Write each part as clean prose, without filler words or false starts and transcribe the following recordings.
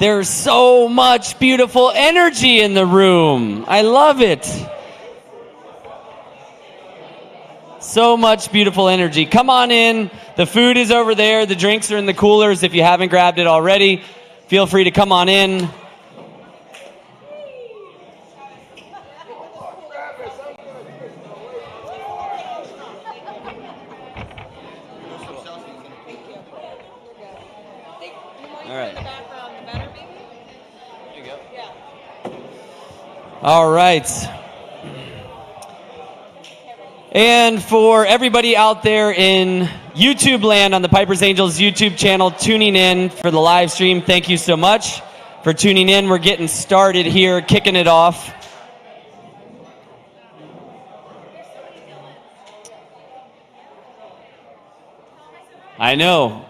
There's so much beautiful energy in the room. I love it. So much beautiful energy. Come on in. The food is over there. The drinks are in the coolers. If you haven't grabbed it already, feel free to come on in. All right. All right. And for everybody out there in YouTube land on the Piper's Angels YouTube channel tuning in for the live stream, thank you so much for tuning in. We're getting started here, kicking it off. I know.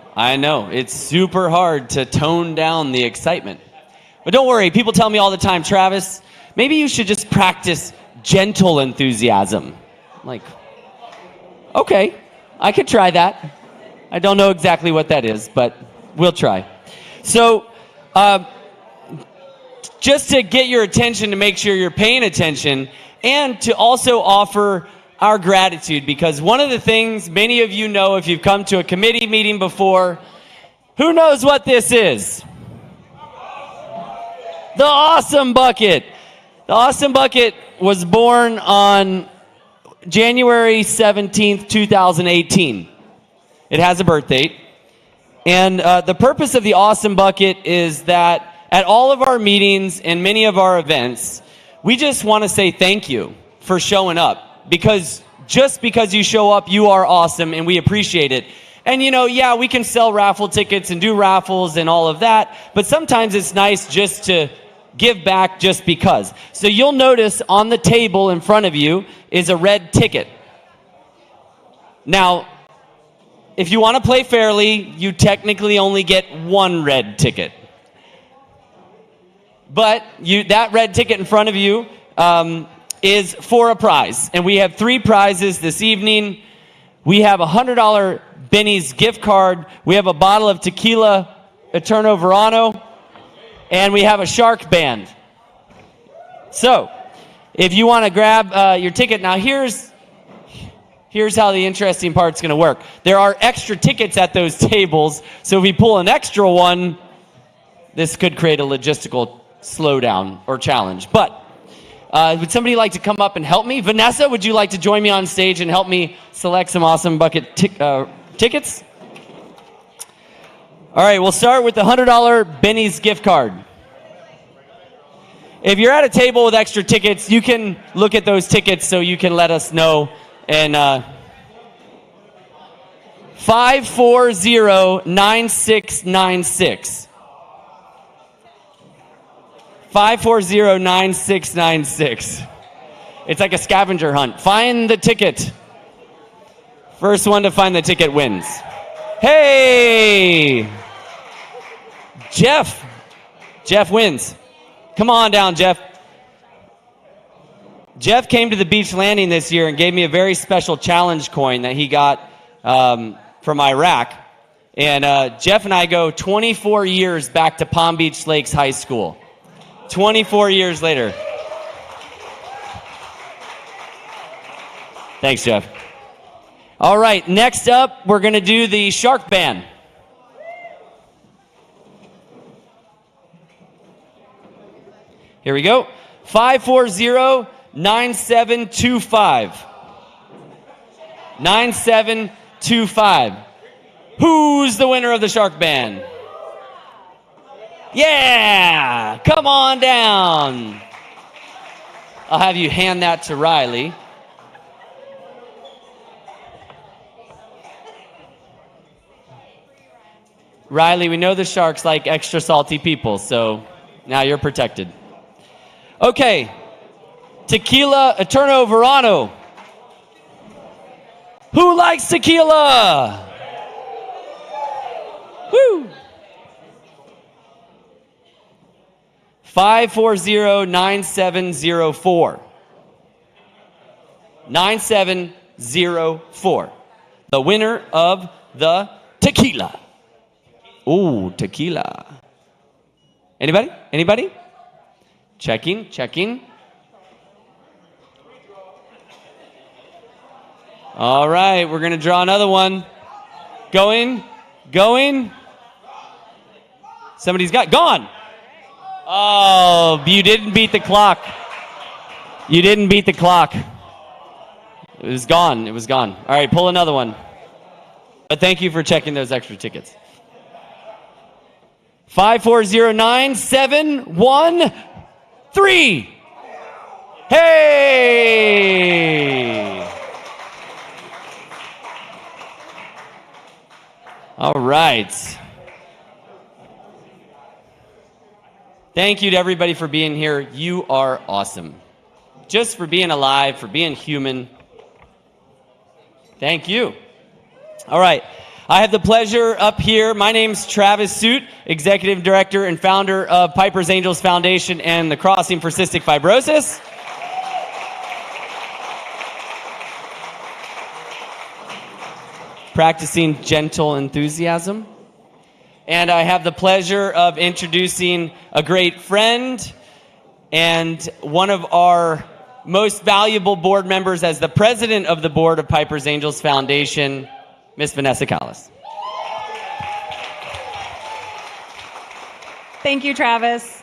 It's super hard to tone down the excitement. But don't worry, people tell me all the time, Travis, maybe you should just practice gentle enthusiasm. Like, okay, I could try that. I don't know exactly what that is, but we'll try. So, just to get your attention, to make sure you're paying attention, and to also offer our gratitude, because one of the things many of you know if you've come to a committee meeting before, who knows what this is? The Awesome Bucket. The Awesome Bucket was born on January 17th, 2018. It has a birth date. And the purpose of the Awesome Bucket is that at all of our meetings and many of our events, we just want to say thank you for showing up. Because just because you show up, you are awesome, and we appreciate it. And yeah, we can sell raffle tickets and do raffles and all of that, but sometimes it's nice just to give back just because. So you'll notice on the table in front of you is a red ticket. Now, if you want to play fairly, you technically only get one red ticket. But that red ticket in front of you is for a prize. And we have 3 prizes this evening. We have a $100 Bimini's gift card. We have a bottle of tequila Eterno Verano. And we have a shark band. So, if you want to grab your ticket, now here's how the interesting part's going to work. There are extra tickets at those tables, so if we pull an extra one, this could create a logistical slowdown or challenge. But would somebody like to come up and help me? Vanessa, would you like to join me on stage and help me select some Awesome Bucket tickets? All right, we'll start with the $100 Bimini's gift card. If you're at a table with extra tickets, you can look at those tickets so you can let us know. And 540-9696. 540-9696. It's like a scavenger hunt. Find the ticket. First one to find the ticket wins. Hey! Jeff wins. Come on down, Jeff. Jeff came to the beach landing this year and gave me a very special challenge coin that he got from Iraq. And Jeff and I go 24 years back to Palm Beach Lakes High School. 24 years later. Thanks, Jeff. All right, next up, we're going to do the shark band. Here we go. 540-9725. 9725. Who's the winner of the shark band? Yeah! Come on down. I'll have you hand that to Riley. Riley, we know the sharks like extra salty people, so now you're protected. Okay, tequila Eterno Verano. Who likes tequila? Woo! 540-9704. 9704. The winner of the tequila. Ooh, tequila. Anybody? Anybody? Checking. All right, we're going to draw another one. Going. Somebody's gone. Oh, you didn't beat the clock. It was gone. All right, pull another one. But thank you for checking those extra tickets. 5409713. Hey! All right. Thank you to everybody for being here. You are awesome. Just for being alive, for being human. Thank you. All right. I have the pleasure up here. My name's Travis Suit, Executive Director and founder of Piper's Angels Foundation and the Crossing for Cystic Fibrosis. Practicing gentle enthusiasm. And I have the pleasure of introducing a great friend and one of our most valuable board members as the president of the board of Piper's Angels Foundation, Miss Vanessa Callis. Thank you, Travis.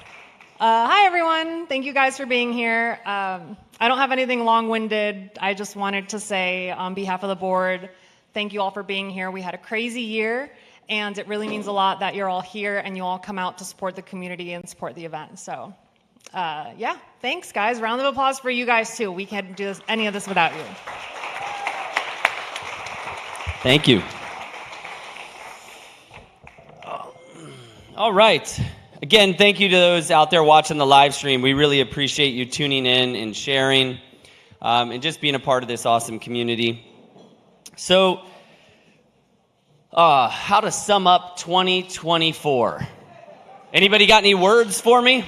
Hi, everyone. Thank you guys for being here. I don't have anything long-winded. I just wanted to say on behalf of the board, thank you all for being here. We had a crazy year, and it really means a lot that you're all here and you all come out to support the community and support the event. So, yeah, thanks, guys. Round of applause for you guys, too. We can't do any of this without you. Thank you. All right. Again, thank you to those out there watching the live stream. We really appreciate you tuning in and sharing and just being a part of this awesome community. So, how to sum up 2024? Anybody got any words for me?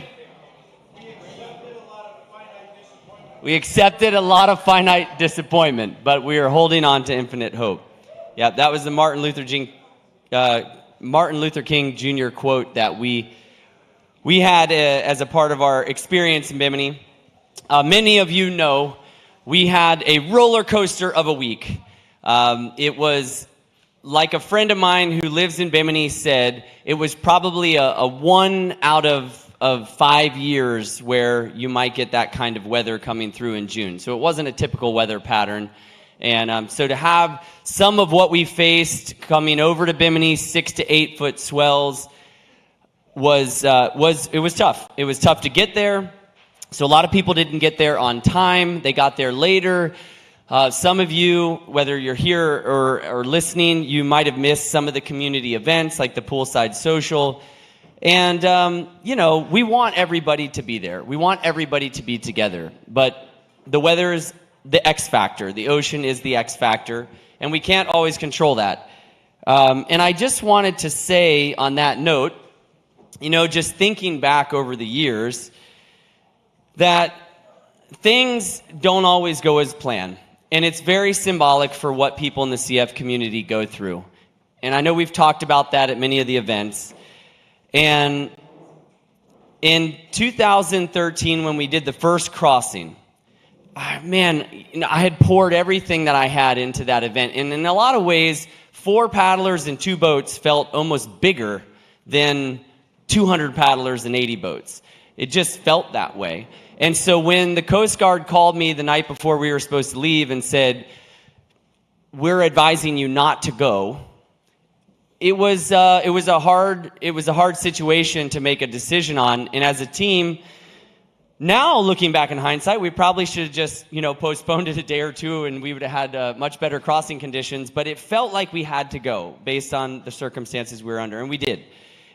We accepted a lot of finite disappointment, but we are holding on to infinite hope. Yeah, that was the Martin Luther King Jr. quote that we had as a part of our experience in Bimini. Many of you know we had a roller coaster of a week. It was, like a friend of mine who lives in Bimini said, it was probably a 1 out of 5 years where you might get that kind of weather coming through in June. So it wasn't a typical weather pattern. And so to have some of what we faced coming over to Bimini, 6 to 8 foot swells, was tough. It was tough to get there. So a lot of people didn't get there on time. They got there later. Some of you, whether you're here or listening, you might have missed some of the community events like the poolside social. And, we want everybody to be there. We want everybody to be together. But the weather is the X factor. The ocean is the X factor. And we can't always control that. And I just wanted to say on that note, just thinking back over the years, that things don't always go as planned. And it's very symbolic for what people in the CF community go through. And I know we've talked about that at many of the events. And in 2013, when we did the first crossing, I had poured everything that I had into that event. And in a lot of ways, 4 paddlers and 2 boats felt almost bigger than 200 paddlers and 80 boats. It just felt that way. And so when the Coast Guard called me the night before we were supposed to leave and said, "We're advising you not to go," it was a hard situation to make a decision on. And as a team, now looking back in hindsight, we probably should have just postponed it a day or two, and we would have had much better crossing conditions. But it felt like we had to go based on the circumstances we were under, and we did.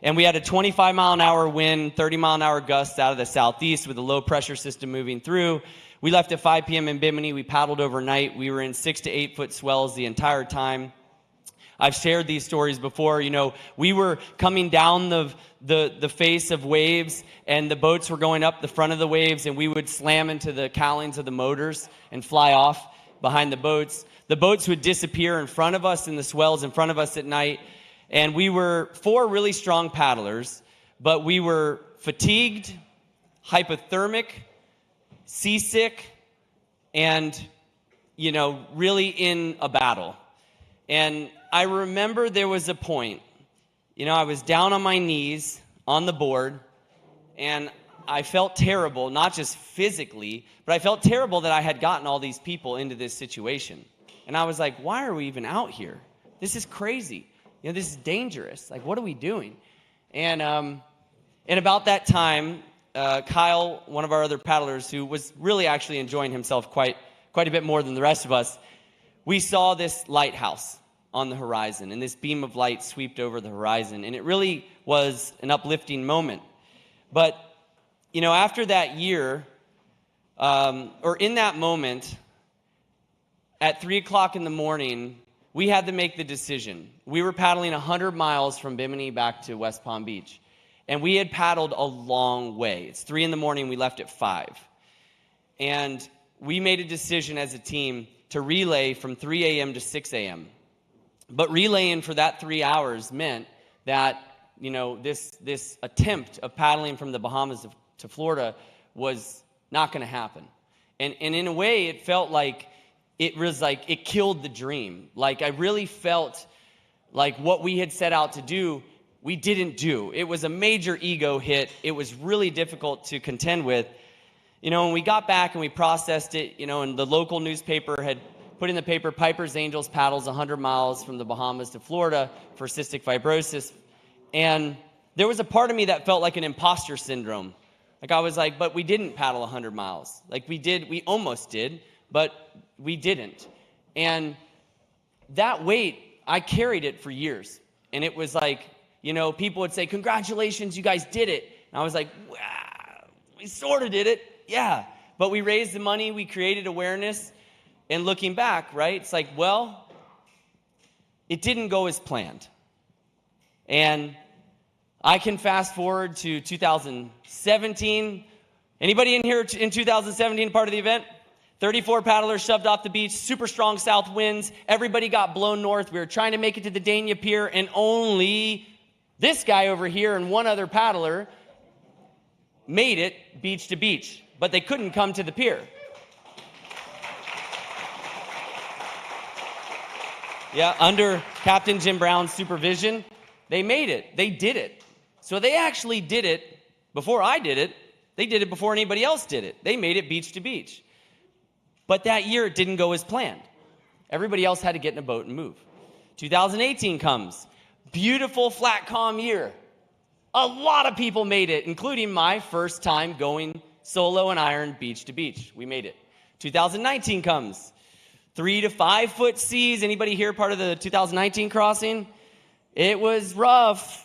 And we had a 25-mile-an-hour wind, 30-mile-an-hour gusts out of the southeast with a low-pressure system moving through. We left at 5 p.m. in Bimini. We paddled overnight. We were in 6 to 8 foot swells the entire time. I've shared these stories before. We were coming down the face of waves, and the boats were going up the front of the waves, and we would slam into the cowlings of the motors and fly off behind the boats. The boats would disappear in front of us in the swells in front of us at night. And we were 4 really strong paddlers, but we were fatigued, hypothermic, seasick, and, really in a battle. And I remember there was a point, I was down on my knees on the board, and I felt terrible, not just physically, but I felt terrible that I had gotten all these people into this situation. And I was like, why are we even out here? This is crazy. This is dangerous. Like, what are we doing? And about that time, Kyle, one of our other paddlers, who was really actually enjoying himself quite a bit more than the rest of us, we saw this lighthouse on the horizon, and this beam of light swept over the horizon, and it really was an uplifting moment. But, after that year, or in that moment, at 3 o'clock in the morning, we had to make the decision. We were paddling 100 miles from Bimini back to West Palm Beach, and we had paddled a long way. It's 3 in the morning, we left at 5. And we made a decision as a team to relay from 3 a.m. to 6 a.m. But relaying for that 3 hours meant that, this attempt of paddling from the Bahamas to Florida was not going to happen. And in a way, it felt like it killed the dream. Like, I really felt like what we had set out to do, we didn't do. It was a major ego hit. It was really difficult to contend with. When we got back and we processed it, and the local newspaper had put in the paper, Piper's Angels paddles 100 miles from the Bahamas to Florida for cystic fibrosis. And there was a part of me that felt like an imposter syndrome. Like, I was like, but we didn't paddle 100 miles. Like, we almost did, but we didn't. And that weight, I carried it for years. And it was like, people would say, congratulations, you guys did it. And I was like, wow, we sort of did it. Yeah. But we raised the money, we created awareness. And looking back, right, it's like, well, it didn't go as planned. And I can fast forward to 2017. Anybody in here in 2017 part of the event? 34 paddlers shoved off the beach, super strong south winds. Everybody got blown north. We were trying to make it to the Dania Pier, and only this guy over here and one other paddler made it beach to beach, but they couldn't come to the pier. Yeah, under Captain Jim Brown's supervision, they made it. They did it. So they actually did it before I did it. They did it before anybody else did it. They made it beach to beach. But that year, it didn't go as planned. Everybody else had to get in a boat and move. 2018 comes. Beautiful, flat, calm year. A lot of people made it, including my first time going solo and iron beach to beach. We made it. 2019 comes. 3 to 5 foot seas. Anybody here part of the 2019 crossing? It was rough.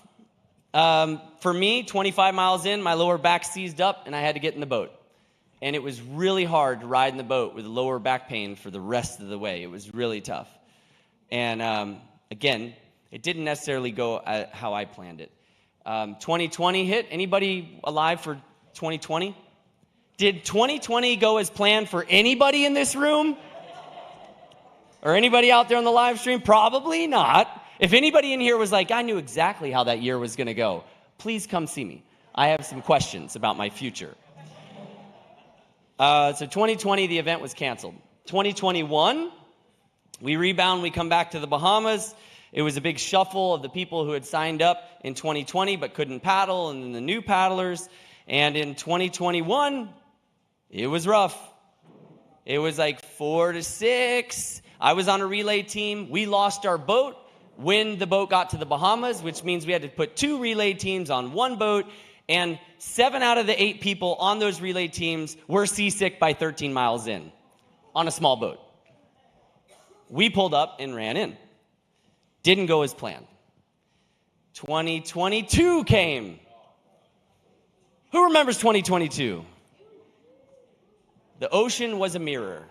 For me, 25 miles in, my lower back seized up, and I had to get in the boat. And it was really hard to ride in the boat with lower back pain for the rest of the way. It was really tough. And again, it didn't necessarily go how I planned it. 2020 hit. Anybody alive for 2020? Did 2020 go as planned for anybody in this room? Or anybody out there on the live stream? Probably not. If anybody in here was like, I knew exactly how that year was going to go, please come see me. I have some questions about my future. So 2020, the event was canceled. 2021, we rebound, we come back to the Bahamas. It was a big shuffle of the people who had signed up in 2020 but couldn't paddle, and then the new paddlers. And in 2021, it was rough. It was like 4 to 6. I was on a relay team. We lost our boat when the boat got to the Bahamas, which means we had to put 2 relay teams on 1 boat, and 7 out of the 8 people on those relay teams were seasick by 13 miles in on a small boat. We pulled up and ran in. Didn't go as planned. 2022 came. Who remembers 2022? The ocean was a mirror.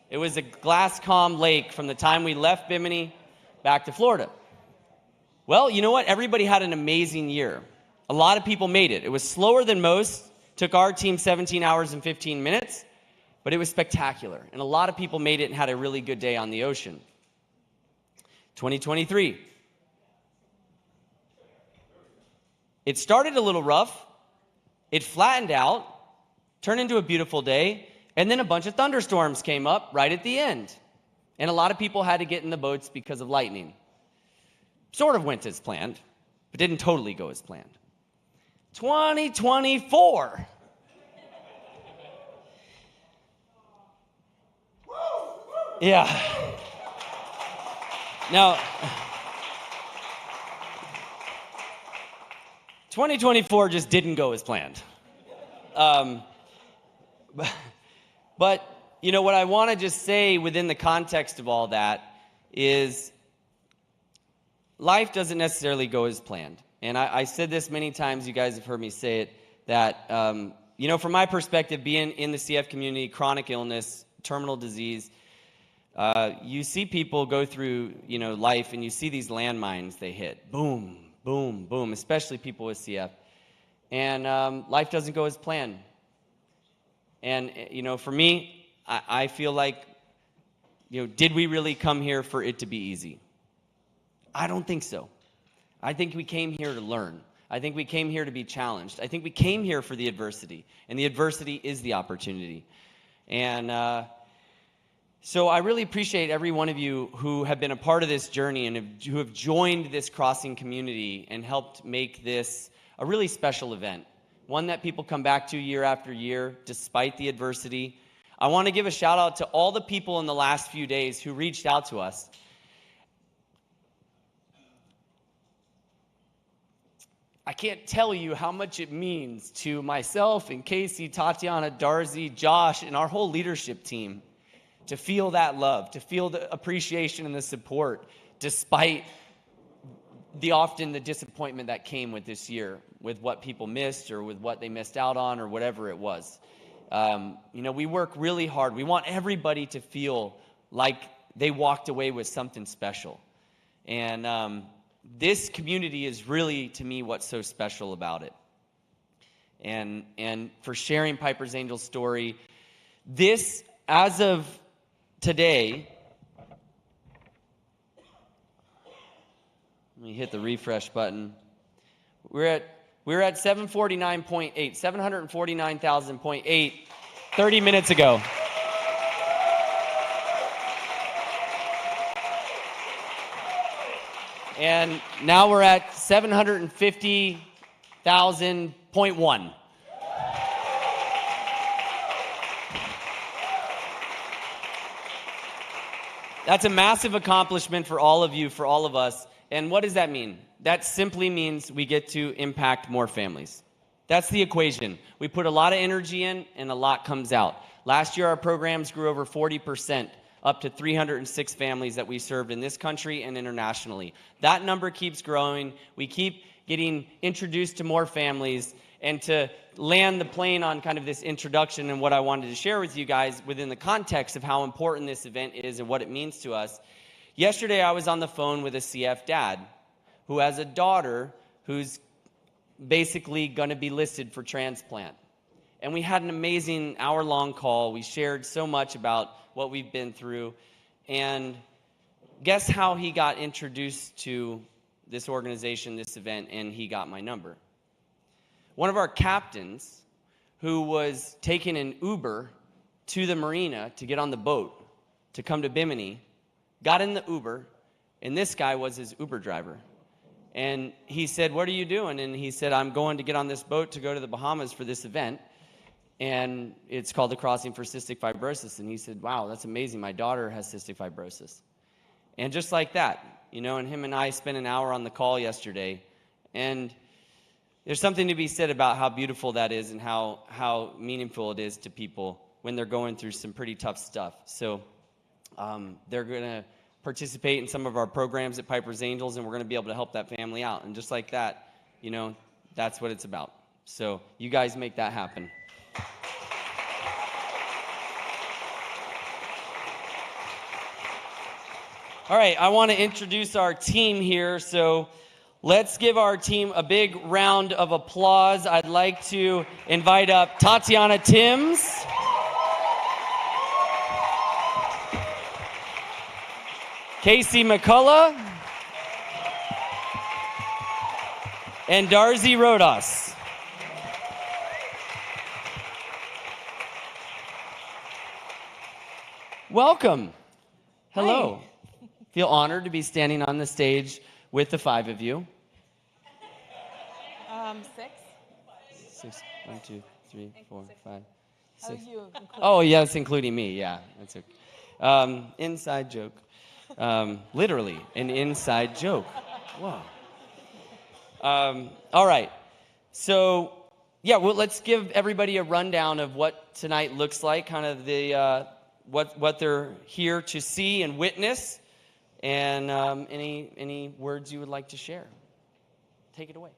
It was a glass calm lake from the time we left Bimini back to Florida. Well, you know what? Everybody had an amazing year. A lot of people made it. It was slower than most. Took our team 17 hours and 15 minutes, but it was spectacular. And a lot of people made it and had a really good day on the ocean. 2023. It started a little rough. It flattened out, turned into a beautiful day, and then a bunch of thunderstorms came up right at the end. And a lot of people had to get in the boats because of lightning. Sort of went as planned, but didn't totally go as planned. 2024. Yeah. Now, 2024 just didn't go as planned. But, you know, what I want to just say within the context of all that is life doesn't necessarily go as planned. And I said this many times, you guys have heard me say it, that, you know, from my perspective, being in the CF community, chronic illness, terminal disease, you see people go through, you know, life, and you see these landmines they hit. Boom, boom, boom, especially people with CF. And life doesn't go as planned. And, you know, for me, I feel like, you know, did we really come here for it to be easy? I don't think so. I think we came here to learn. I think we came here to be challenged. I think we came here for the adversity, and the adversity is the opportunity. And so I really appreciate every one of you who have been a part of this journey and who have joined this crossing community and helped make this a really special event, one that people come back to year after year despite the adversity. I want to give a shout out to all the people in the last few days who reached out to us. I can't tell you how much it means to myself and Casey, Tatiana, Darcy, Josh, and our whole leadership team to feel that love, to feel the appreciation and the support, despite often the disappointment that came with this year, with what people missed or with what they missed out on or whatever it was. You know, we work really hard. We want everybody to feel like they walked away with something special. And this community is really, to me, what's so special about it. And for sharing Piper's Angel story, this, as of today, let me hit the refresh button. We're at 749.8, 749,000.8 30 minutes ago. And now we're at 750,000.1. That's a massive accomplishment for all of you, for all of us. And what does that mean? That simply means we get to impact more families. That's the equation. We put a lot of energy in, and a lot comes out. Last year, our programs grew over 40%, up to 306 families that we served in this country and internationally. That number keeps growing. We keep getting introduced to more families. And to land the plane on kind of this introduction and what I wanted to share with you guys within the context of how important this event is and what it means to us, yesterday I was on the phone with a CF dad who has a daughter who's basically going to be listed for transplant. And we had an amazing hour-long call. We shared so much about what we've been through. And guess how he got introduced to this organization, this event, and he got my number. One of our captains, who was taking an Uber to the marina to get on the boat to come to Bimini, got in the Uber, and this guy was his Uber driver. And he said, "What are you doing?" And he said, "I'm going to get on this boat to go to the Bahamas for this event. And it's called the Crossing For Cystic Fibrosis." And he said, "Wow, that's amazing. My daughter has cystic fibrosis." And just like that, you know, and him and I spent an hour on the call yesterday. And there's something to be said about how beautiful that is and how meaningful it is to people when they're going through some pretty tough stuff. So they're going to participate in some of our programs at Piper's Angels, and we're going to be able to help that family out. And just like that, you know, that's what it's about. So you guys make that happen. All right, I want to introduce our team here. So let's give our team a big round of applause. I'd like to invite up Tatiana Timms, Casey McCullough, and Darcy Rodas. Welcome. Hello. Hi. Feel honored to be standing on the stage with the five of you. 6. 6, 1, 2, 3, 4, 5, 6. Oh, you included. Oh, yes, including me. Yeah, that's okay. Inside joke. Literally, an inside joke. Whoa. All right. So, yeah, well, let's give everybody a rundown of what tonight looks like, kind of the what they're here to see and witness, and any words you would like to share. Take it away.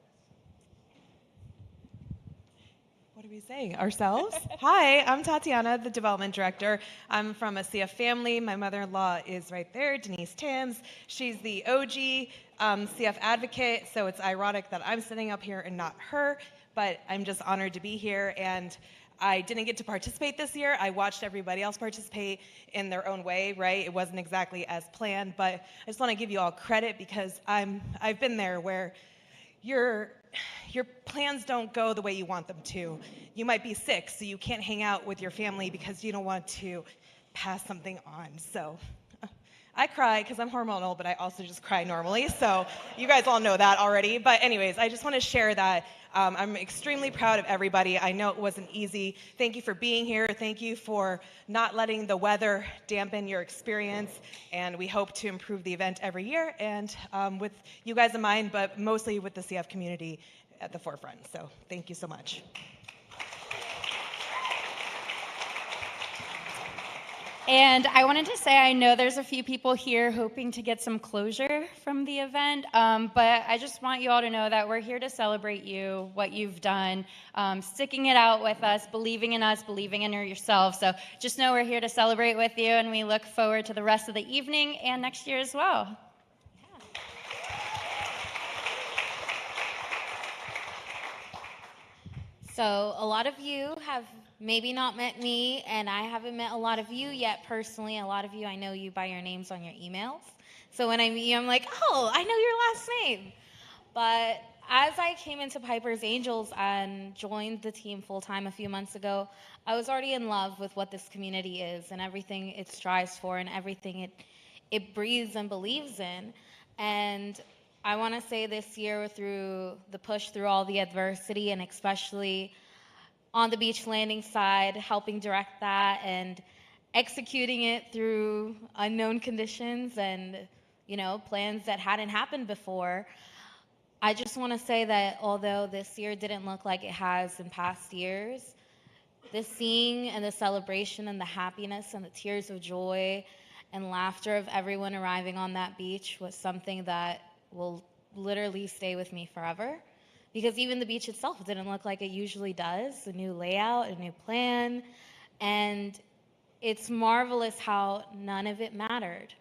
What are we saying? Ourselves? Hi, I'm Tatiana, the development director. I'm from a CF family. My mother-in-law is right there, Denise Tams. She's the OG CF advocate, so it's ironic that I'm sitting up here and not her, but I'm just honored to be here. And I didn't get to participate this year. I watched everybody else participate in their own way, right? It wasn't exactly as planned, but I just want to give you all credit because I've been there where your plans don't go the way you want them to. You might be sick, so you can't hang out with your family because you don't want to pass something on. So I cry because I'm hormonal, but I also just cry normally. So you guys all know that already. But anyways, I just want to share that I'm extremely proud of everybody. I know it wasn't easy. Thank you for being here. Thank you for not letting the weather dampen your experience. And we hope to improve the event every year and with you guys in mind, but mostly with the CF community at the forefront. So thank you so much. And I wanted to say, I know there's a few people here hoping to get some closure from the event, but I just want you all to know that we're here to celebrate you, what you've done, sticking it out with us, believing in us, believing in yourself. So just know we're here to celebrate with you, and we look forward to the rest of the evening and next year as well. So a lot of you have maybe not met me, and I haven't met a lot of you yet personally. A lot of you, I know you by your names on your emails. So when I meet you, I'm like, oh, I know your last name. But as I came into Piper's Angels and joined the team full-time a few months ago, I was already in love with what this community is and everything it strives for and everything it breathes and believes in. And I want to say this year, through the push through all the adversity, and especially on the beach landing side, helping direct that and executing it through unknown conditions and, plans that hadn't happened before. I just want to say that although this year didn't look like it has in past years, the seeing and the celebration and the happiness and the tears of joy and laughter of everyone arriving on that beach was something that will literally stay with me forever, because even the beach itself didn't look like it usually does. A new layout, a new plan, and it's marvelous how none of it mattered,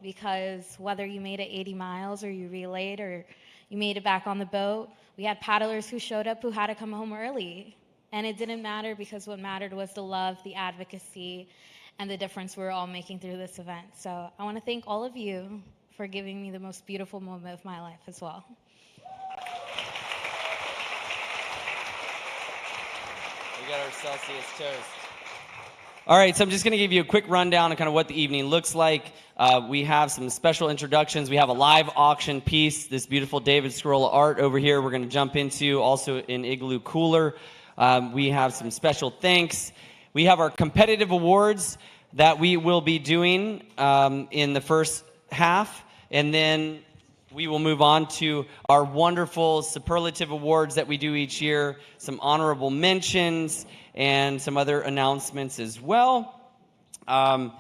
because whether you made it 80 miles or you relayed or you made it back on the boat, we had paddlers who showed up who had to come home early, and it didn't matter, because what mattered was the love, the advocacy, and the difference we were all making through this event. So I want to thank all of you for giving me the most beautiful moment of my life as well. We got our Celsius toast. All right, so I'm just going to give you a quick rundown of kind of what the evening looks like. We have some special introductions. We have a live auction piece, this beautiful David Scroll art over here we're going to jump into, also in Igloo Cooler. We have some special thanks. We have our competitive awards that we will be doing in the first half, and then we will move on to our wonderful superlative awards that we do each year, some honorable mentions, and some other announcements as well. And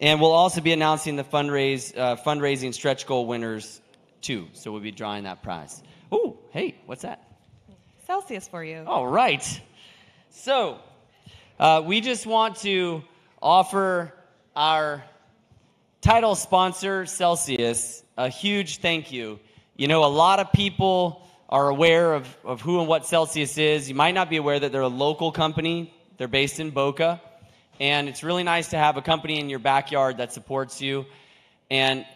we'll also be announcing the fundraising stretch goal winners too. So we'll be drawing that prize. Oh, hey, what's that? Celsius for you. All right. So we just want to offer our title sponsor, Celsius, a huge thank you. A lot of people are aware of who and what Celsius is. You might not be aware that they're a local company. They're based in Boca. And it's really nice to have a company in your backyard that supports you. And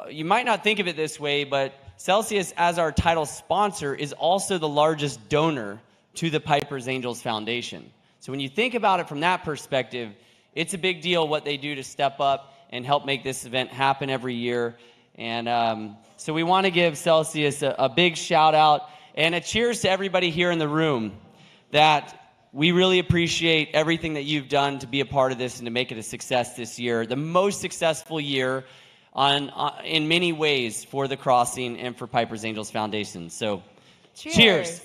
you might not think of it this way, but Celsius, as our title sponsor, is also the largest donor to the Piper's Angels Foundation. So when you think about it from that perspective, it's a big deal what they do to step up and help make this event happen every year. And so we want to give Celsius a big shout out and a cheers to everybody here in the room, that we really appreciate everything that you've done to be a part of this and to make it a success this year. The most successful year in many ways for the Crossing and for Piper's Angels Foundation. So cheers.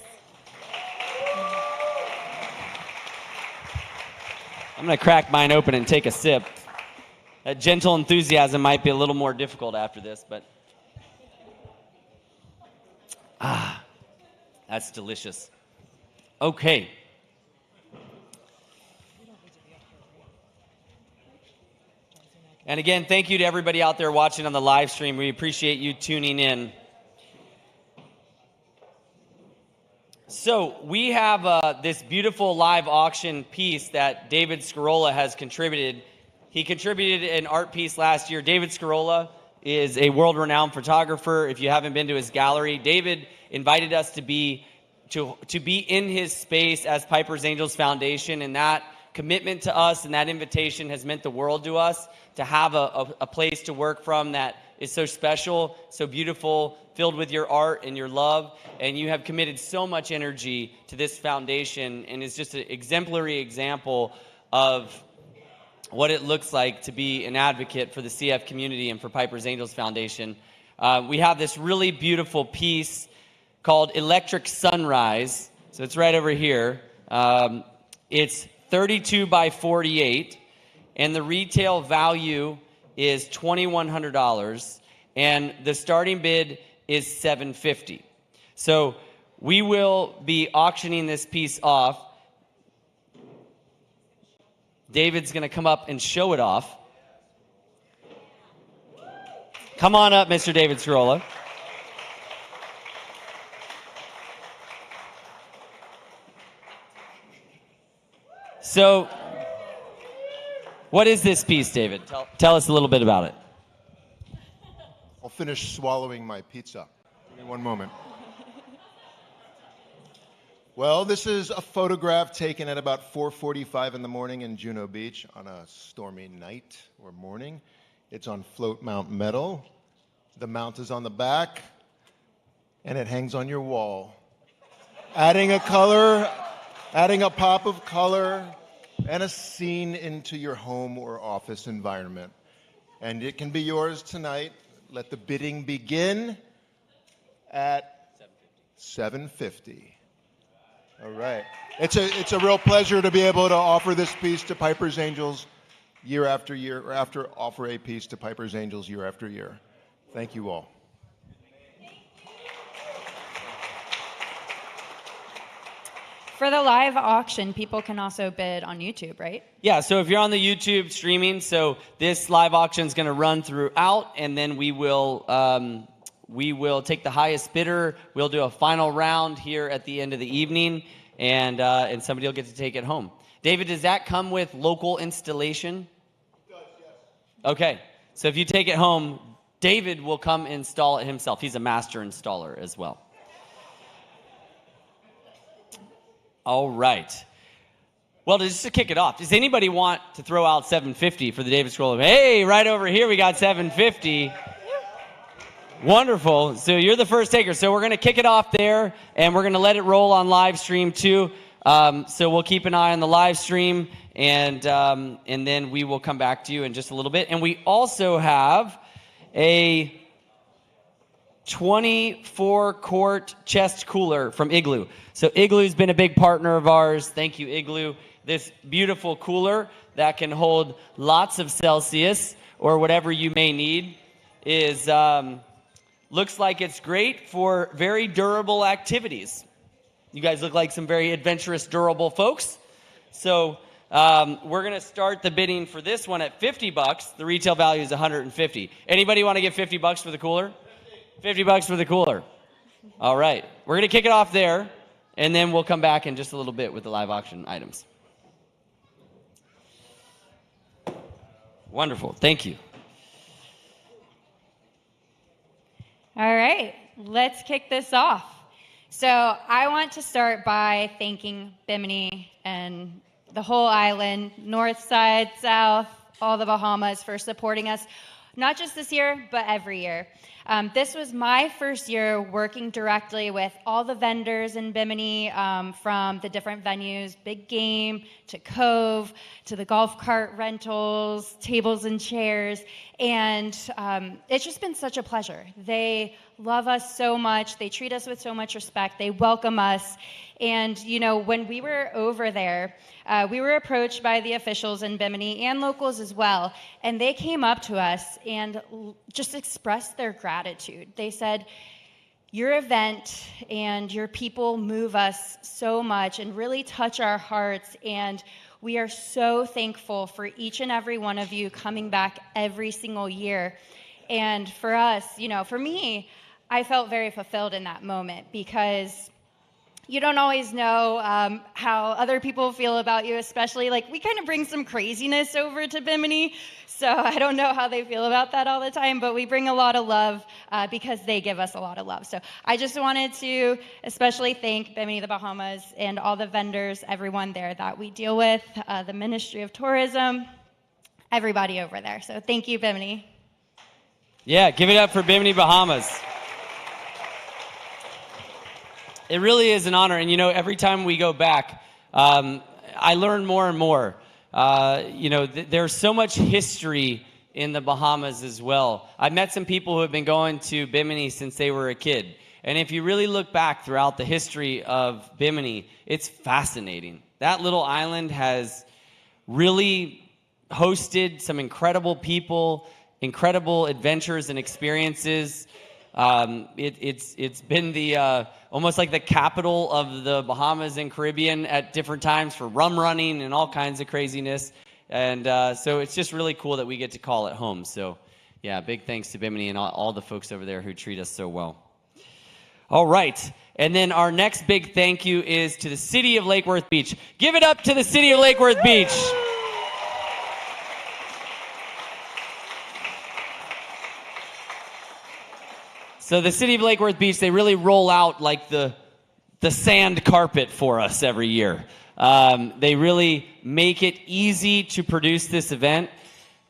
I'm going to crack mine open and take a sip. That gentle enthusiasm might be a little more difficult after this, but that's delicious. Okay. And again, thank you to everybody out there watching on the live stream. We appreciate you tuning in. So we have this beautiful live auction piece that David Scarola has contributed. He contributed an art piece last year. David Scarola is a world-renowned photographer. If you haven't been to his gallery, David invited us to be in his space as Piper's Angels Foundation, and that commitment to us and that invitation has meant the world to us, to have a place to work from that is so special, so beautiful, filled with your art and your love. And you have committed so much energy to this foundation, and is just an exemplary example of what it looks like to be an advocate for the CF community and for Piper's Angels Foundation. We have this really beautiful piece called Electric Sunrise. So it's right over here. It's 32 by 48, and the retail value is $2,100, and the starting bid is $750. So we will be auctioning this piece off. David's going to come up and show it off. Come on up, Mr. David Scarola. So, what is this piece, David? Tell us a little bit about it. I'll finish swallowing my pizza. Give me one moment. Well, this is a photograph taken at about 4:45 in the morning in Juno Beach on a stormy night or morning. It's on float mount metal. The mount is on the back, and it hangs on your wall. Adding a color, adding a pop of color and a scene into your home or office environment. And it can be yours tonight. Let the bidding begin at $750. All right. It's a real pleasure to be able to offer this piece to Piper's Angels year after year, or offer a piece to Piper's Angels year after year. Thank you all. For the live auction, people can also bid on YouTube, right? Yeah, so if you're on the YouTube streaming, so this live auction is going to run throughout, and then we will take the highest bidder. We'll do a final round here at the end of the evening, and somebody will get to take it home. David, does that come with local installation? It does, yes. Okay, so if you take it home, David will come install it himself. He's a master installer as well. All right. Well, just to kick it off, does anybody want to throw out $750 for the David Scarola? Hey, right over here, we got $750. Wonderful. So you're the first taker. So we're going to kick it off there, and we're going to let it roll on live stream too. So we'll keep an eye on the live stream, and then we will come back to you in just a little bit. And we also have a 24-quart chest cooler from Igloo. So Igloo's been a big partner of ours. Thank you, Igloo. This beautiful cooler that can hold lots of Celsius or whatever you may need is looks like it's great for very durable activities. You guys look like some very adventurous, durable folks. So we're going to start the bidding for this one at $50. The retail value is $150. Anybody want to give $50 for the cooler? $50 for the cooler. All right. We're going to kick it off there, and then we'll come back in just a little bit with the live auction items. Wonderful. Thank you. All right, let's kick this off. So I want to start by thanking Bimini and the whole island, north side, south, all the Bahamas, for supporting us, not just this year, but every year. This was my first year working directly with all the vendors in Bimini, from the different venues, Big Game to Cove to the golf cart rentals, tables and chairs, and it's just been such a pleasure. They love us so much. They treat us with so much respect. They welcome us. And, you know, when we were over there, we were approached by the officials in Bimini and locals as well, and they came up to us and just expressed their gratitude. They said, your event and your people move us so much and really touch our hearts, and we are so thankful for each and every one of you coming back every single year. And for us, you know, for me, I felt very fulfilled in that moment, because you don't always know how other people feel about you, especially, like, we kind of bring some craziness over to Bimini, so I don't know how they feel about that all the time, but we bring a lot of love because they give us a lot of love. So I just wanted to especially thank Bimini, the Bahamas, and all the vendors, everyone there that we deal with, the Ministry of Tourism, everybody over there. So thank you, Bimini. Yeah, give it up for Bimini, Bahamas. It really is an honor, and you know, every time we go back, I learn more and more. You know, there's so much history in the Bahamas as well. I've met some people who have been going to Bimini since they were a kid, and if you really look back throughout the history of Bimini, it's fascinating. That little island has really hosted some incredible people, incredible adventures and experiences. It's been the almost like the capital of the Bahamas and Caribbean at different times for rum running and all kinds of craziness. And so it's just really cool that we get to call it home. So yeah, big thanks to Bimini and all the folks over there who treat us so well. All right. And then our next big thank you is to the city of Lake Worth Beach. Give it up to the city of Lake Worth Beach. So the city of Lake Worth Beach, they really roll out like the sand carpet for us every year. They really make it easy to produce this event.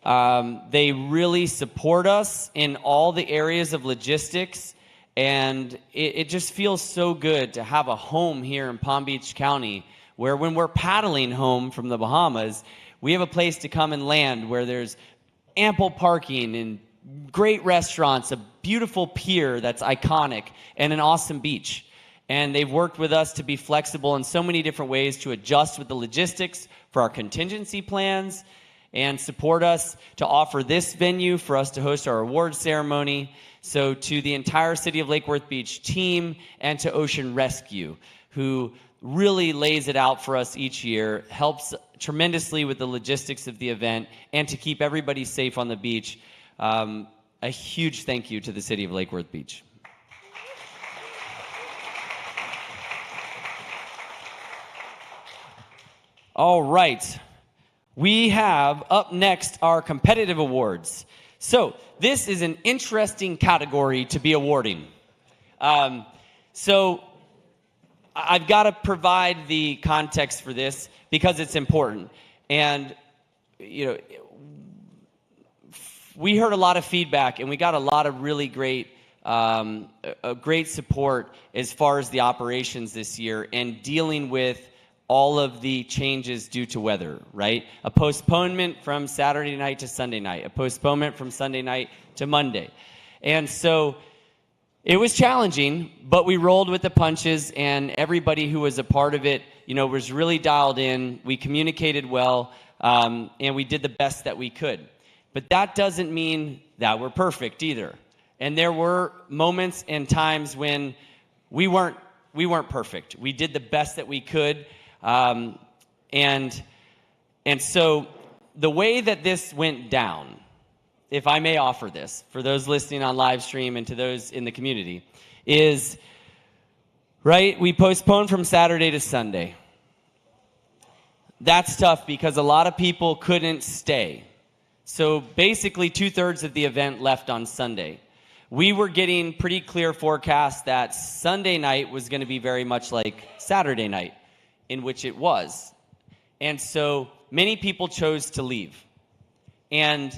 They really support us in all the areas of logistics, and it just feels so good to have a home here in Palm Beach County, where when we're paddling home from the Bahamas, we have a place to come and land where there's ample parking and great restaurants, a beautiful pier that's iconic, and an awesome beach. And they've worked with us to be flexible in so many different ways to adjust with the logistics for our contingency plans and support us to offer this venue for us to host our awards ceremony. So to the entire city of Lake Worth Beach team and to Ocean Rescue, who really lays it out for us each year, helps tremendously with the logistics of the event, and to keep everybody safe on the beach. A huge thank you to the city of Lake Worth Beach. All right. We have up next our competitive awards. So this is an interesting category to be awarding. So I've got to provide the context for this because it's important. And, you know, we heard a lot of feedback, and we got a lot of really great support as far as the operations this year and dealing with all of the changes due to weather, right? A postponement from Saturday night to Sunday night, a postponement from Sunday night to Monday. And so it was challenging, but we rolled with the punches, and everybody who was a part of it, you know, was really dialed in. We communicated well, and we did the best that we could. But that doesn't mean that we're perfect either. And there were moments and times when we weren't perfect. We did the best that we could. And so the way that this went down, if I may offer this for those listening on live stream and to those in the community, is, right, we postponed from Saturday to Sunday. That's tough because a lot of people couldn't stay. So basically 2/3 of the event left on Sunday. We were getting pretty clear forecasts that Sunday night was going to be very much like Saturday night, in which it was. And so many people chose to leave. And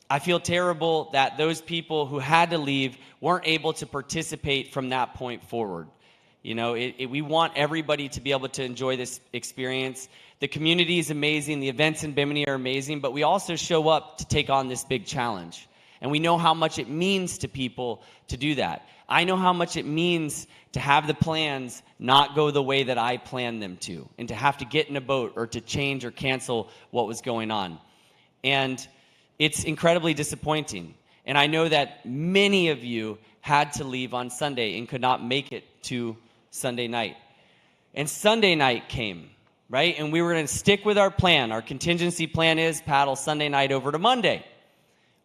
I feel terrible that those people who had to leave weren't able to participate from that point forward. You know, we want everybody to be able to enjoy this experience. The community is amazing. The events in Bimini are amazing. But we also show up to take on this big challenge. And we know how much it means to people to do that. I know how much it means to have the plans not go the way that I planned them to, and to have to get in a boat or to change or cancel what was going on. And it's incredibly disappointing. And I know that many of you had to leave on Sunday and could not make it to Sunday night. And Sunday night came, right? And we were going to stick with our plan. Our contingency plan is paddle Sunday night over to Monday.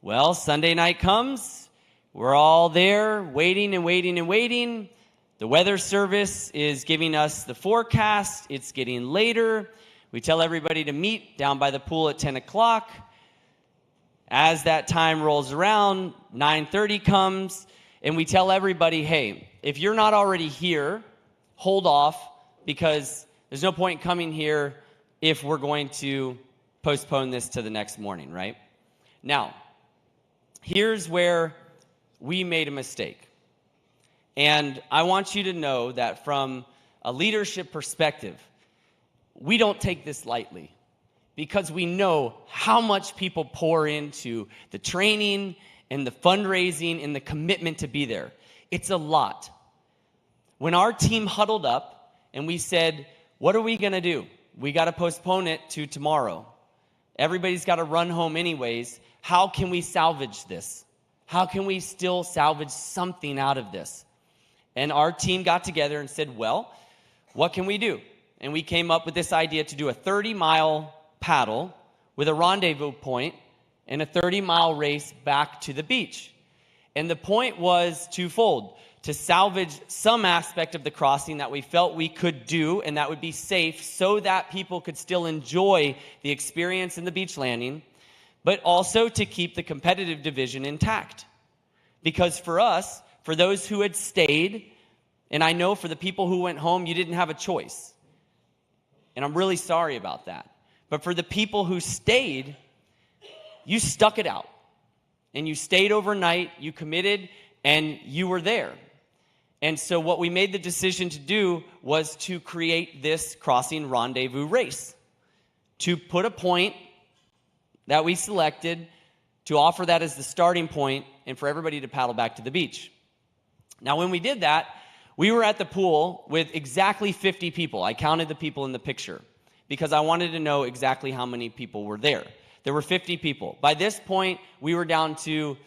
Well, Sunday night comes, we're all there waiting and waiting and waiting. The weather service is giving us the forecast. It's getting later. We tell everybody to meet down by the pool at 10 o'clock. As that time rolls around, 9:30 comes, and we tell everybody, hey, if you're not already here, hold off, because there's no point coming here if we're going to postpone this to the next morning, right? Now, here's where we made a mistake. And I want you to know that from a leadership perspective, we don't take this lightly, because we know how much people pour into the training and the fundraising and the commitment to be there. It's a lot. When our team huddled up and we said, what are we going to do? We got to postpone it to tomorrow. Everybody's got to run home anyways. How can we salvage this? How can we still salvage something out of this? And our team got together and said, well, what can we do? And we came up with this idea to do a 30-mile paddle with a rendezvous point and a 30-mile race back to the beach. And the point was twofold: to salvage some aspect of the crossing that we felt we could do and that would be safe so that people could still enjoy the experience in the beach landing, but also to keep the competitive division intact. Because for us, for those who had stayed, and I know for the people who went home, you didn't have a choice. And I'm really sorry about that. But for the people who stayed, you stuck it out. And you stayed overnight, you committed, and you were there. And so what we made the decision to do was to create this crossing rendezvous race, to put a point that we selected, to offer that as the starting point, and for everybody to paddle back to the beach. Now, when we did that, we were at the pool with exactly 50 people. I counted the people in the picture because I wanted to know exactly how many people were there. There were 50 people. By this point, we were down to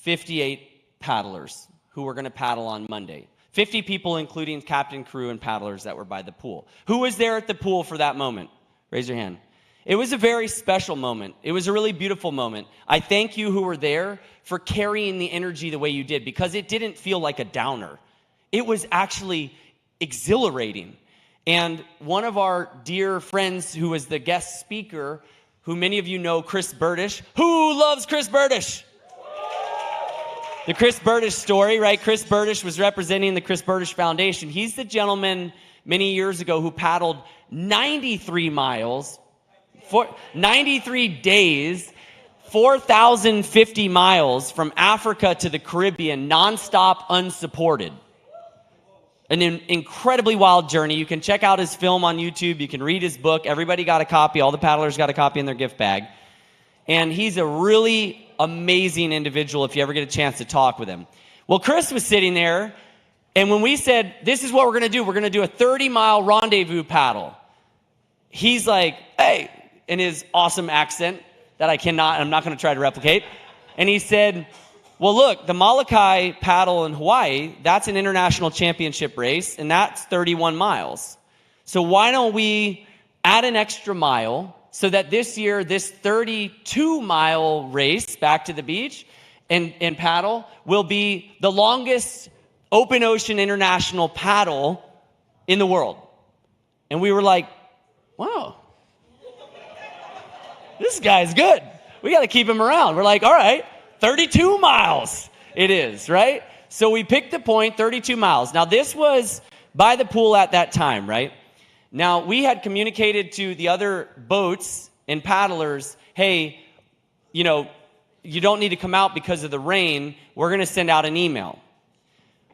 58 paddlers who were going to paddle on Monday. 50 people, including captain, crew, and paddlers that were by the pool. Who was there at the pool for that moment? Raise your hand. It was a very special moment. It was a really beautiful moment. I thank you who were there for carrying the energy the way you did, because it didn't feel like a downer. It was actually exhilarating. And one of our dear friends who was the guest speaker, who many of you know, Chris Burdish. Who loves Chris Burdish? The Chris Burdish story, right? Chris Burdish was representing the Chris Burdish Foundation. He's the gentleman many years ago who paddled 93 miles, 93 days, 4,050 miles from Africa to the Caribbean, nonstop, unsupported. An incredibly wild journey. You can check out his film on YouTube. You can read his book. Everybody got a copy. All the paddlers got a copy in their gift bag. And he's a really amazing individual if you ever get a chance to talk with him. Well, Chris was sitting there, and when we said, this is what we're going to do a 30-mile rendezvous paddle, he's like, hey, in his awesome accent that I'm not going to try to replicate. And he said, well, look, the Molokai paddle in Hawaii, that's an international championship race, and that's 31 miles. So why don't we add an extra mile so that this year, this 32-mile race back to the beach and paddle will be the longest open ocean international paddle in the world. And we were like, wow, this guy's good. we got to keep him around. We're like, all right, 32 miles it is, right? So we picked the point, 32 miles. Now, this was by the pool at that time, right? Now, we had communicated to the other boats and paddlers, hey, you know, you don't need to come out because of the rain. We're going to send out an email.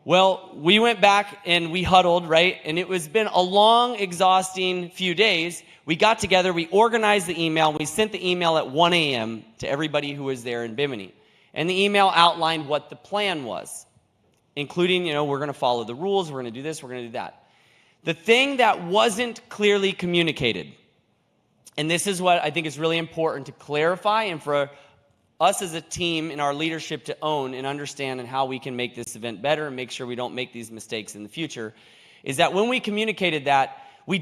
Well, we went back and we huddled, right? And it was been a long, exhausting few days. We got together, we organized the email, we sent the email at 1 a.m. to everybody who was there in Bimini. And the email outlined what the plan was, including, you know, we're going to follow the rules, we're going to do this, we're going to do that. The thing that wasn't clearly communicated, and this is what I think is really important to clarify and for us as a team in our leadership to own and understand and how we can make this event better and make sure we don't make these mistakes in the future, is that when we communicated that, we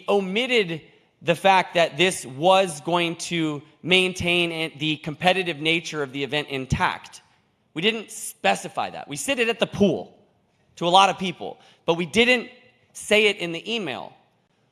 omitted the fact that this was going to maintain the competitive nature of the event intact. We didn't specify that. We said it at the pool to a lot of people, but we didn't say it in the email.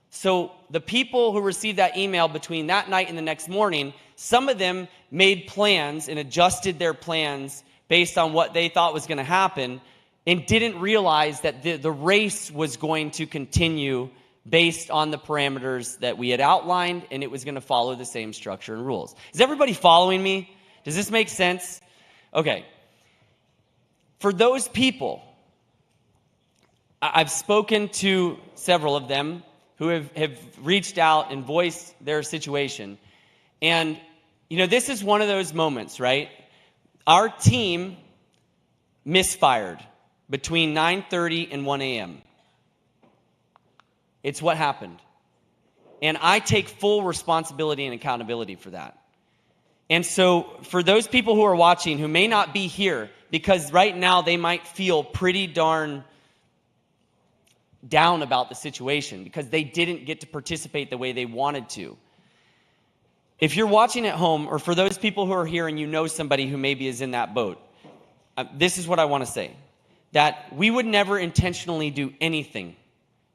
So the people who received that email between that night and the next morning, some of them made plans and adjusted their plans based on what they thought was going to happen and didn't realize that the race was going to continue based on the parameters that we had outlined, and it was going to follow the same structure and rules. Is everybody following me? Does this make sense? Okay. For those people, I've spoken to several of them who have reached out and voiced their situation. And, you know, this is one of those moments, right? Our team misfired between 9:30 and 1 a.m. It's what happened. And I take full responsibility and accountability for that. And so for those people who are watching who may not be here, because right now they might feel pretty darn down about the situation because they didn't get to participate the way they wanted to. If you're watching at home, or for those people who are here and you know somebody who maybe is in that boat, this is what I want to say. That we would never intentionally do anything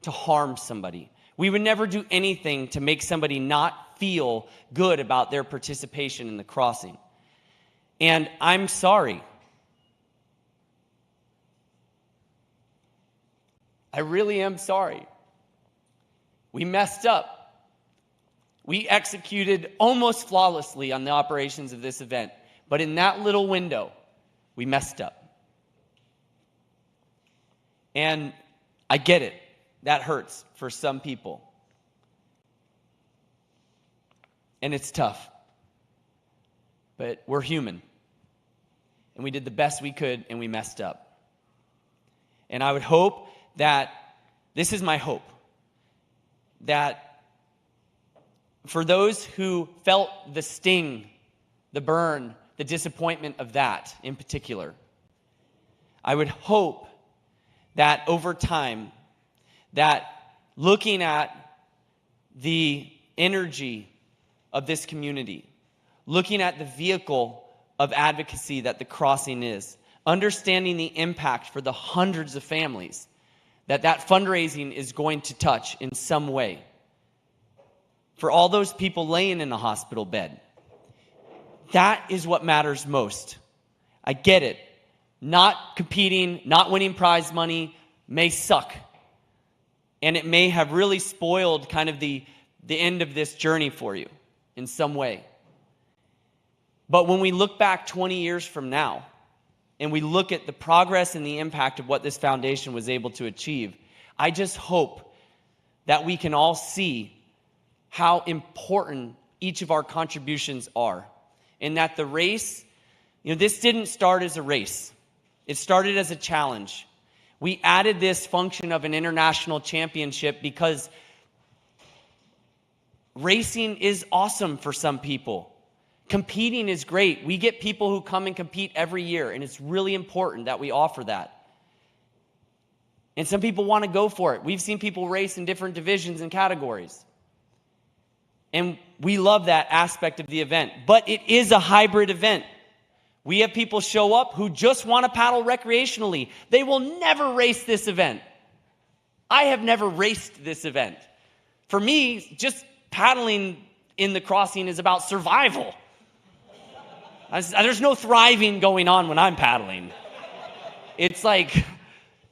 to harm somebody. We would never do anything to make somebody not feel good about their participation in the crossing. And I'm sorry. I really am sorry. We messed up. We executed almost flawlessly on the operations of this event. But in that little window, we messed up. And I get it. That hurts for some people. And it's tough. But we're human. And we did the best we could, and we messed up. And I would hope that, this is my hope, that for those who felt the sting, the burn, the disappointment of that in particular, I would hope that over time, that looking at the energy of this community, looking at the vehicle of advocacy that the crossing is, understanding the impact for the hundreds of families that fundraising is going to touch in some way, for all those people laying in the hospital bed, that is what matters most. I get it. Not competing, not winning prize money may suck. And it may have really spoiled kind of the end of this journey for you in some way. But when we look back 20 years from now, and we look at the progress and the impact of what this foundation was able to achieve, I just hope that we can all see how important each of our contributions are. And that the race, you know, this didn't start as a race. It started as a challenge. We added this function of an international championship because racing is awesome for some people. Competing is great. We get people who come and compete every year, and it's really important that we offer that. And some people want to go for it. We've seen people race in different divisions and categories. And we love that aspect of the event. But it is a hybrid event. We have people show up who just want to paddle recreationally. They will never race this event. I have never raced this event. For me, just paddling in the crossing is about survival. There's no thriving going on when I'm paddling. It's like,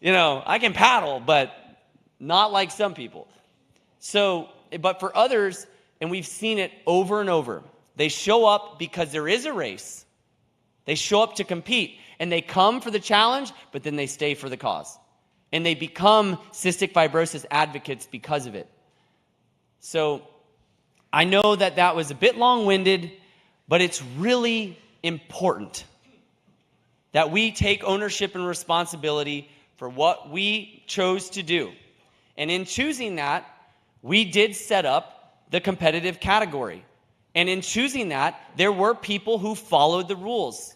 I can paddle, but not like some people. So, but for others, and we've seen it over and over, they show up because there is a race. They show up to compete, and they come for the challenge, but then they stay for the cause. And they become cystic fibrosis advocates because of it. So I know that was a bit long-winded, but it's really important that we take ownership and responsibility for what we chose to do. And in choosing that, we did set up the competitive category. And in choosing that, there were people who followed the rules.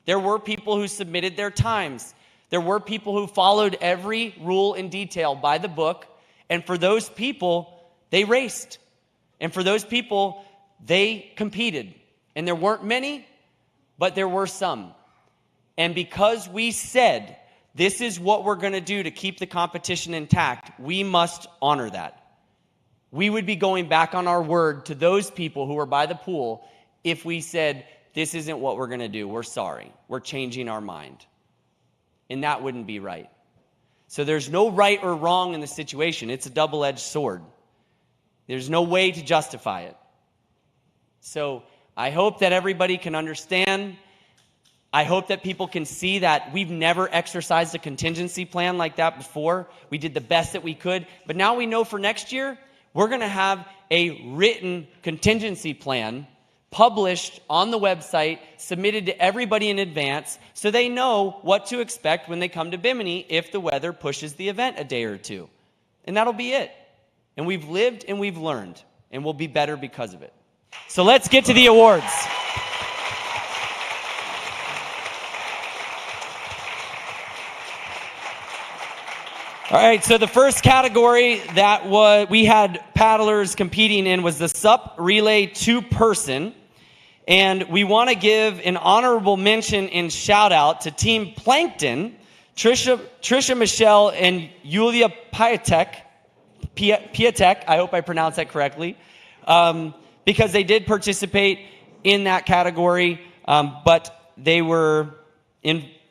There were people who submitted their times. There were people who followed every rule in detail by the book. And for those people, they raced. And for those people, they competed. And there weren't many, but there were some. And because we said, this is what we're going to do to keep the competition intact, we must honor that. We would be going back on our word to those people who were by the pool if we said, this isn't what we're going to do. We're sorry. We're changing our mind. And that wouldn't be right. So there's no right or wrong in the situation. It's a double-edged sword. There's no way to justify it. So I hope that everybody can understand. I hope that people can see that we've never exercised a contingency plan like that before. We did the best that we could. But now we know for next year, we're going to have a written contingency plan published on the website, submitted to everybody in advance, so they know what to expect when they come to Bimini if the weather pushes the event a day or two. And that'll be it. And we've lived and we've learned, and we'll be better because of it. So let's get to the awards. All right, so the first category that we had paddlers competing in was the SUP Relay 2-person. And we want to give an honorable mention and shout out to Team Plankton, Trisha Michelle, and Yulia Piatek, I hope I pronounced that correctly, because they did participate in that category, but they were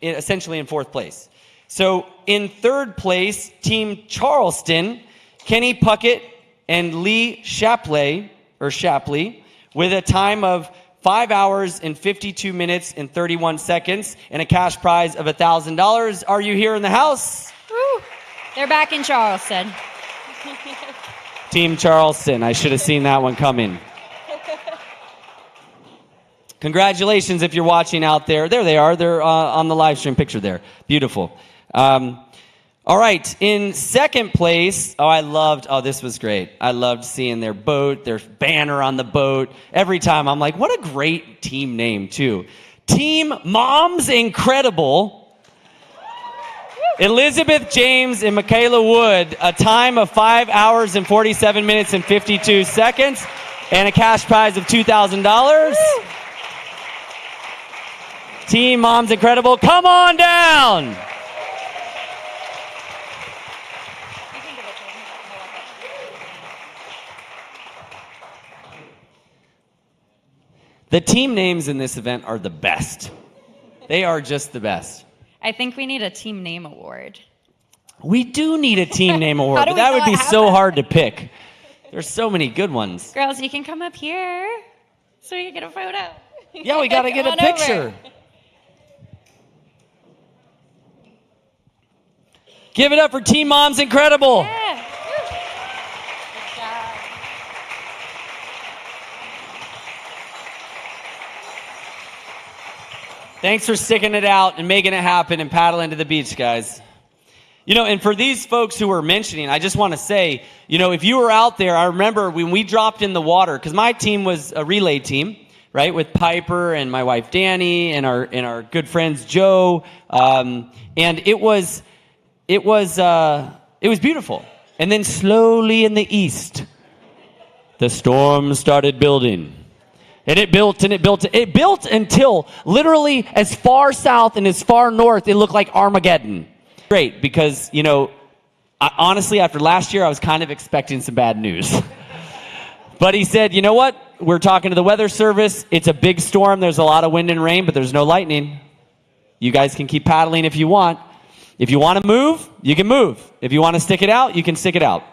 essentially in fourth place. So in third place, Team Charleston, Kenny Puckett and Lee Shapley, with a time of 5 hours and 52 minutes and 31 seconds and a cash prize of $1,000. Are you here in the house? Woo. They're back in Charleston. Team Charleston, I should have seen that one coming. Congratulations if you're watching out there. There they are. They're on the live stream picture there. Beautiful. All right, in second place, this was great. I loved seeing their boat, their banner on the boat. Every time I'm like, what a great team name, too. Team Moms Incredible. Elizabeth James and Michaela Wood, a time of 5 hours and 47 minutes and 52 seconds, and a cash prize of $2,000. Team Moms Incredible, come on down. The team names in this event are the best. They are just the best. I think we need a team name award. We do need a team name award, but that would be so hard to pick. There's so many good ones. Girls, you can come up here so you can get a photo. Yeah, we got to get a picture. Over. Give it up for Team Moms Incredible. Yeah. Good job. Thanks for sticking it out and making it happen and paddling to the beach, guys. And for these folks who were mentioning, I just want to say, if you were out there, I remember when we dropped in the water, because my team was a relay team, right, with Piper and my wife Danny and our good friends Joe, and it was beautiful. And then slowly in the east, the storm started building. And it built and it built. It built until literally as far south and as far north, it looked like Armageddon. Great, because, honestly, after last year, I was kind of expecting some bad news. But he said, you know what? We're talking to the weather service. It's a big storm. There's a lot of wind and rain, but there's no lightning. You guys can keep paddling if you want. If you want to move, you can move. If you want to stick it out, you can stick it out.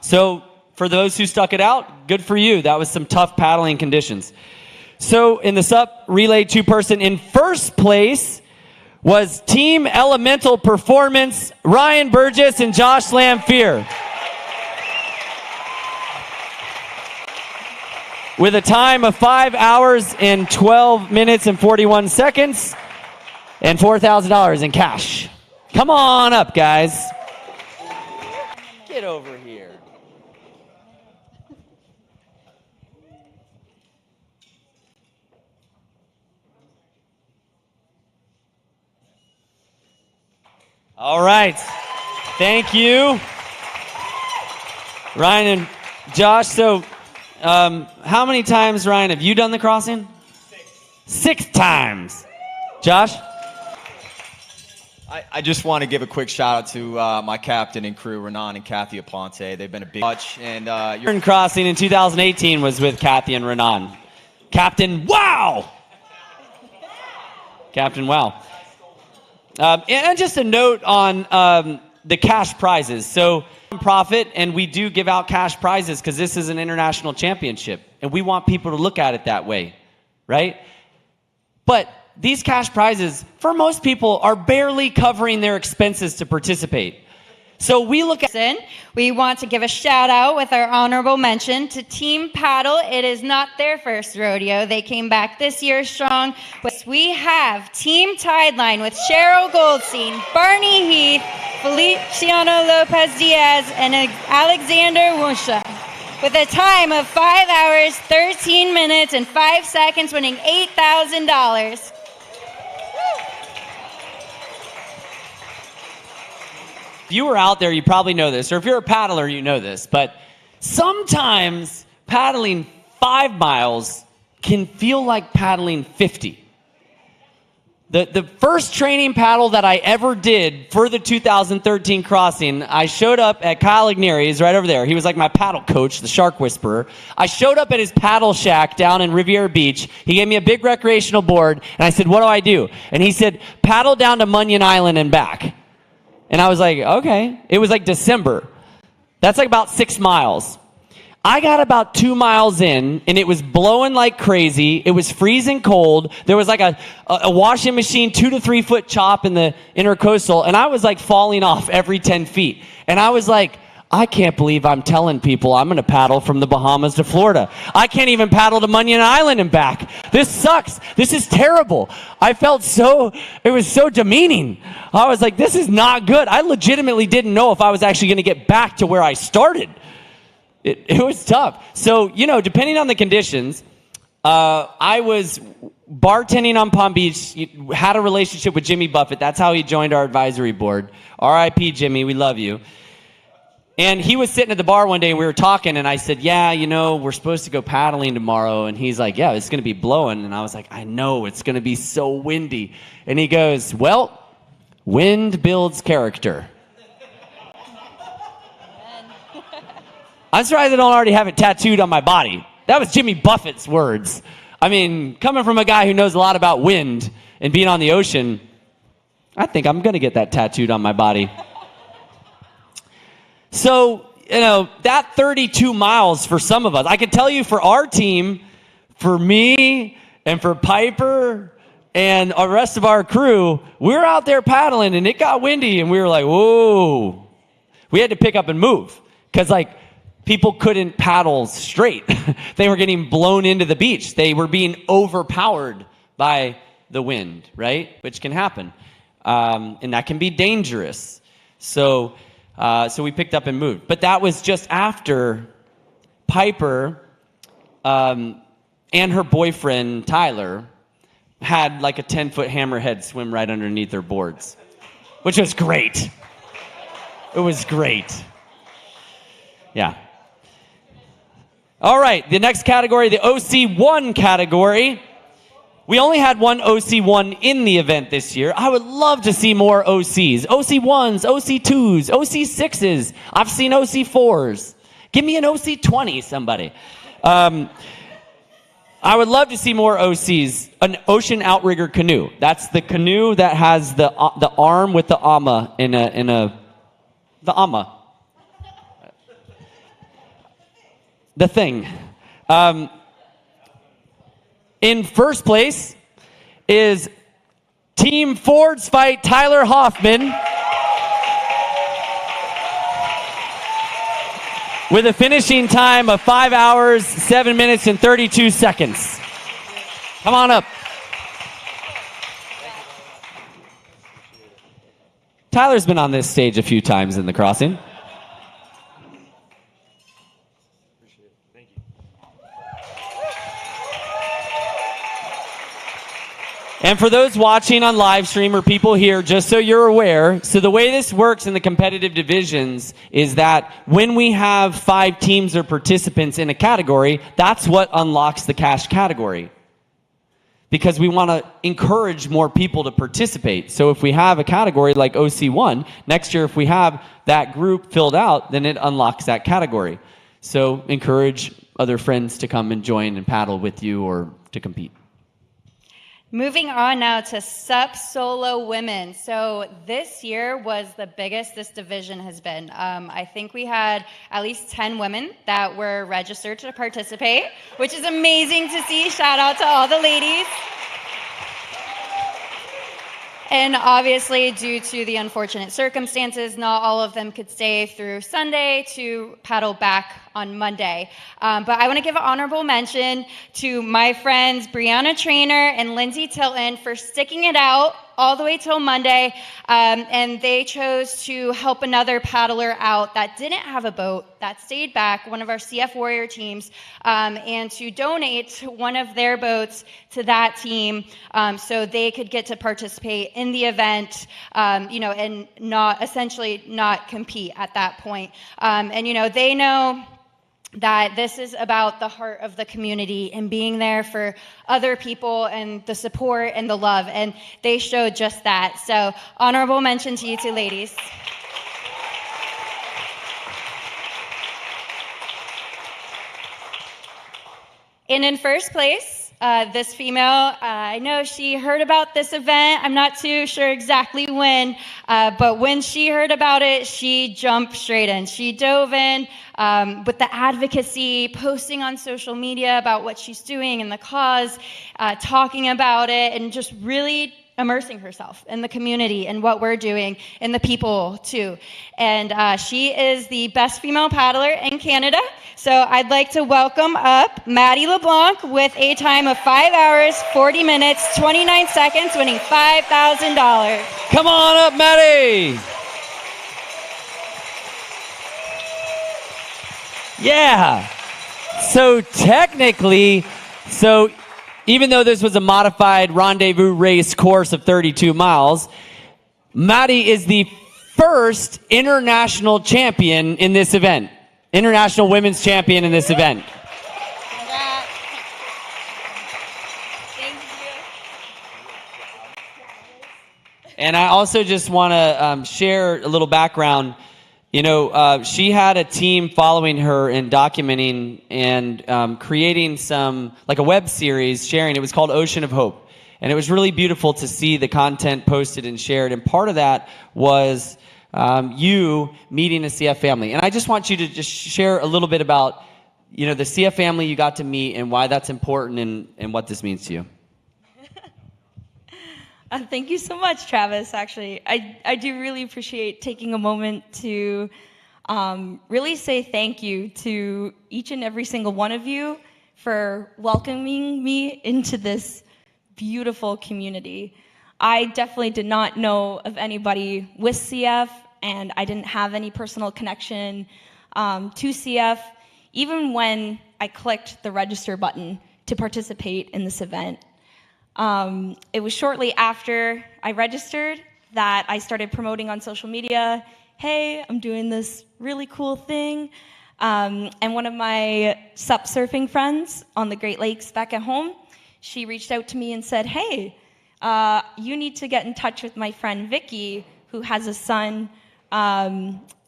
So for those who stuck it out, good for you. That was some tough paddling conditions. So in the SUP relay two-person, in first place was Team Elemental Performance, Ryan Burgess and Josh Lamphere, with a time of 5 hours and 12 minutes and 41 seconds and $4,000 in cash. Come on up, guys. Get over here. All right. Thank you, Ryan and Josh. So, how many times, Ryan, have you done the crossing? 6 times. Josh? I just want to give a quick shout out to my captain and crew, Renan and Kathy Aponte. They've been a big touch. And your crossing in 2018 was with Kathy and Renan. Captain Wow! Captain Wow. And just a note on the cash prizes. So, profit, and we do give out cash prizes because this is an international championship, and we want people to look at it that way, right? But these cash prizes, for most people, are barely covering their expenses to participate. So we look at... We want to give a shout out with our honorable mention to Team Paddle. It is not their first rodeo. They came back this year strong. We have Team Tideline with Cheryl Goldstein, Barney Heath, Feliciano Lopez Diaz, and Alexander Wusha, with a time of 5 hours, 13 minutes, and 5 seconds, winning $8,000. If you were out there, you probably know this, or if you're a paddler, you know this, but sometimes paddling 5 miles can feel like paddling 50. The first training paddle that I ever did for the 2013 crossing, I showed up at Kyle Igneri, he's right over there. He was like my paddle coach, the Shark Whisperer. I showed up at his paddle shack down in Riviera Beach. He gave me a big recreational board, and I said, what do I do? And he said, paddle down to Munyon Island and back. And I was like, okay. It was like December. That's like about 6 miles. I got about 2 miles in, and it was blowing like crazy. It was freezing cold. There was like a washing machine 2 to 3 foot chop in the intercoastal, and I was like falling off every 10 feet. And I was like, I can't believe I'm telling people I'm going to paddle from the Bahamas to Florida. I can't even paddle to Munyon Island and back. This sucks. This is terrible. I felt it was so demeaning. I was like, this is not good. I legitimately didn't know if I was actually going to get back to where I started. It was tough. So, depending on the conditions, I was bartending on Palm Beach, had a relationship with Jimmy Buffett. That's how he joined our advisory board. R.I.P. Jimmy, we love you. And he was sitting at the bar one day, and we were talking, and I said, yeah, we're supposed to go paddling tomorrow. And he's like, yeah, it's going to be blowing. And I was like, I know, it's going to be so windy. And he goes, well, wind builds character. I'm surprised I don't already have it tattooed on my body. That was Jimmy Buffett's words. I mean, coming from a guy who knows a lot about wind and being on the ocean, I think I'm going to get that tattooed on my body. So, that 32 miles for some of us, I can tell you for our team, for me and for Piper and the rest of our crew, we were out there paddling and it got windy and we were like, whoa. We had to pick up and move because people couldn't paddle straight. They were getting blown into the beach. They were being overpowered by the wind, right? Which can happen. And that can be dangerous. So we picked up and moved. But that was just after Piper and her boyfriend, Tyler, had like a 10-foot hammerhead swim right underneath their boards, which was great. It was great. Yeah. All right, the next category, the OC1 category. We only had one OC1 in the event this year. I would love to see more OCs. OC1s, OC2s, OC6s. I've seen OC4s. Give me an OC 20, somebody. I would love to see more OCs. An ocean outrigger canoe. That's the canoe that has the arm with the ama the ama. The thing. In first place is Team Ford's Fight Tyler Hoffman with a finishing time of 5 hours, 7 minutes, and 32 seconds. Come on up. Tyler's been on this stage a few times in the crossing. And for those watching on live stream or people here, just so you're aware, so the way this works in the competitive divisions is that when we have 5 teams or participants in a category, that's what unlocks the cash category. Because we want to encourage more people to participate. So if we have a category like OC1, next year if we have that group filled out, then it unlocks that category. So encourage other friends to come and join and paddle with you or to compete. Moving on now to SUP Solo Women. So this year was the biggest this division has been. I think we had at least 10 women that were registered to participate, which is amazing to see. Shout out to all the ladies. And obviously, due to the unfortunate circumstances, not all of them could stay through Sunday to paddle back on Monday. But I want to give an honorable mention to my friends Brianna Trainer and Lindsay Tilton for sticking it out all the way till Monday. And they chose to help another paddler out that didn't have a boat, that stayed back, one of our CF Warrior teams, and to donate one of their boats to that team so they could get to participate in the event, and not compete at that point. They know that this is about the heart of the community and being there for other people and the support and the love, and they showed just that. So honorable mention to you two ladies. And in first place, this female, I know she heard about this event. I'm not too sure exactly when, but when she heard about it, she jumped straight in. She dove in with the advocacy, posting on social media about what she's doing and the cause, talking about it, and just really immersing herself in the community and what we're doing and the people too. And she is the best female paddler in Canada. So I'd like to welcome up Maddie LeBlanc with a time of 5 hours, 40 minutes, 29 seconds, winning $5,000. Come on up, Maddie. Yeah. So technically, even though this was a modified rendezvous race course of 32 miles, Maddie is the first international champion in this event. International women's champion in this event. Thank you. And I also just want to share a little background. She had a team following her and documenting and creating like a web series, sharing. It was called Ocean of Hope. And it was really beautiful to see the content posted and shared. And part of that was you meeting a CF family. And I just want you to just share a little bit about, the CF family you got to meet and why that's important and what this means to you. Thank you so much, Travis. Actually, I do really appreciate taking a moment to really say thank you to each and every single one of you for welcoming me into this beautiful community. I definitely did not know of anybody with CF, and I didn't have any personal connection to CF, even when I clicked the register button to participate in this event. It was shortly after I registered that I started promoting on social media, hey, I'm doing this really cool thing. And one of my SUP surfing friends on the Great Lakes back at home, she reached out to me and said, hey, you need to get in touch with my friend Vicky, who has a son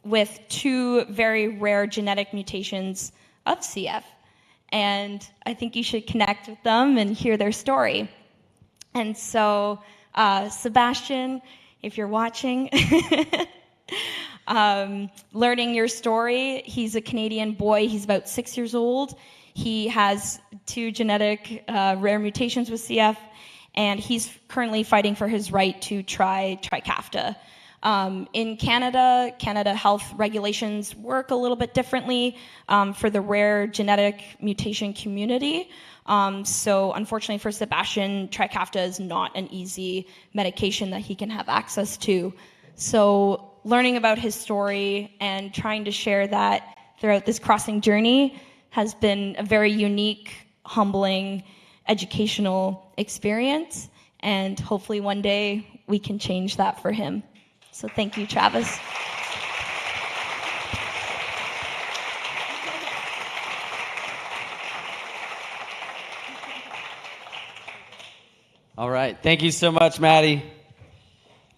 with 2 very rare genetic mutations of CF. And I think you should connect with them and hear their story. And so, Sebastian, if you're watching, learning your story, he's a Canadian boy. He's about 6 years old. He has 2 genetic rare mutations with CF, and he's currently fighting for his right to try Trikafta. In Canada health regulations work a little bit differently for the rare genetic mutation community. So unfortunately for Sebastian, Trikafta is not an easy medication that he can have access to. So learning about his story and trying to share that throughout this crossing journey has been a very unique, humbling, educational experience. And hopefully one day we can change that for him. So thank you, Travis. All right. Thank you so much, Maddie.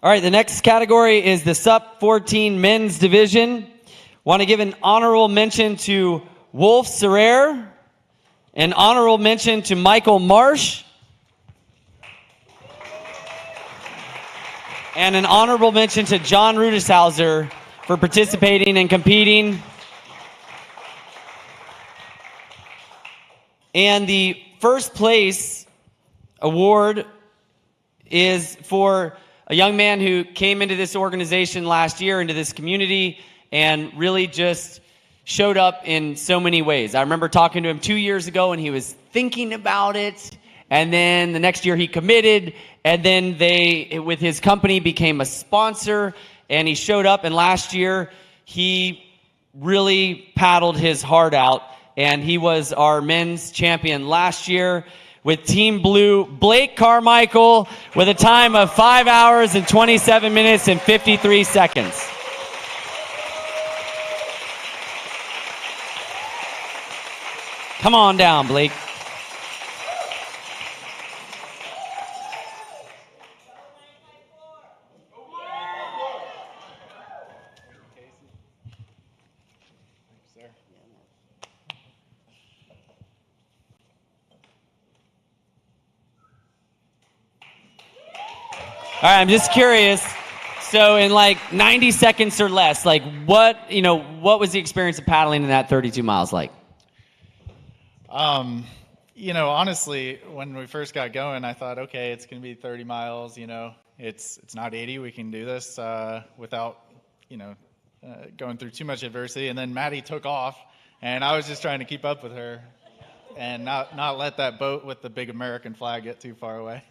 All right. The next category is the Sup-14 men's division. Want to give an honorable mention to Wolf Serrer, an honorable mention to Michael Marsh, and an honorable mention to John Rudishauser for participating and competing. And the first place award is for a young man who came into this organization last year, into this community, and really just showed up in so many ways. I remember talking to him 2 years ago, and he was thinking about it, and then the next year he committed, and then they, with his company, became a sponsor, and he showed up, and last year he really paddled his heart out, and he was our men's champion last year with Team Blue, Blake Carmichael, with a time of 5 hours and 27 minutes and 53 seconds. Come on down, Blake. All right, I'm just curious. So in like 90 seconds or less, like what was the experience of paddling in that 32 miles like? Honestly, when we first got going, I thought, okay, it's going to be 30 miles, it's not 80. We can do this without, going through too much adversity. And then Maddie took off, and I was just trying to keep up with her and not let that boat with the big American flag get too far away.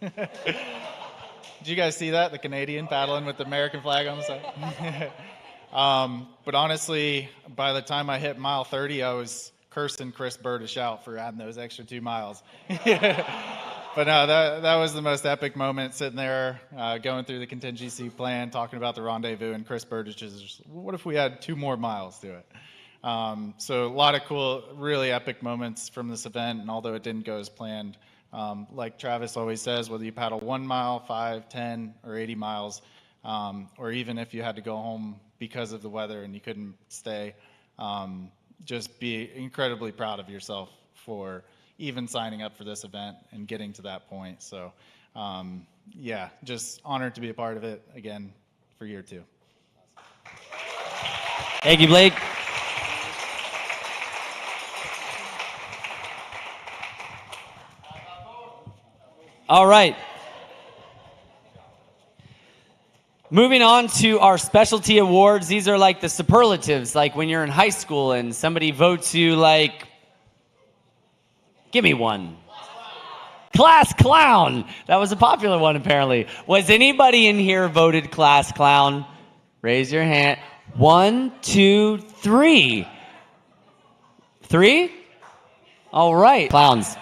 Did you guys see that? The Canadian paddling with the American flag on the side? But honestly, by the time I hit mile 30, I was cursing Chris Burdish out for adding those extra 2 miles. But no, that was the most epic moment, sitting there going through the contingency plan, talking about the rendezvous, and Chris Burdish is, what if we had 2 more miles to it? So a lot of cool, really epic moments from this event, and although it didn't go as planned, like Travis always says, whether you paddle 1 mile, 5, 10, or 80 miles, or even if you had to go home because of the weather and you couldn't stay, just be incredibly proud of yourself for even signing up for this event and getting to that point. So, yeah, just honored to be a part of it again for year 2. Thank you, Blake. All right. Moving on to our specialty awards. These are like the superlatives, like when you're in high school and somebody votes you like, give me one. Class clown. That was a popular one, apparently. Was anybody in here voted class clown? Raise your hand. 1, 2, 3. 3? All right. Clowns.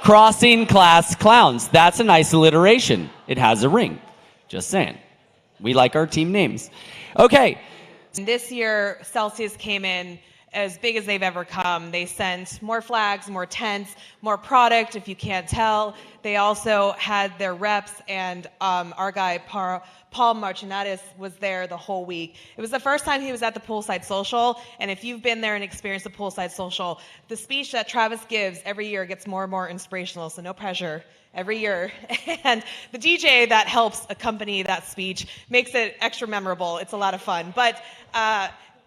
Crossing class clowns. That's a nice alliteration. It has a ring. Just saying. We like our team names. Okay. This year, Celsius came in as big as they've ever come. They sent more flags, more tents, more product, if you can't tell. They also had their reps, and our guy, Paul Marchinatis, was there the whole week. It was the first time he was at the Poolside Social, and if you've been there and experienced the Poolside Social, the speech that Travis gives every year gets more and more inspirational, so no pressure. Every year. And the DJ that helps accompany that speech makes it extra memorable. It's a lot of fun. But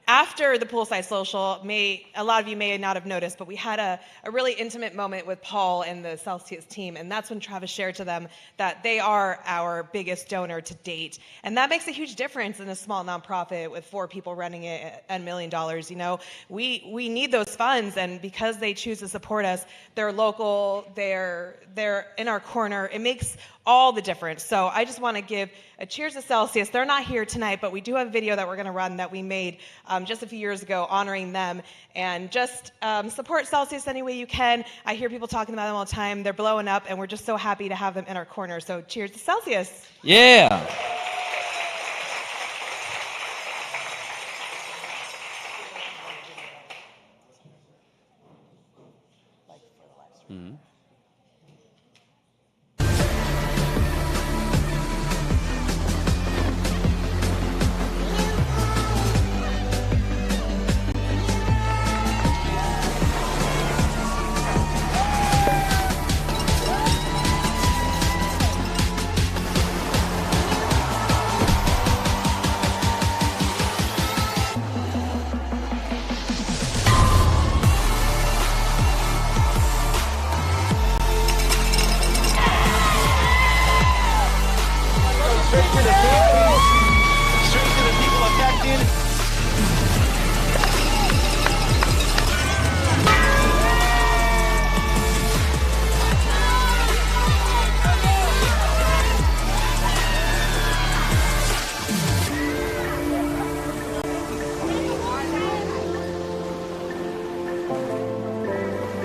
after the Poolside Social, a lot of you may not have noticed, but we had a really intimate moment with Paul and the Celsius team, and that's when Travis shared to them that they are our biggest donor to date. And that makes a huge difference in a small nonprofit with 4 people running it at $1 million. You know, we need those funds, and because they choose to support us, they're local, they're in our corner. It makes all the difference. So I just want to give a cheers to Celsius. They're not here tonight, but we do have a video that we're going to run that we made just a few years ago honoring them. And just support Celsius any way you can. I hear people talking about them all the time. They're blowing up, and we're just so happy to have them in our corner. So cheers to Celsius. Yeah. Mm-hmm.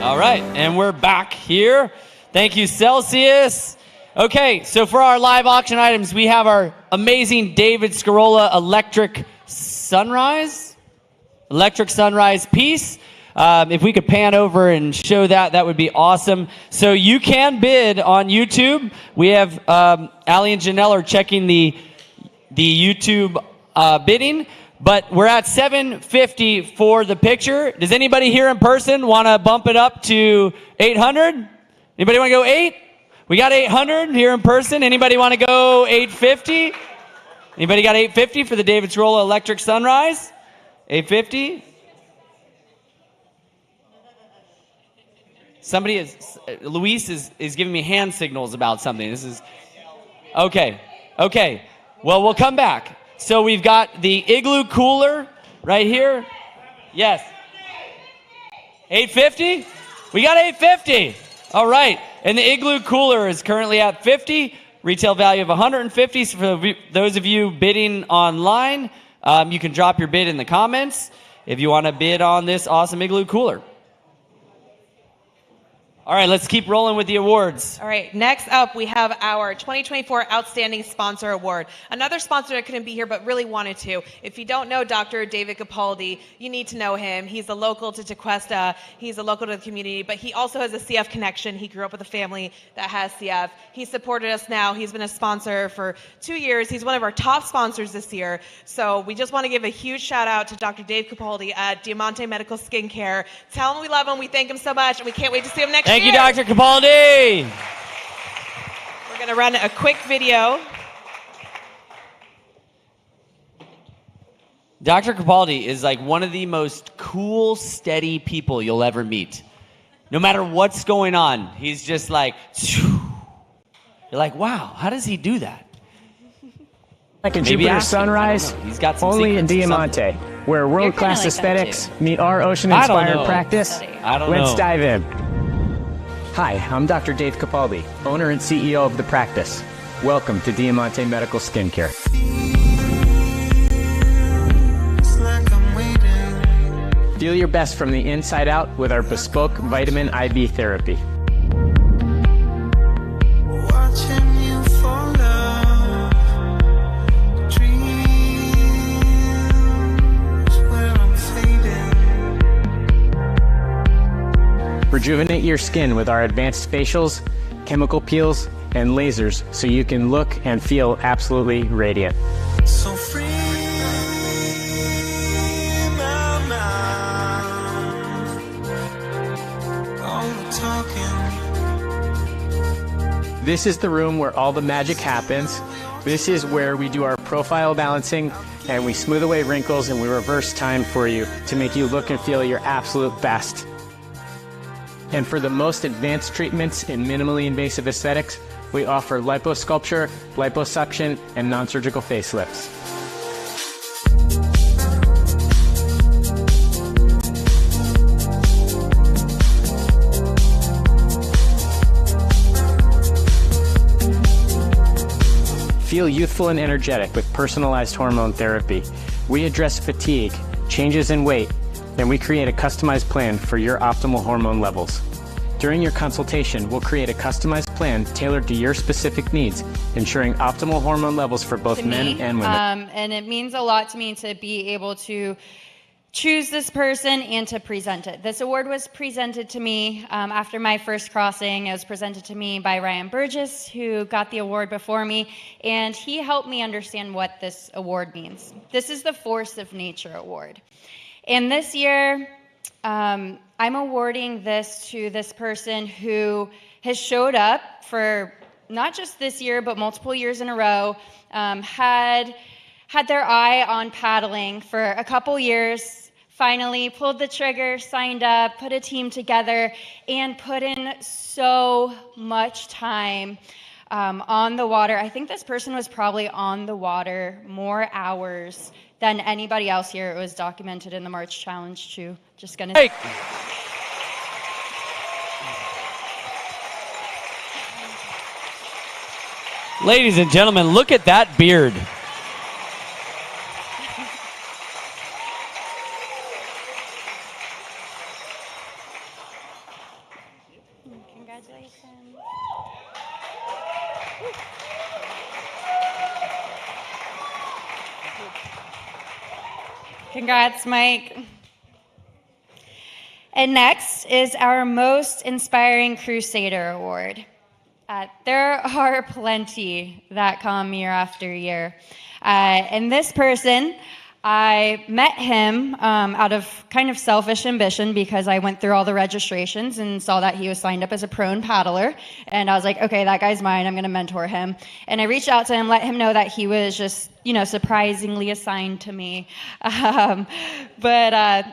All right, and we're back here. Thank you, Celsius. Okay, so for our live auction items, we have our amazing David Scarola electric sunrise piece. If we could pan over and show that, that would be awesome. So you can bid on YouTube. We have Allie and Janelle are checking the YouTube bidding. But we're at $750 for the picture. Does anybody here in person want to bump it up to $800? Anybody want to go 8? We got $800 here in person. Anybody want to go $850? Anybody got $850 for the David Scarola electric sunrise? $850? Luis is giving me hand signals about something. This is, okay. Well, we'll come back. So we've got the igloo cooler right here. Yes. $850? We got $850. All right. And the igloo cooler is currently at $50. Retail value of $150. So for those of you bidding online, you can drop your bid in the comments if you want to bid on this awesome igloo cooler. All right, let's keep rolling with the awards. All right, next up, we have our 2024 Outstanding Sponsor Award. Another sponsor that couldn't be here but really wanted to. If you don't know Dr. David Capaldi, you need to know him. He's a local to Tequesta. He's a local to the community, but he also has a CF connection. He grew up with a family that has CF. He supported us now. He's been a sponsor for 2 years. He's one of our top sponsors this year. So we just want to give a huge shout out to Dr. Dave Capaldi at Diamante Medical Skincare. Tell him we love him. We thank him so much, and we can't wait to see him next year. Thank you, Dr. Capaldi. We're going to run a quick video. Dr. Capaldi is like one of the most cool, steady people you'll ever meet. No matter what's going on, he's just like, you're like, wow, how does he do that? Like a Jupiter sunrise, He's got some only in secrets or Diamante, where world-class like aesthetics meet our ocean-inspired practice. Let's dive in. Hi, I'm Dr. Dave Capaldi, owner and CEO of The Practice. Welcome to Diamante Medical Skincare. Feel your best from the inside out with our bespoke vitamin IV therapy. Rejuvenate your skin with our advanced facials, chemical peels, and lasers so you can look and feel absolutely radiant. So free my mind. All the talking. This is the room where all the magic happens. This is where we do our profile balancing and we smooth away wrinkles and we reverse time for you to make you look and feel your absolute best. And for the most advanced treatments in minimally invasive aesthetics, we offer liposculpture, liposuction, and non-surgical facelifts. Feel youthful and energetic with personalized hormone therapy. We address fatigue, changes in weight, and we create a customized plan for your optimal hormone levels. During your consultation, we'll create a customized plan tailored to your specific needs, ensuring optimal hormone levels for both men and women. And it means a lot to me to be able to choose this person and to present it. This award was presented to me after my first crossing. It was presented to me by Ryan Burgess, who got the award before me, and he helped me understand what this award means. This is the Force of Nature Award. And this year, I'm awarding this to this person who has showed up for not just this year, but multiple years in a row, had their eye on paddling for a couple years, finally pulled the trigger, signed up, put a team together, and put in so much time on the water. I think this person was probably on the water more hours than anybody else here. It was documented in the March Challenge too. Just gonna say. Ladies and gentlemen, look at that beard. Congratulations. Congrats, Mike. And next is our Most Inspiring Crusader Award. There are plenty that come year after year. And this person, I met him out of kind of selfish ambition because I went through all the registrations and saw that he was signed up as a prone paddler. And I was like, okay, that guy's mine. I'm going to mentor him. And I reached out to him, let him know that he was just, surprisingly assigned to me. But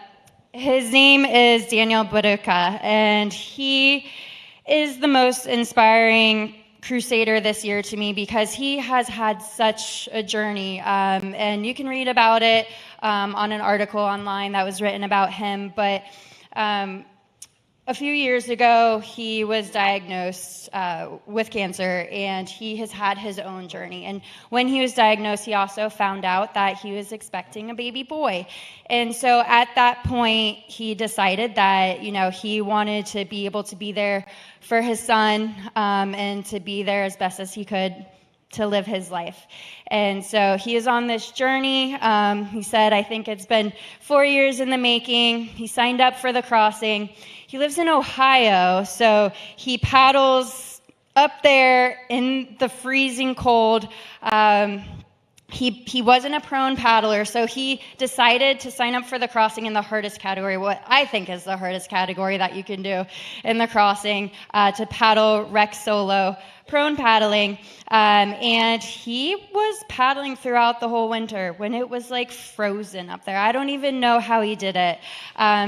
his name is Daniel Baruka, and he is the most inspiring Crusader this year to me because he has had such a journey, and you can read about it on an article online that was written about him. But a few years ago, he was diagnosed with cancer, and he has had his own journey. And when he was diagnosed, he also found out that he was expecting a baby boy. And so at that point, he decided that, he wanted to be able to be there for his son and to be there as best as he could to live his life. And so he is on this journey. He said, I think it's been 4 years in the making. He signed up for the crossing. He lives in Ohio, so he paddles up there in the freezing cold. He wasn't a prone paddler, so he decided to sign up for the crossing in the hardest category, what I think is the hardest category that you can do in the crossing, to paddle rec solo prone paddling. And he was paddling throughout the whole winter when it was like frozen up there. I don't even know how he did it.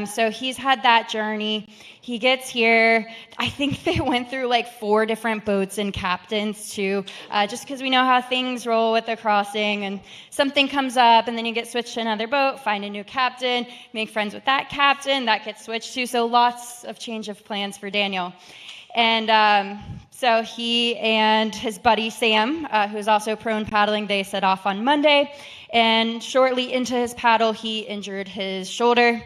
So he's had that journey. He gets here. I think they went through like 4 different boats and captains too, just because we know how things roll with the crossing, and something comes up and then you get switched to another boat, find a new captain, make friends with that captain, that gets switched to. So lots of change of plans for Daniel. And so he and his buddy Sam, who's also prone paddling, they set off on Monday. And shortly into his paddle, he injured his shoulder,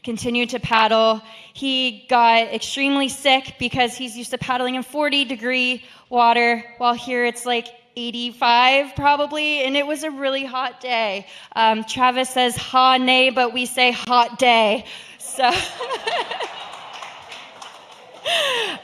continued to paddle. He got extremely sick because he's used to paddling in 40-degree water, while here it's like 85 probably, and it was a really hot day. Travis says ha nay, but we say hot day. So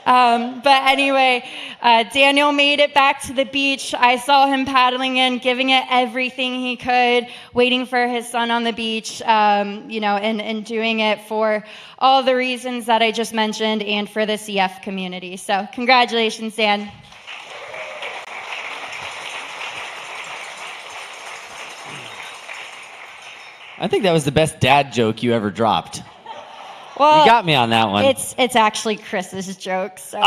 But anyway, Daniel made it back to the beach. I saw him paddling in, giving it everything he could, waiting for his son on the beach, and doing it for all the reasons that I just mentioned and for the CF community. So congratulations, Dan. I think that was the best dad joke you ever dropped. Well, You got me on that one. It's actually Chris's joke. So.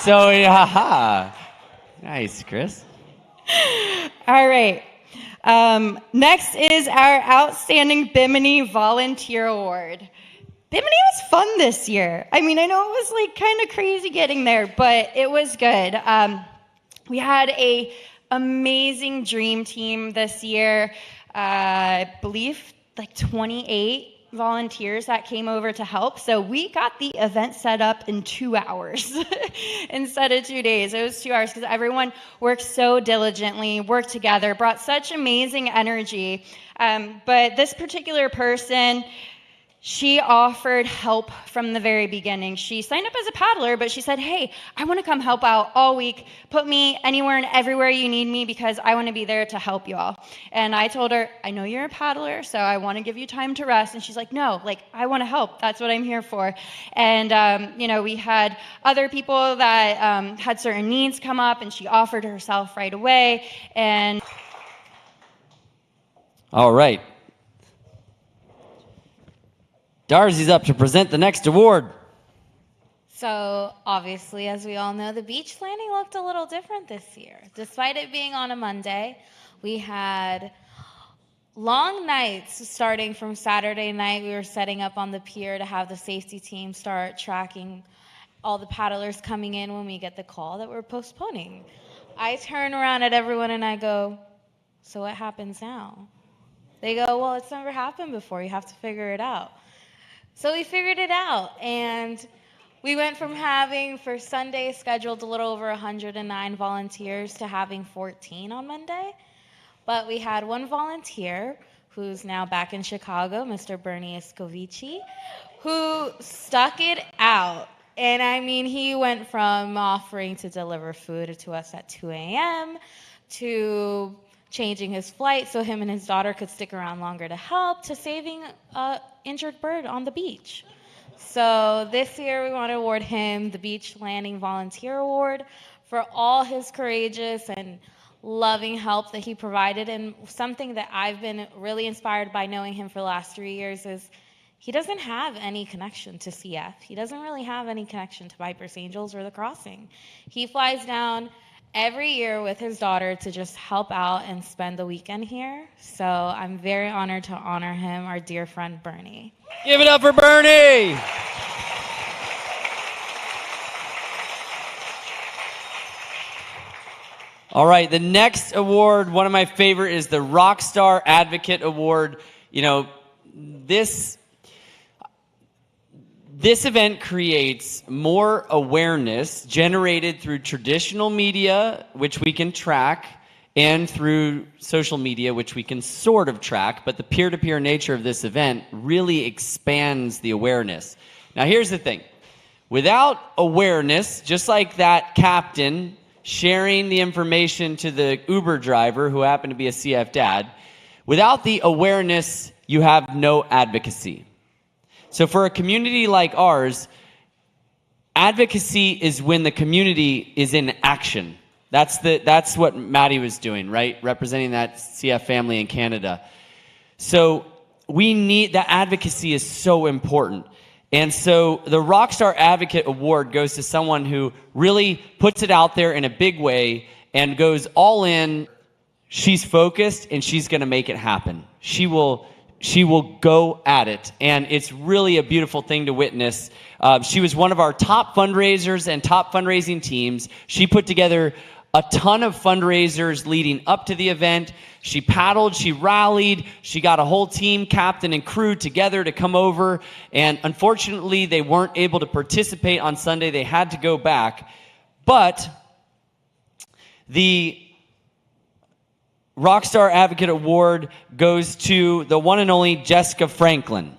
So yeah. Nice, Chris. All right. Next is our Outstanding Bimini Volunteer Award. Bimini was fun this year. I mean, I know it was like kind of crazy getting there, but it was good. We had a amazing dream team this year. I believe like 28 volunteers that came over to help. So we got the event set up in 2 hours instead of 2 days. It was 2 hours because everyone worked so diligently, worked together, brought such amazing energy. But this particular person, she offered help from the very beginning. She signed up as a paddler, but she said, hey, I want to come help out all week. Put me anywhere and everywhere you need me because I want to be there to help you all. And I told her, I know you're a paddler, so I want to give you time to rest. And she's like, no, I want to help. That's what I'm here for. And, we had other people that had certain needs come up, and she offered herself right away. And All right. Darcy's up to present the next award. So obviously, as we all know, the beach landing looked a little different this year. Despite it being on a Monday, we had long nights starting from Saturday night. We were setting up on the pier to have the safety team start tracking all the paddlers coming in when we get the call that we're postponing. I turn around at everyone and I go, so what happens now? They go, well, it's never happened before. You have to figure it out. So we figured it out, and we went from having, for Sunday, scheduled a little over 109 volunteers to having 14 on Monday. But we had one volunteer, who's now back in Chicago, Mr. Bernie Escovici, who stuck it out. And I mean, he went from offering to deliver food to us at 2 a.m. to changing his flight so him and his daughter could stick around longer to help, to saving an injured bird on the beach. So this year we want to award him the Beach Landing Volunteer Award for all his courageous and loving help that he provided. And something that I've been really inspired by knowing him for the last 3 years is he doesn't have any connection to CF. He doesn't really have any connection to Viper's Angels or the Crossing. He flies down every year with his daughter to just help out and spend the weekend here. So I'm very honored to honor him, our dear friend Bernie. Give it up for Bernie! All right, the next award, one of my favorite, is the Rockstar Advocate Award. This event creates more awareness generated through traditional media, which we can track, and through social media, which we can sort of track, but the peer-to-peer nature of this event really expands the awareness. Now, here's the thing. Without awareness, just like that captain sharing the information to the Uber driver who happened to be a CF dad, without the awareness, you have no advocacy. So for a community like ours, advocacy is when the community is in action. That's what Maddie was doing, right? Representing that CF family in Canada. So we need, that advocacy is so important. And so the Rockstar Advocate Award goes to someone who really puts it out there in a big way and goes all in. She's focused and she's going to make it happen. She will go at it, and it's really a beautiful thing to witness. She was one of our top fundraisers and top fundraising teams. She put together a ton of fundraisers leading up to the event. She paddled, she rallied, she got a whole team, captain and crew, together to come over, and unfortunately they weren't able to participate on Sunday. They had to go back, but the Rockstar Advocate Award goes to the one and only Jessica Franklin.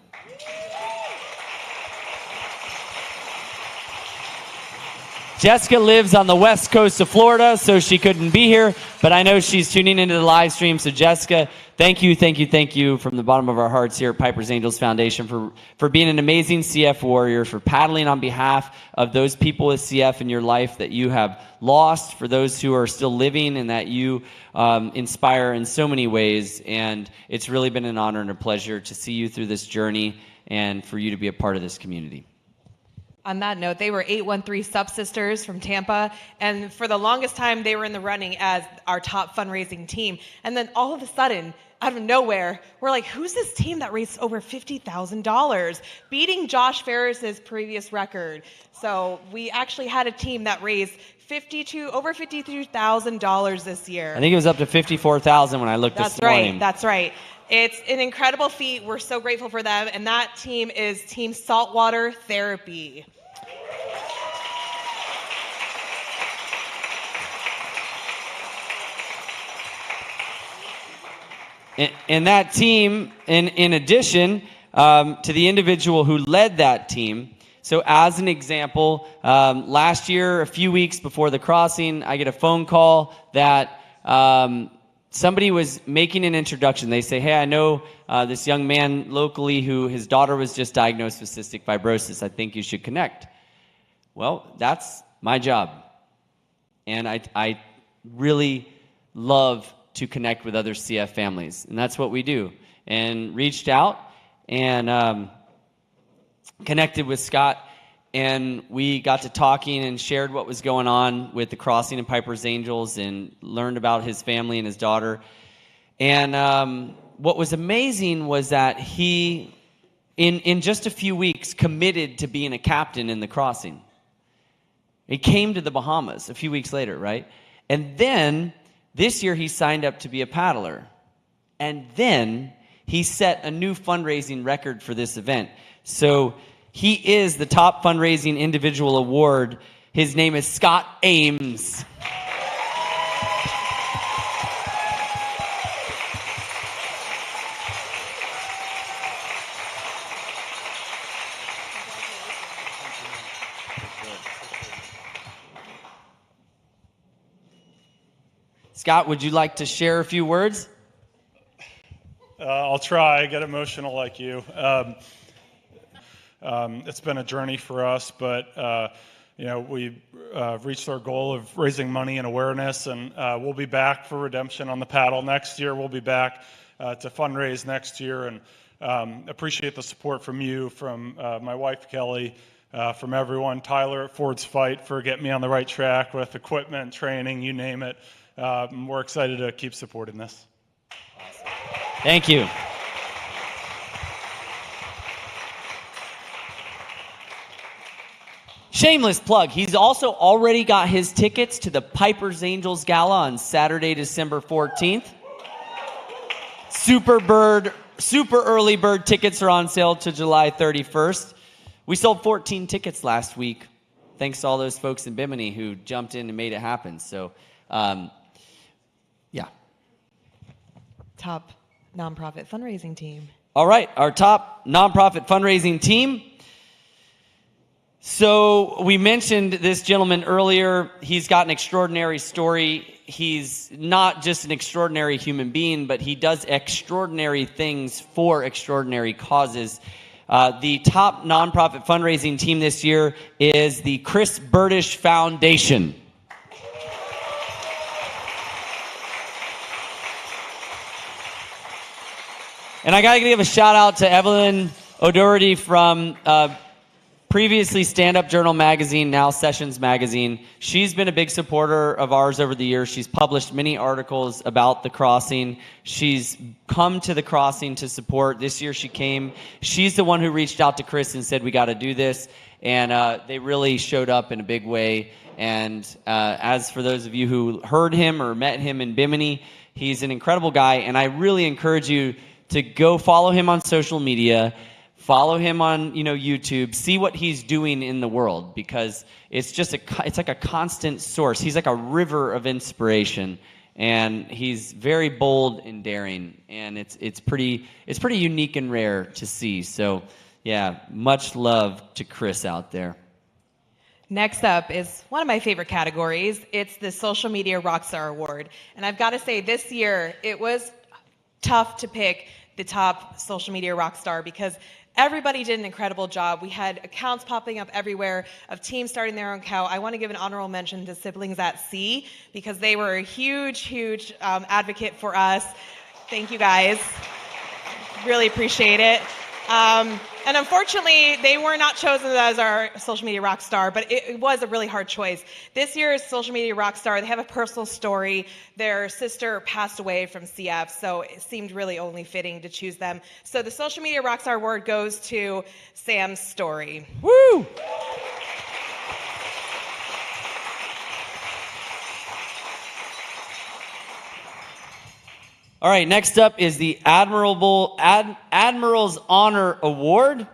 Jessica lives on the west coast of Florida, so she couldn't be here, but I know she's tuning into the live stream. So Jessica, thank you from the bottom of our hearts here at Piper's Angels Foundation for being an amazing CF warrior, for paddling on behalf of those people with CF in your life that you have lost, for those who are still living and that you inspire in so many ways. And it's really been an honor and a pleasure to see you through this journey and for you to be a part of this community. On that note, they were 813 Stepsisters from Tampa, and for the longest time, they were in the running as our top fundraising team. And then all of a sudden, out of nowhere, we're like, who's this team that raised over $50,000, beating Josh Ferris's previous record? So we actually had a team that raised over $52,000 this year. I think it was up to $54,000 when I looked this morning. That's right. It's an incredible feat. We're so grateful for them. And that team is Team Saltwater Therapy. And that team, in addition to the individual who led that team, so as an example, last year, a few weeks before the crossing, I get a phone call that somebody was making an introduction. They say, hey, I know this young man locally who his daughter was just diagnosed with cystic fibrosis. I think you should connect. Well, that's my job. And I really love to connect with other CF families. And that's what we do. And reached out and connected with Scott. And we got to talking and shared what was going on with the Crossing and Piper's Angels and learned about his family and his daughter. And what was amazing was that he, in just a few weeks, committed to being a captain in the Crossing. He came to the Bahamas a few weeks later, right? And then this year he signed up to be a paddler. And then he set a new fundraising record for this event. So he is the top fundraising individual award. His name is Scott Ames. Scott, would you like to share a few words? I'll try. I get emotional like you. It's been a journey for us, but we reached our goal of raising money and awareness, and we'll be back for redemption on the paddle next year. We'll be back to fundraise next year, and appreciate the support from you, from my wife Kelly, from everyone. Tyler at Ford's Fight for getting me on the right track with equipment, training, you name it. We're excited to keep supporting this. Thank you. Shameless plug. He's also already got his tickets to the Piper's Angels Gala on Saturday, December 14th. Super early bird tickets are on sale to July 31st. We sold 14 tickets last week, thanks to all those folks in Bimini who jumped in and made it happen. So, yeah. Top nonprofit fundraising team. All right, our top nonprofit fundraising team. So we mentioned this gentleman earlier. He's got an extraordinary story. He's not just an extraordinary human being, but he does extraordinary things for extraordinary causes. The top nonprofit fundraising team this year is the Chris Burdish Foundation. And I got to give a shout out to Evelyn O'Doherty from previously Stand Up Journal magazine, now Sessions magazine. She's been a big supporter of ours over the years. She's published many articles about the Crossing. She's come to the Crossing to support. This year she came. She's the one who reached out to Chris and said, we got to do this. And they really showed up in a big way. And as for those of you who heard him or met him in Bimini, he's an incredible guy. And I really encourage you to go follow him on social media, follow him on YouTube, see what he's doing in the world, because it's like a constant source. He's like a river of inspiration, and he's very bold and daring, and it's pretty unique and rare to see. So yeah, much love to Chris out there. Next up is one of my favorite categories. It's the Social Media Rockstar Award. And I've got to say, this year, it was tough to pick the top social media rock star because everybody did an incredible job. We had accounts popping up everywhere of teams starting their own account. I want to give an honorable mention to Siblings at Sea because they were a huge advocate for us. Thank you guys. Really appreciate it. And unfortunately, they were not chosen as our social media rock star, but it was a really hard choice. This year's social media rock star, they have a personal story. Their sister passed away from CF, so it seemed really only fitting to choose them. So the social media rock star award goes to Sam's story. Woo! All right, next up is the Admiral's Honor Award.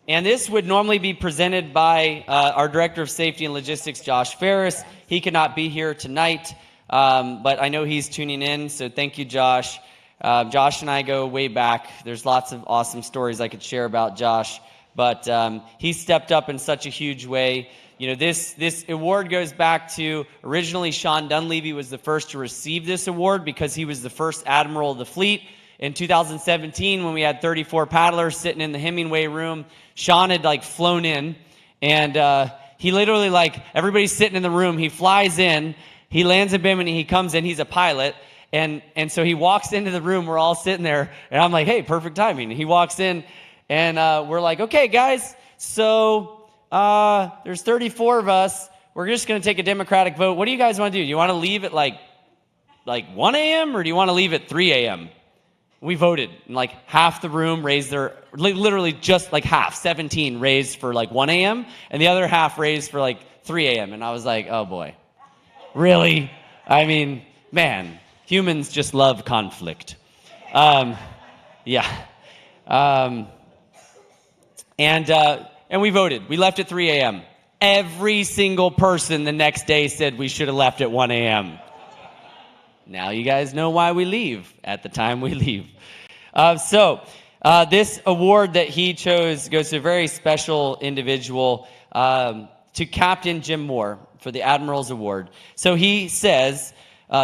And this would normally be presented by our Director of Safety and Logistics, Josh Ferris. He could not be here tonight, but I know he's tuning in, so thank you, Josh. Josh and I go way back. There's lots of awesome stories I could share about Josh, but he stepped up in such a huge way. You know, this award goes back to originally Sean Dunleavy was the first to receive this award because he was the first admiral of the fleet. In 2017, when we had 34 paddlers sitting in the Hemingway room, Sean had flown in, and he literally everybody's sitting in the room. He flies in, he lands in Bimini, he comes in, he's a pilot, and so he walks into the room. We're all sitting there, and I'm like, hey, perfect timing. He walks in, and we're like, okay, guys, so. There's 34 of us. We're just going to take a democratic vote. What do you guys want to do? Do you want to leave at like 1 a.m. or do you want to leave at 3 a.m.? We voted. And half the room raised their, literally just half, 17 raised for 1 a.m. and the other half raised for 3 a.m. And I was like, oh boy, really? I mean, man, humans just love conflict. Yeah. And we voted. We left at 3 a.m. Every single person the next day said we should have left at 1 a.m. Now you guys know why we leave at the time we leave. This award that he chose goes to a very special individual, to Captain Jim Moore for the Admiral's Award. So he says,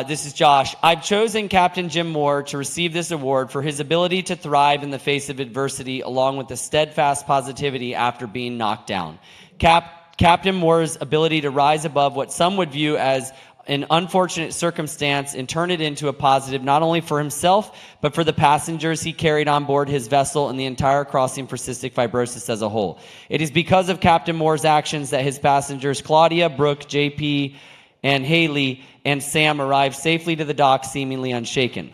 this is Josh, I've chosen Captain Jim Moore to receive this award for his ability to thrive in the face of adversity along with the steadfast positivity after being knocked down. Captain Moore's ability to rise above what some would view as an unfortunate circumstance and turn it into a positive not only for himself, but for the passengers he carried on board his vessel and the entire Crossing for Cystic Fibrosis as a whole. It is because of Captain Moore's actions that his passengers Claudia, Brooke, JP, and Haley and Sam arrived safely to the dock seemingly unshaken.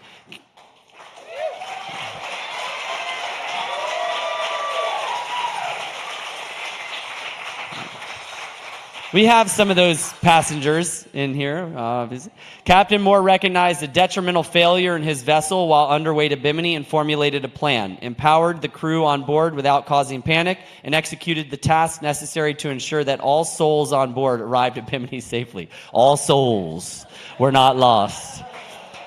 We have some of those passengers in here, obviously. Captain Moore recognized a detrimental failure in his vessel while underway to Bimini and formulated a plan, empowered the crew on board without causing panic, and executed the tasks necessary to ensure that all souls on board arrived at Bimini safely. All souls were not lost.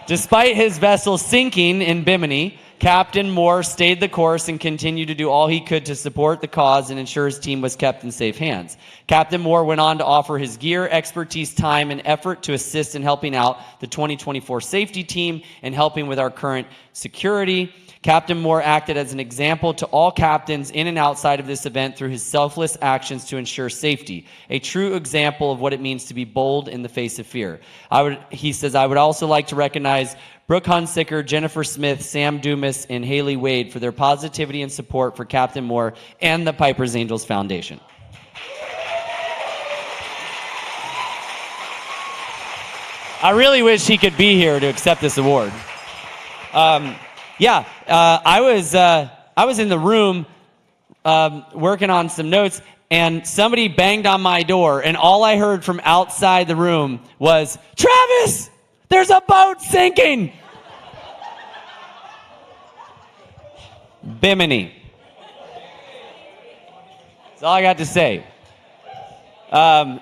Despite his vessel sinking in Bimini, Captain Moore stayed the course and continued to do all he could to support the cause and ensure his team was kept in safe hands. Captain Moore went on to offer his gear, expertise, time, and effort to assist in helping out the 2024 safety team and helping with our current security. Captain Moore acted as an example to all captains in and outside of this event through his selfless actions to ensure safety, a true example of what it means to be bold in the face of fear. He says, I would also like to recognize Brooke Hunsicker, Jennifer Smith, Sam Dumas, and Haley Wade for their positivity and support for Captain Moore and the Piper's Angels Foundation. I really wish he could be here to accept this award. I was in the room working on some notes, and somebody banged on my door, and all I heard from outside the room was, Travis, there's a boat sinking. Bimini. That's all I got to say.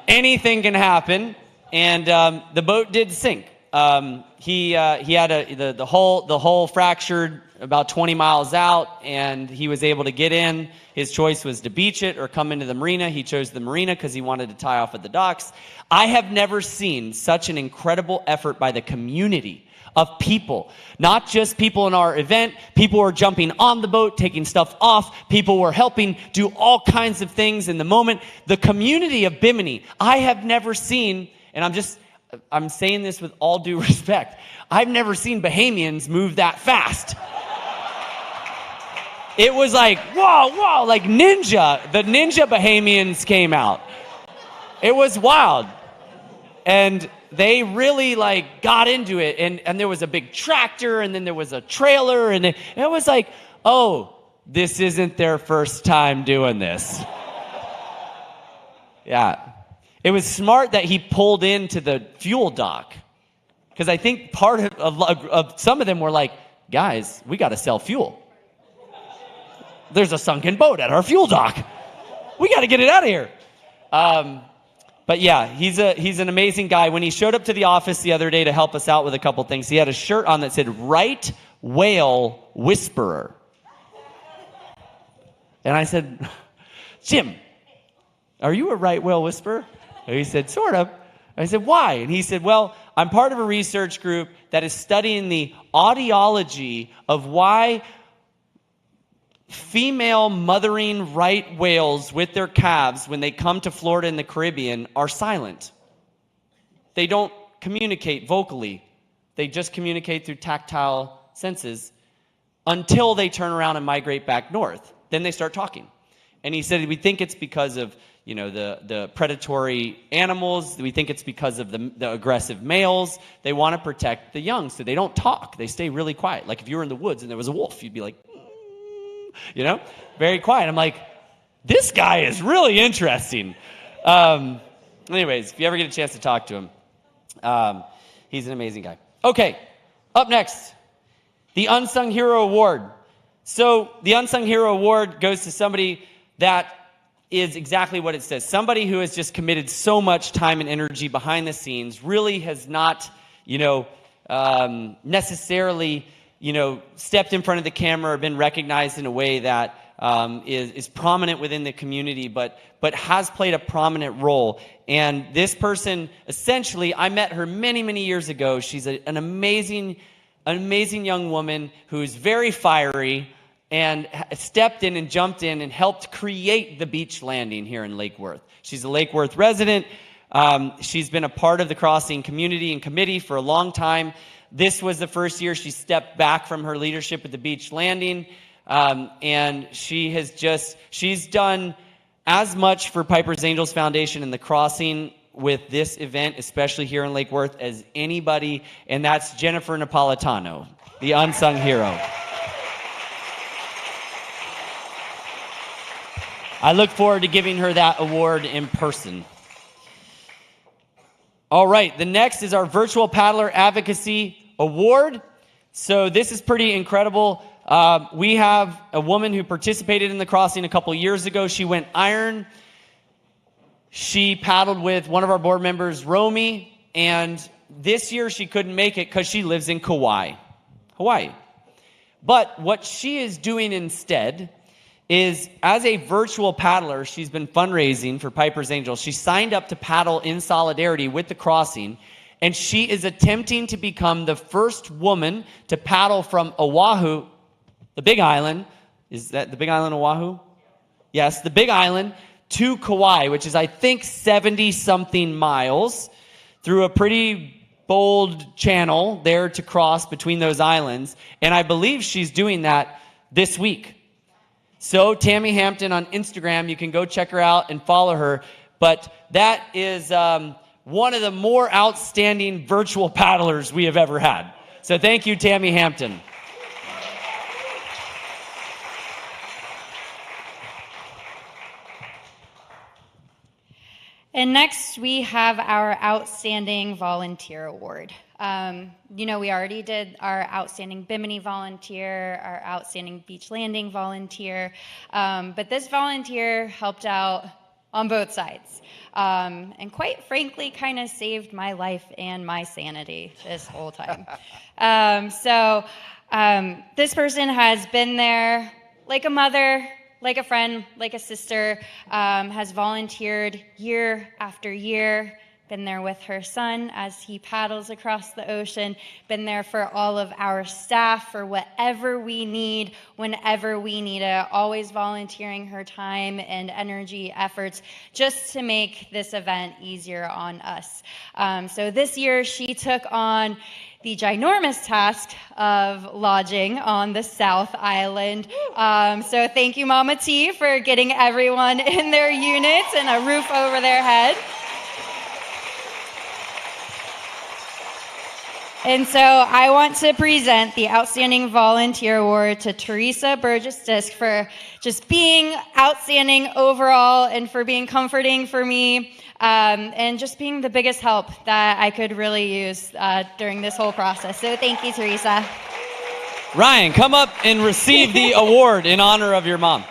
Anything can happen, and the boat did sink. he had the hull fractured about 20 miles out, and he was able to get in. His choice was to beach it or come into the marina. He chose the marina because he wanted to tie off at the docks. I have never seen such an incredible effort by the community of people, not just people in our event. People were jumping on the boat, taking stuff off. People were helping do all kinds of things in the moment. The community of Bimini, I have never seen, and I'm saying this with all due respect, I've never seen Bahamians move that fast. It was like, whoa, like ninja. The ninja Bahamians came out. It was wild. And they really like got into it. And there was a big tractor, and then there was a trailer, and it was like, oh, this isn't their first time doing this. Yeah. It was smart that he pulled into the fuel dock, because I think part of some of them were like, guys, we got to sell fuel. There's a sunken boat at our fuel dock. We got to get it out of here. But yeah, he's an amazing guy. When he showed up to the office the other day to help us out with a couple things, he had a shirt on that said "Right Whale Whisperer." And I said, Jim, are you a right whale whisperer? And he said, sort of. I said, why? And he said, well, I'm part of a research group that is studying the audiology of why female mothering right whales with their calves, when they come to Florida and the Caribbean, are silent. They don't communicate vocally. They just communicate through tactile senses until they turn around and migrate back north. Then they start talking. And he said, we think it's because of the predatory animals. We think it's because of the aggressive males. They want to protect the young, so they don't talk. They stay really quiet. Like if you were in the woods and there was a wolf, you'd be like, very quiet. I'm like, this guy is really interesting. Anyways, if you ever get a chance to talk to him, he's an amazing guy. Okay, up next, the Unsung Hero Award. So the Unsung Hero Award goes to somebody that is exactly what it says. Somebody who has just committed so much time and energy behind the scenes, really has not, necessarily, stepped in front of the camera or been recognized in a way that is prominent within the community, but has played a prominent role. And this person, essentially, I met her many, many years ago. She's an amazing young woman who's very fiery, and stepped in and jumped in and helped create the beach landing here in Lake Worth. She's a Lake Worth resident. She's been a part of the Crossing community and committee for a long time. This was the first year she stepped back from her leadership at the beach landing. And she's done as much for Piper's Angels Foundation and the Crossing with this event, especially here in Lake Worth, as anybody. And that's Jennifer Napolitano, the unsung hero. I look forward to giving her that award in person. All right, the next is our Virtual Paddler Advocacy Award. So this is pretty incredible. We have a woman who participated in the Crossing a couple years ago. She went iron. She paddled with one of our board members, Romy, and this year she couldn't make it because she lives in Kauai, Hawaii. But what she is doing instead is, as a virtual paddler, she's been fundraising for Piper's Angels. She signed up to paddle in solidarity with the Crossing, and she is attempting to become the first woman to paddle from Oahu, the Big Island. Is that the Big Island, Oahu? Yes, the Big Island, to Kauai, which is, I think, 70-something miles through a pretty bold channel there to cross between those islands. And I believe she's doing that this week. So Tammy Hampton on Instagram, you can go check her out and follow her. But that is one of the more outstanding virtual paddlers we have ever had. So thank you, Tammy Hampton. And next, we have our Outstanding Volunteer Award. We already did our Outstanding Bimini Volunteer, our Outstanding Beach Landing Volunteer, but this volunteer helped out on both sides. And quite frankly, kind of saved my life and my sanity this whole time. This person has been there like a mother, like a friend, like a sister, has volunteered year after year, been there with her son as he paddles across the ocean, been there for all of our staff for whatever we need, whenever we need it, always volunteering her time and energy, efforts, just to make this event easier on us. So this year she took on the ginormous task of lodging on the South Island. So thank you, Mama T, for getting everyone in their units and a roof over their head. And so I want to present the Outstanding Volunteer Award to Teresa Burgess-Disk for just being outstanding overall and for being comforting for me and just being the biggest help that I could really use during this whole process. So thank you, Teresa. Ryan, come up and receive the award in honor of your mom.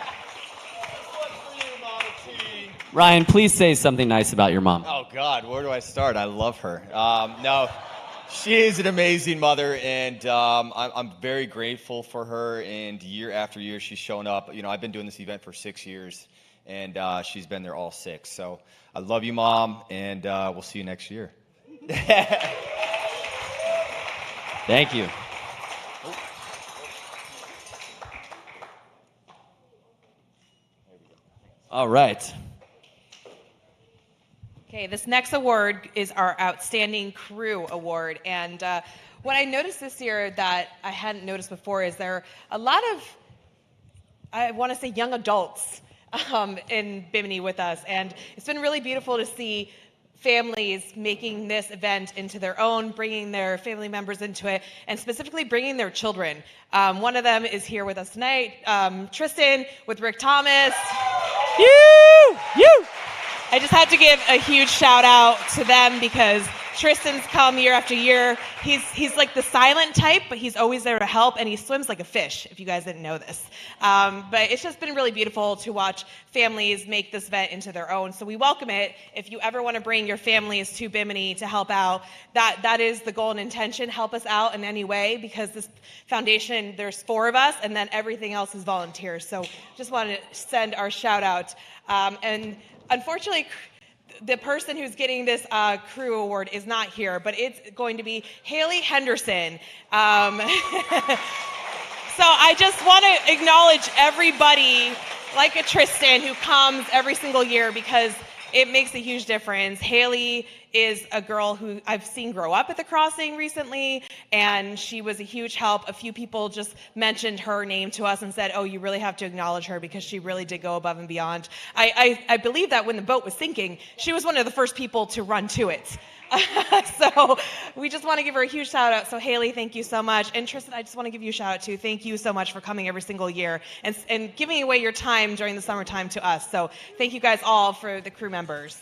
Ryan, please say something nice about your mom. Oh, God, where do I start? I love her. No, she is an amazing mother, and I'm very grateful for her, and year after year she's shown up. You know, I've been doing this event for 6 years, and she's been there all 6. So I love you, Mom, and we'll see you next year. Thank you. All right. Okay, this next award is our Outstanding Crew Award. And what I noticed this year that I hadn't noticed before is there are a lot of, I want to say, young adults in Bimini with us. And it's been really beautiful to see families making this event into their own, bringing their family members into it, and specifically bringing their children. One of them is here with us tonight, Tristan with Rick Thomas. I just had to give a huge shout out to them because Tristan's come year after year. He's like the silent type, but he's always there to help, and he swims like a fish, if you guys didn't know this. But it's just been really beautiful to watch families make this event into their own. So we welcome it. If you ever want to bring your families to Bimini to help out, that is the goal and intention. Help us out in any way, because this foundation, there's 4 of us, and then everything else is volunteers. So just wanted to send our shout out. And unfortunately, the person who's getting this crew award is not here, but it's going to be Haley Henderson. So I just want to acknowledge everybody like a Tristan who comes every single year, because it makes a huge difference. Haley is a girl who I've seen grow up at the Crossing recently, and she was a huge help. A few people just mentioned her name to us and said, oh, you really have to acknowledge her because she really did go above and beyond. I believe that when the boat was sinking, she was one of the first people to run to it. So we just want to give her a huge shout out. So Haley, thank you so much. And Tristan, I just want to give you a shout out too. Thank you so much for coming every single year and giving away your time during the summertime to us. So thank you guys all for the crew members.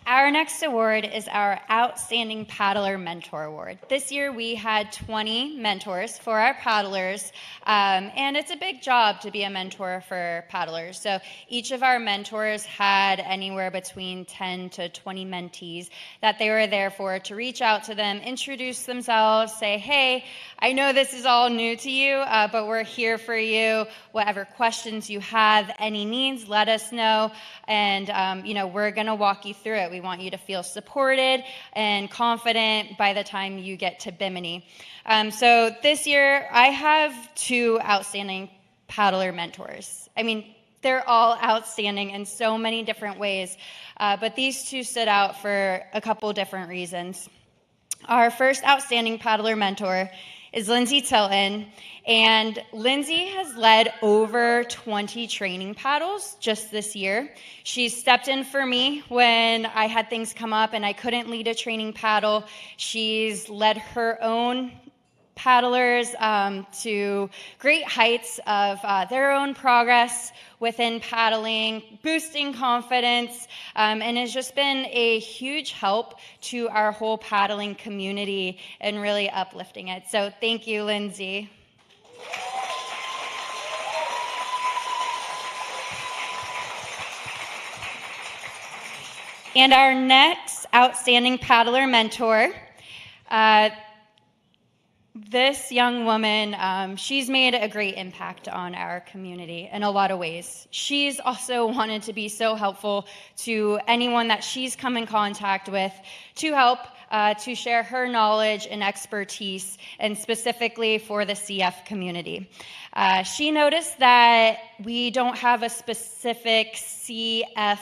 Our next award is our Outstanding Paddler Mentor Award. This year we had 20 mentors for our paddlers, and it's a big job to be a mentor for paddlers. So each of our mentors had anywhere between 10 to 20 mentees that they were there for, to reach out to them, introduce themselves, say, hey, I know this is all new to you, but we're here for you. Whatever questions you have, any needs, let us know, and we're going to walk you through it. We want you to feel supported and confident by the time you get to Bimini. So this year, I have 2 outstanding paddler mentors. I mean, they're all outstanding in so many different ways, but these 2 stood out for a couple different reasons. Our first outstanding paddler mentor is Lindsay Tilton, and Lindsay has led over 20 training paddles just this year. She's stepped in for me when I had things come up and I couldn't lead a training paddle. She's led her own paddlers to great heights of their own progress within paddling, boosting confidence, and has just been a huge help to our whole paddling community and really uplifting it. So thank you, Lindsay. And our next outstanding paddler mentor, this young woman, she's made a great impact on our community in a lot of ways. She's also wanted to be so helpful to anyone that she's come in contact with to help to share her knowledge and expertise, and specifically for the CF community. She noticed that we don't have a specific CF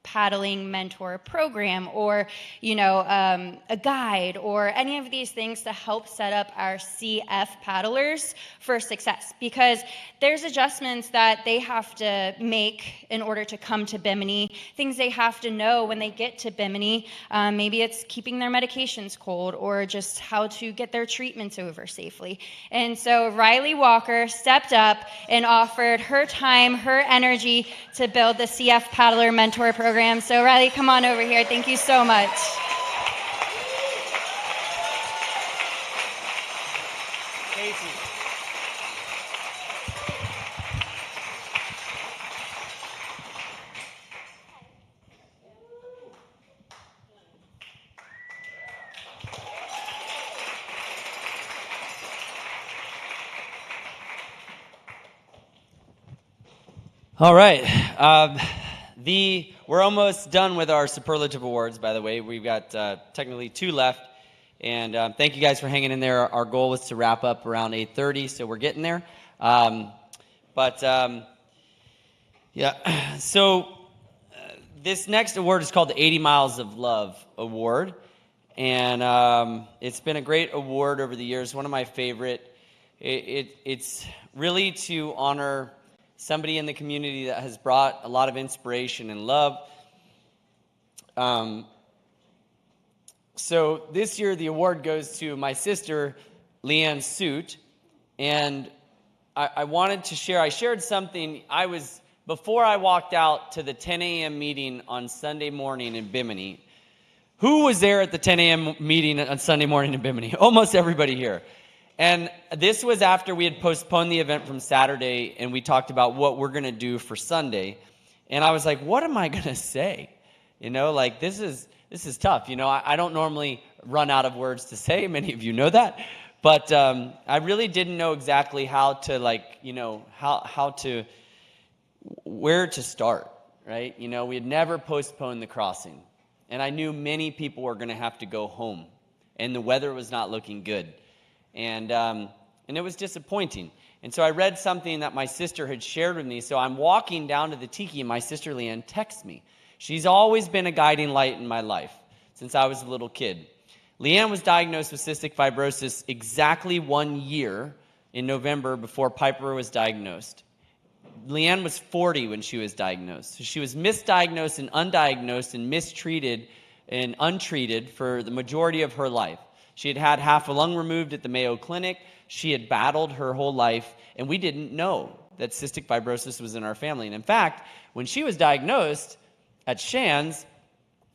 paddling mentor program or, a guide or any of these things to help set up our CF paddlers for success, because there's adjustments that they have to make in order to come to Bimini, things they have to know when they get to Bimini. Maybe it's keeping their medications cold or just how to get their treatments over safely. And so Riley Walker stepped up and offered her time, her energy to build the CF Paddler Mentor Program. So Riley, come on over here. Thank you so much. Casey. All right. We're almost done with our superlative awards, by the way. We've got technically 2 left. And thank you guys for hanging in there. Our goal was to wrap up around 8:30, so we're getting there. So this next award is called the 80 Miles of Love Award. And it's been a great award over the years, one of my favorite. It's really to honor somebody in the community that has brought a lot of inspiration and love. So this year the award goes to my sister, Leanne Suit. And I wanted to share, I shared something. Before I walked out to the 10 a.m. meeting on Sunday morning in Bimini. Who was there at the 10 a.m. meeting on Sunday morning in Bimini? Almost everybody here. And this was after we had postponed the event from Saturday, and we talked about what we're going to do for Sunday. And I was like, what am I going to say? This is tough. I don't normally run out of words to say. Many of you know that. But I really didn't know exactly where to start, right? We had never postponed the crossing. And I knew many people were going to have to go home. And the weather was not looking good. And it was disappointing. And so I read something that my sister had shared with me. So I'm walking down to the tiki, and my sister Leanne texts me. She's always been a guiding light in my life since I was a little kid. Leanne was diagnosed with cystic fibrosis exactly 1 year in November before Piper was diagnosed. Leanne was 40 when she was diagnosed. So she was misdiagnosed and undiagnosed and mistreated and untreated for the majority of her life. She had had half a lung removed at the Mayo Clinic. She had battled her whole life, and we didn't know that cystic fibrosis was in our family. And in fact, when she was diagnosed at Shands,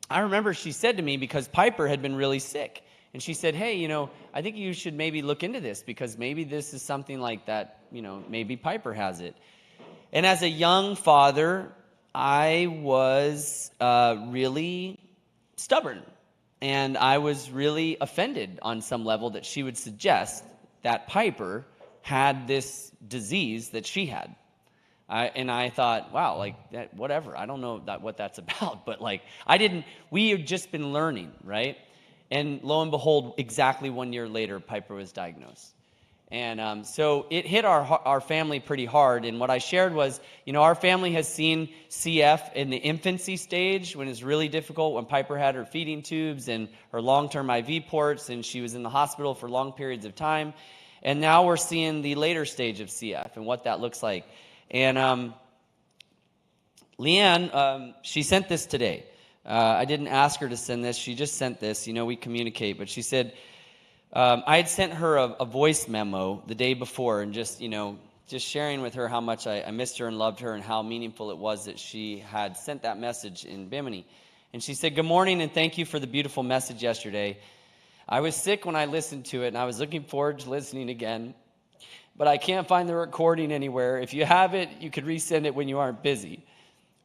I remember she said to me, because Piper had been really sick, and she said, hey, I think you should maybe look into this, because maybe this is something like that, maybe Piper has it. And as a young father, I was really stubborn. And I was really offended on some level that she would suggest that Piper had this disease that she had. And I thought, wow, that, whatever. I don't know what that's about, but we had just been learning, right? And lo and behold, exactly 1 year later, Piper was diagnosed. And so it hit our family pretty hard. And what I shared was, our family has seen CF in the infancy stage when it's really difficult, when Piper had her feeding tubes and her long-term IV ports, and she was in the hospital for long periods of time. And now we're seeing the later stage of CF and what that looks like. And Leanne, she sent this today. I didn't ask her to send this. She just sent this. We communicate. But she said, I had sent her a voice memo the day before, and just sharing with her how much I missed her and loved her, and how meaningful it was that she had sent that message in Bimini. And she said, good morning, and thank you for the beautiful message yesterday. I was sick when I listened to it, and I was looking forward to listening again, but I can't find the recording anywhere. If you have it, you could resend it when you aren't busy.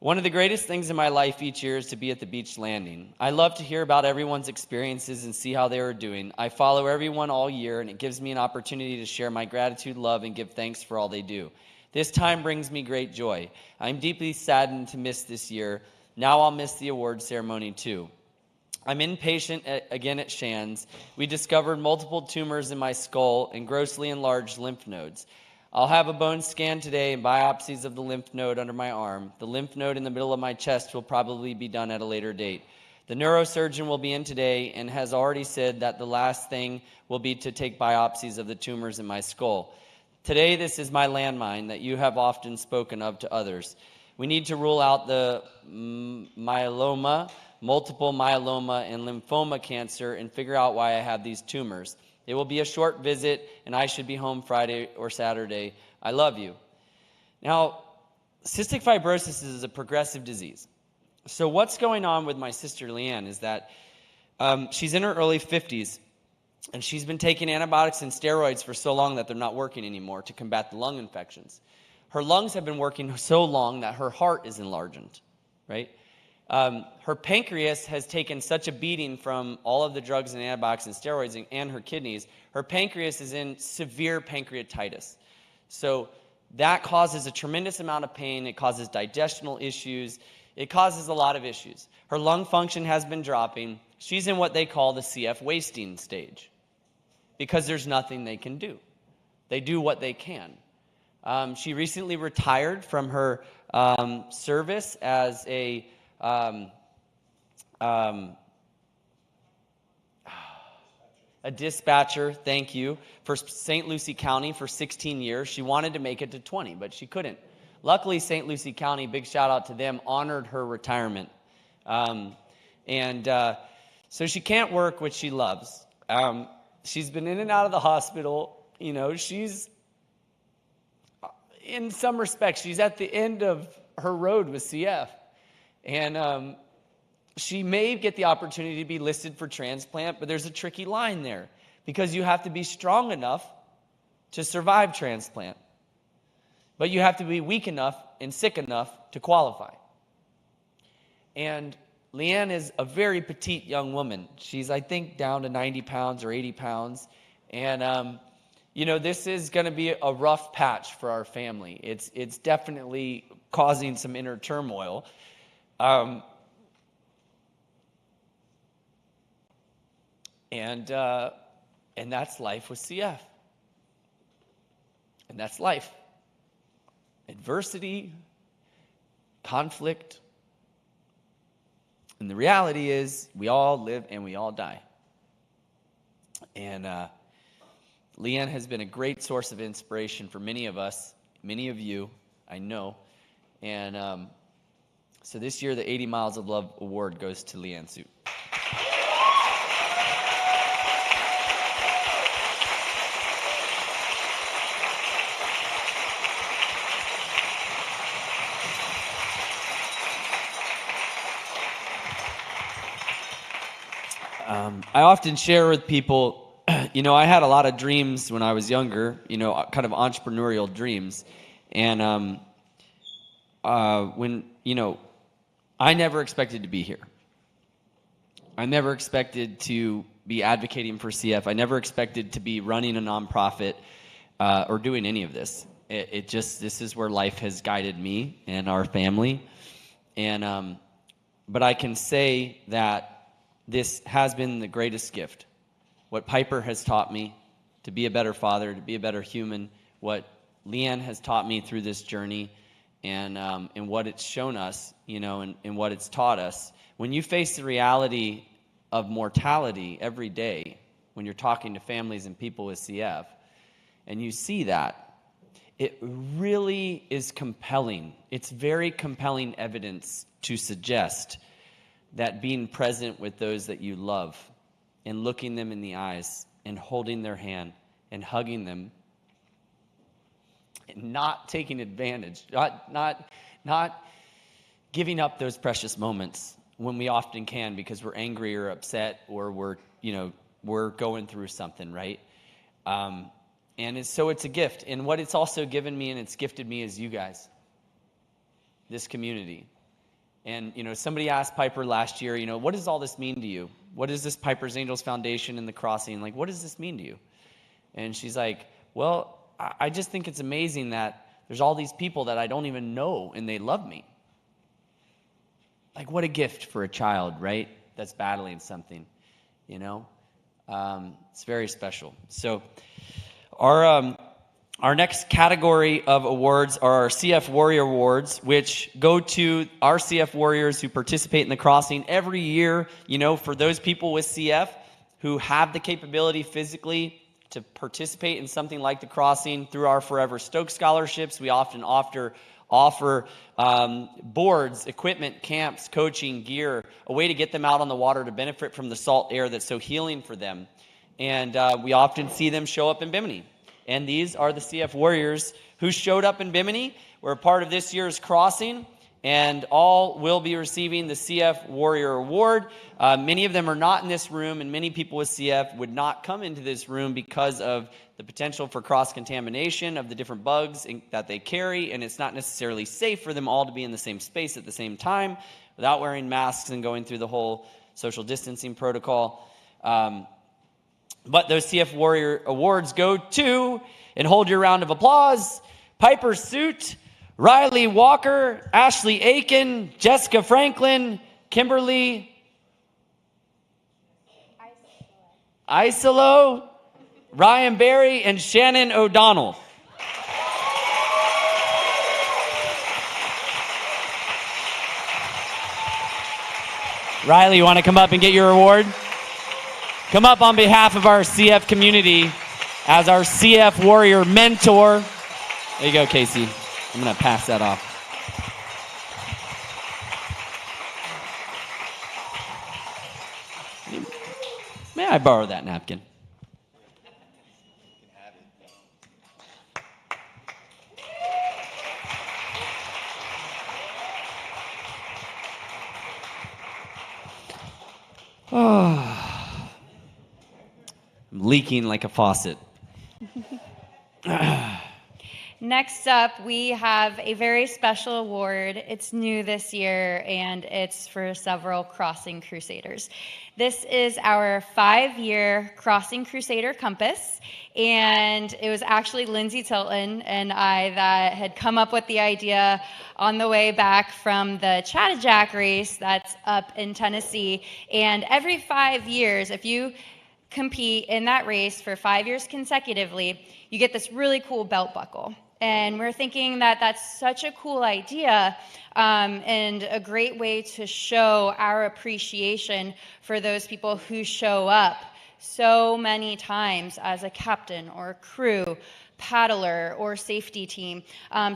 One of the greatest things in my life each year is to be at the beach landing. I love to hear about everyone's experiences and see how they are doing. I follow everyone all year, and it gives me an opportunity to share my gratitude, love, and give thanks for all they do. This time brings me great joy. I'm deeply saddened to miss this year. Now I'll miss the award ceremony too. I'm inpatient again at Shands. We discovered multiple tumors in my skull and grossly enlarged lymph nodes. I'll have a bone scan today and biopsies of the lymph node under my arm. The lymph node in the middle of my chest will probably be done at a later date. The neurosurgeon will be in today and has already said that the last thing will be to take biopsies of the tumors in my skull. Today, this is my landmine that you have often spoken of to others. We need to rule out the myeloma, multiple myeloma, and lymphoma cancer and figure out why I have these tumors. It will be a short visit, and I should be home Friday or Saturday. I love you. Now, cystic fibrosis is a progressive disease. So what's going on with my sister Leanne is that she's in her early 50s, and she's been taking antibiotics and steroids for so long that they're not working anymore to combat the lung infections. Her lungs have been working so long that her heart is enlarged, right? Her pancreas has taken such a beating from all of the drugs and antibiotics and steroids and her kidneys. Her pancreas is in severe pancreatitis. So that causes a tremendous amount of pain. It causes digestional issues. It causes a lot of issues. Her lung function has been dropping. She's in what they call the CF wasting stage because there's nothing they can do. They do what they can. She recently retired from her service as a dispatcher, thank you, for St. Lucie County for 16 years. She wanted to make it to 20, but she couldn't. Luckily, St. Lucie County, big shout out to them, honored her retirement. So she can't work, which she loves. She's been in and out of the hospital. You know, she's, in some respects, she's at the end of her road with CF. And she may get the opportunity to be listed for transplant, but there's a tricky line there because you have to be strong enough to survive transplant. But you have to be weak enough and sick enough to qualify. And Leanne is a very petite young woman. She's, I think, down to 90 pounds or 80 pounds. And, you know, this is going to be a rough patch for our family. It's definitely causing some inner turmoil. And that's life with CF. And that's life. Adversity, conflict. And the reality is we all live and we all die. And Leanne has been a great source of inspiration for many of us, many of you, I know. And so this year, the 80 Miles of Love Award goes to Leanne Suit. I often share with people, you know, I had a lot of dreams when I was younger, you know, kind of entrepreneurial dreams. And when, you know, I never expected to be here. I never expected to be advocating for CF. I never expected to be running a nonprofit or doing any of this. It just, this is where life has guided me and our family. And, but I can say that this has been the greatest gift. What Piper has taught me to be a better father, to be a better human, what Leanne has taught me through this journey, and what it's shown us, you know, and what it's taught us. When you face the reality of mortality every day, when you're talking to families and people with CF, and you see that, it really is compelling. It's very compelling evidence to suggest that being present with those that you love and looking them in the eyes and holding their hand and hugging them and not taking advantage, not giving up those precious moments when we often can because we're angry or upset or we're going through something, right? So it's a gift. And what it's also given me and it's gifted me is you guys, this community. And, somebody asked Piper last year, what does all this mean to you? What is this Piper's Angels Foundation and the Crossing? Like, what does this mean to you? And she's like, well, I just think it's amazing that there's all these people that I don't even know and they love me. Like, what a gift for a child, right? That's battling something, It's very special. So our next category of awards are our CF Warrior Awards, which go to our CF Warriors who participate in the Crossing every year. For those people with CF who have the capability physically to participate in something like the Crossing through our Forever Stokes scholarships, we often offer boards, equipment, camps, coaching, gear, a way to get them out on the water to benefit from the salt air that's so healing for them. And we often see them show up in Bimini. And these are the CF Warriors who showed up in Bimini. We're a part of this year's Crossing, and all will be receiving the CF Warrior Award. Many of them are not in this room, and many people with CF would not come into this room because of the potential for cross-contamination of the different bugs that they carry, and it's not necessarily safe for them all to be in the same space at the same time without wearing masks and going through the whole social distancing protocol. But those CF Warrior Awards go to, and hold your round of applause, Piper Suit, Riley Walker, Ashley Aiken, Jessica Franklin, Kimberly Isolo, Ryan Berry, and Shannon O'Donnell. Riley, you want to come up and get your award? Come up on behalf of our CF community as our CF Warrior mentor. There you go, Casey. I'm going to pass that off. May I borrow that napkin? Oh. I'm leaking like a faucet. Next up, we have a very special award. It's new this year, and it's for several Crossing Crusaders. This is our 5-year Crossing Crusader Compass, and it was actually Lindsay Tilton and I that had come up with the idea on the way back from the Chattajack race that's up in Tennessee. And every 5 years, if you compete in that race for 5 years consecutively, you get this really cool belt buckle. And we're thinking that that's such a cool idea and a great way to show our appreciation for those people who show up so many times as a captain or crew, paddler, or safety team.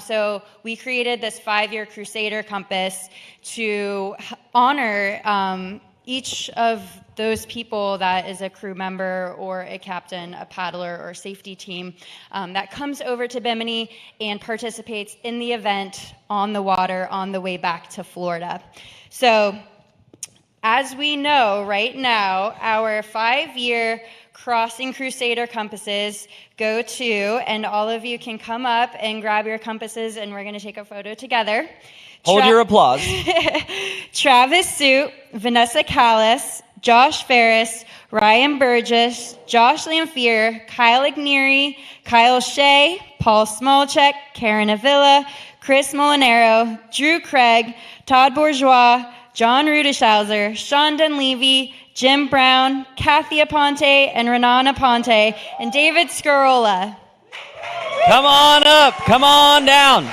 So we created this 5-year Crusader Compass to honor each of those people that is a crew member or a captain, a paddler, or safety team that comes over to Bimini and participates in the event on the water on the way back to Florida. So as we know right now, our 5-year Crossing Crusader compasses go to, and all of you can come up and grab your compasses, and we're going to take a photo together. Hold your applause. Travis Suit, Vanessa Callis, Josh Ferris, Ryan Burgess, Josh Lamphere, Kyle Ignieri, Kyle Shea, Paul Smolchek, Karen Avila, Chris Molinaro, Drew Craig, Todd Bourgeois, John Rudischauser, Sean Dunleavy, Jim Brown, Kathy Aponte, and Renan Aponte, and David Scarola. Come on up. Come on down.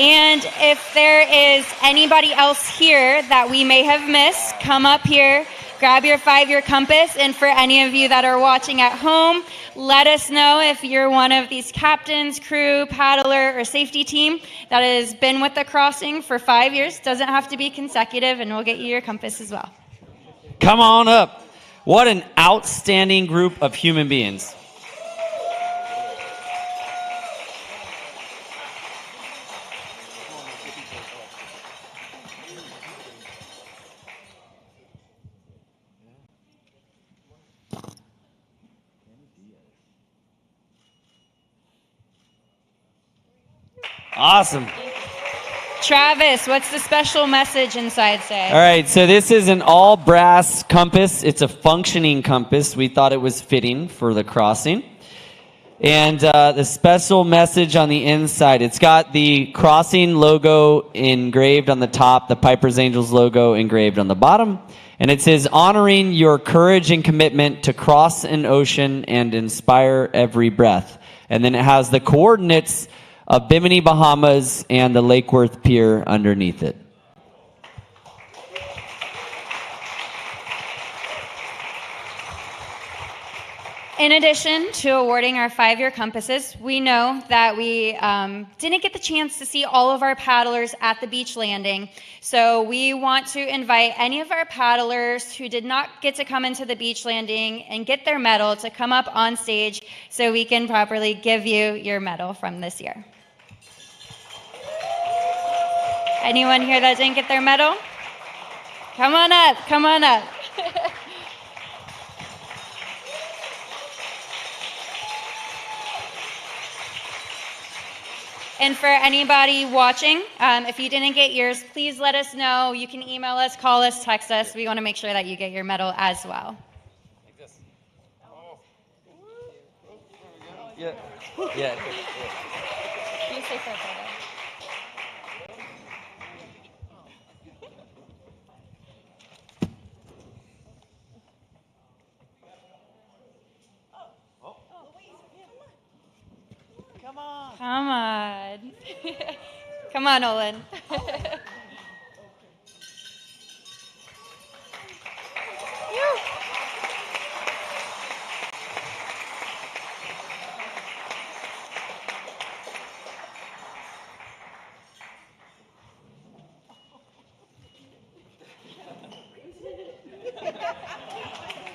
And if there is anybody else here that we may have missed, come up here, grab your 5-year compass, and for any of you that are watching at home, let us know if you're one of these captains, crew, paddler, or safety team that has been with the Crossing for 5 years. Doesn't have to be consecutive, and we'll get you your compass as well. Come on up. What an outstanding group of human beings. Awesome. Travis, what's the special message inside say? All right, so this is an all brass compass. It's a functioning compass. We thought it was fitting for the crossing. And the special message on the inside, it's got the crossing logo engraved on the top, the Piper's Angels logo engraved on the bottom. And it says, honoring your courage and commitment to cross an ocean and inspire every breath. And then it has the coordinates of Bimini, Bahamas, and the Lake Worth Pier underneath it. In addition to awarding our 5-year compasses, we know that we didn't get the chance to see all of our paddlers at the beach landing. So we want to invite any of our paddlers who did not get to come into the beach landing and get their medal to come up on stage so we can properly give you your medal from this year. Anyone here that didn't get their medal? Come on up, come on up. And for anybody watching, if you didn't get yours, please let us know. You can email us, call us, text us. We want to make sure that you get your medal as well. Yeah. Yeah. You stay for a photo. Come on. Come on, Olin.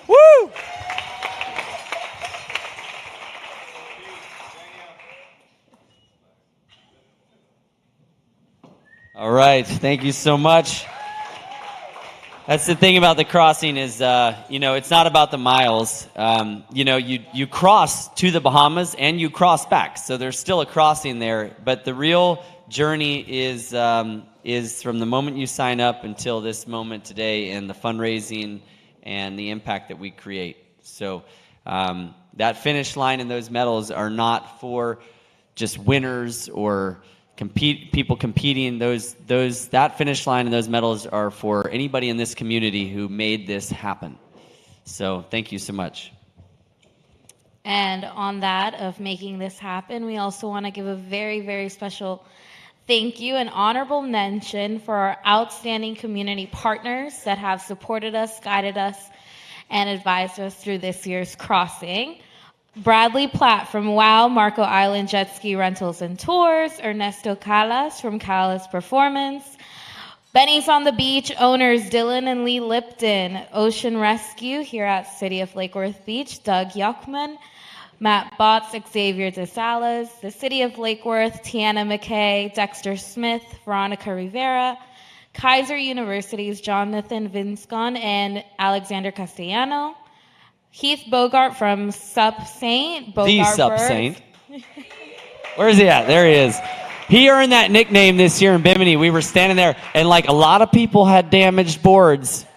Woo! All right, thank you so much. That's the thing about the crossing is, it's not about the miles. You cross to the Bahamas and you cross back, so there's still a crossing there. But the real journey is from the moment you sign up until this moment today, and the fundraising and the impact that we create. So that finish line and those medals are not for just winners or people competing. That finish line and those medals are for anybody in this community who made this happen. So thank you so much. And on that of making this happen, we also want to give a very, very special thank you and honorable mention for our outstanding community partners that have supported us, guided us, and advised us through this year's crossing. Bradley Platt from WOW Marco Island Jet Ski Rentals and Tours, Ernesto Calas from Calas Performance, Benny's on the Beach owners Dylan and Lee Lipton, Ocean Rescue here at City of Lake Worth Beach, Doug Yuckman, Matt Botts, Xavier DeSalas, the City of Lake Worth, Tiana McKay, Dexter Smith, Veronica Rivera, Kaiser University's Jonathan Vinscon and Alexander Castellano, Heath Bogart from Sup Saint. The Sup Saint. Where is he at? There he is. He earned that nickname this year in Bimini. We were standing there, and a lot of people had damaged boards.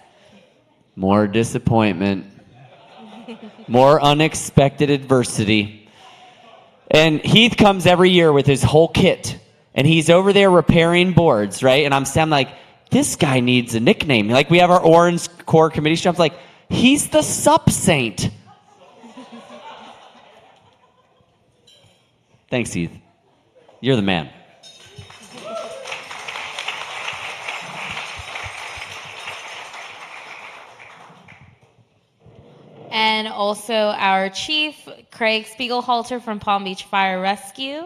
More disappointment. More unexpected adversity. And Heath comes every year with his whole kit, and he's over there repairing boards, right? And I'm like, this guy needs a nickname. We have our Orange Core Committee show. I'm like, he's the Sup Saint. Thanks, Heath. You're the man. And also our chief, Craig Spiegelhalter from Palm Beach Fire Rescue,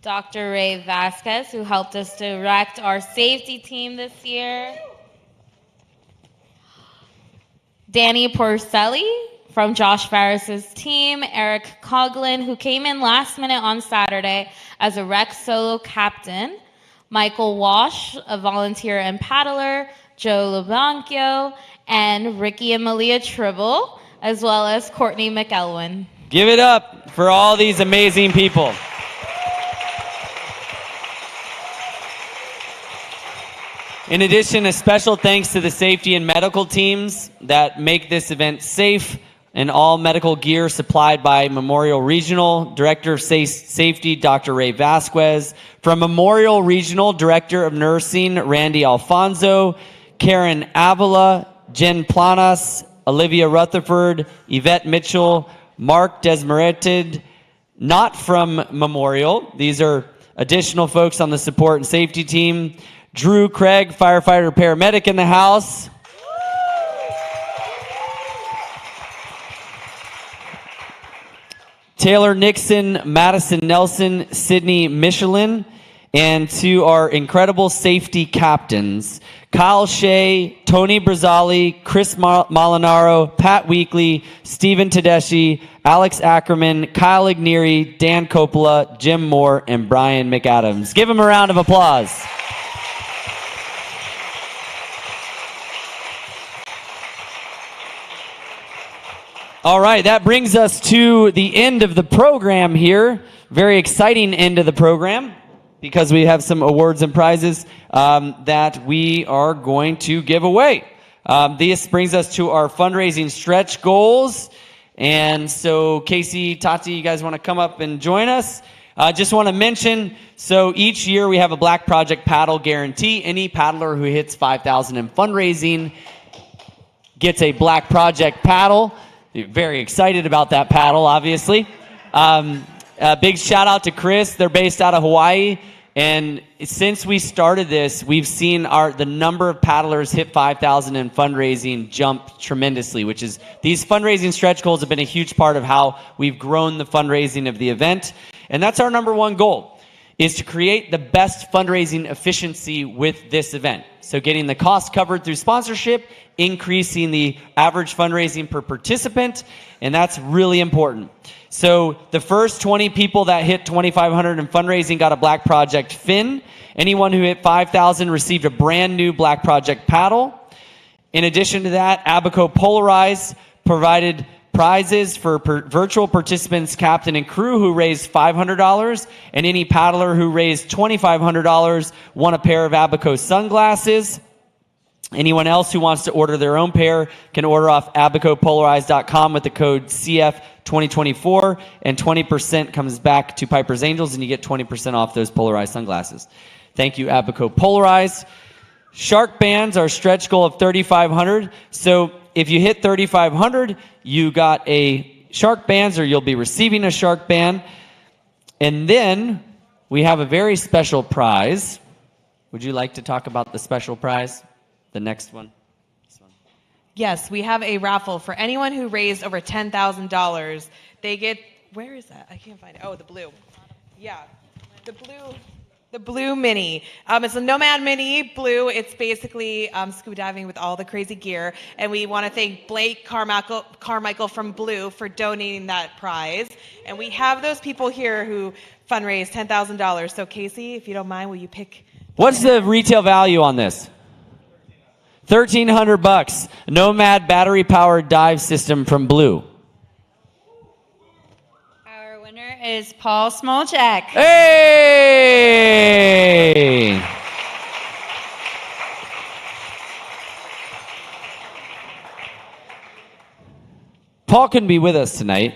Dr. Ray Vasquez, who helped us direct our safety team this year, Danny Porcelli from Josh Farris's team, Eric Coughlin, who came in last minute on Saturday as a rec solo captain, Michael Walsh, a volunteer and paddler, Joe LeBlancio, and Ricky and Malia Tribble, as well as Courtney McElwin. Give it up for all these amazing people. In addition, a special thanks to the safety and medical teams that make this event safe, and all medical gear supplied by Memorial Regional. Director of Safety, Dr. Ray Vasquez. From Memorial Regional, Director of Nursing, Randy Alfonso. Karen Avila, Jen Planas, Olivia Rutherford, Yvette Mitchell, Mark Desmeretid. Not from Memorial. These are additional folks on the support and safety team. Drew Craig, firefighter paramedic in the house. Taylor Nixon, Madison Nelson, Sydney Michelin, and to our incredible safety captains, Kyle Shea, Tony Brazzali, Chris Molinaro, Pat Weekly, Stephen Tedeschi, Alex Ackerman, Kyle Ignieri, Dan Coppola, Jim Moore, and Brian McAdams. Give them a round of applause. All right, that brings us to the end of the program here. Very exciting end of the program because we have some awards and prizes that we are going to give away. This brings us to our fundraising stretch goals. And so Casey, Tati, you guys want to come up and join us? Just want to mention, so each year we have a Black Project paddle guarantee. Any paddler who hits $5,000 in fundraising gets a Black Project paddle. Very excited about that paddle, obviously. A big shout out to Chris. They're based out of Hawaii. And since we started this, we've seen the number of paddlers hit 5,000 in fundraising jump tremendously, which is these fundraising stretch goals have been a huge part of how we've grown the fundraising of the event. And that's our number one goal, is to create the best fundraising efficiency with this event. So getting the cost covered through sponsorship, increasing the average fundraising per participant, and that's really important. So the first 20 people that hit $2,500 in fundraising got a Black Project fin. Anyone who hit 5,000 received a brand new Black Project paddle. In addition to that, Abaco Polarize provided prizes for virtual participants, captain, and crew who raised $500, and any paddler who raised $2,500 won a pair of Abaco sunglasses. Anyone else who wants to order their own pair can order off abacopolarize.com with the code CF2024, and 20% comes back to Piper's Angels, and you get 20% off those polarized sunglasses. Thank you, Abaco Polarize. Shark bands, our stretch goal of 3,500. So if you hit 3,500, you got a shark bands, or you'll be receiving a shark band. And then we have a very special prize. Would you like to talk about the special prize? The next one. This one. Yes, we have a raffle for anyone who raised over $10,000. They get, where is that? I can't find it. Oh, the blue. Yeah, the blue mini. It's a Nomad Mini blue. It's basically scuba diving with all the crazy gear. And we want to thank Blake Carmichael from Blue for donating that prize. And we have those people here who fundraised $10,000. So Casey, if you don't mind, will you pick? What's the retail value on this? $1,300. Nomad battery-powered dive system from Blue. Our winner is Paul Smolchak. Hey! Paul couldn't be with us tonight.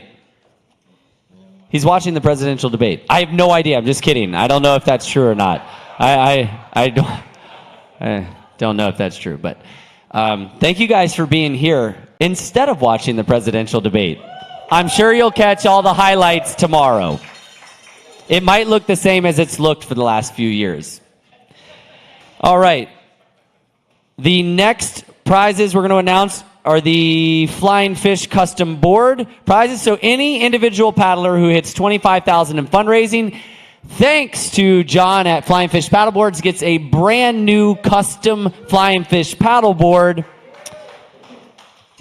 He's watching the presidential debate. I have no idea. I'm just kidding. I don't know if that's true or not. I don't know if that's true, but thank you guys for being here instead of watching the presidential debate. I'm sure you'll catch all the highlights tomorrow. It might look the same as it's looked for the last few years. All right. The next prizes we're going to announce are the Flying Fish Custom Board prizes. So any individual paddler who hits $25,000 in fundraising, thanks to John at Flying Fish Paddleboards, gets a brand new custom Flying Fish paddleboard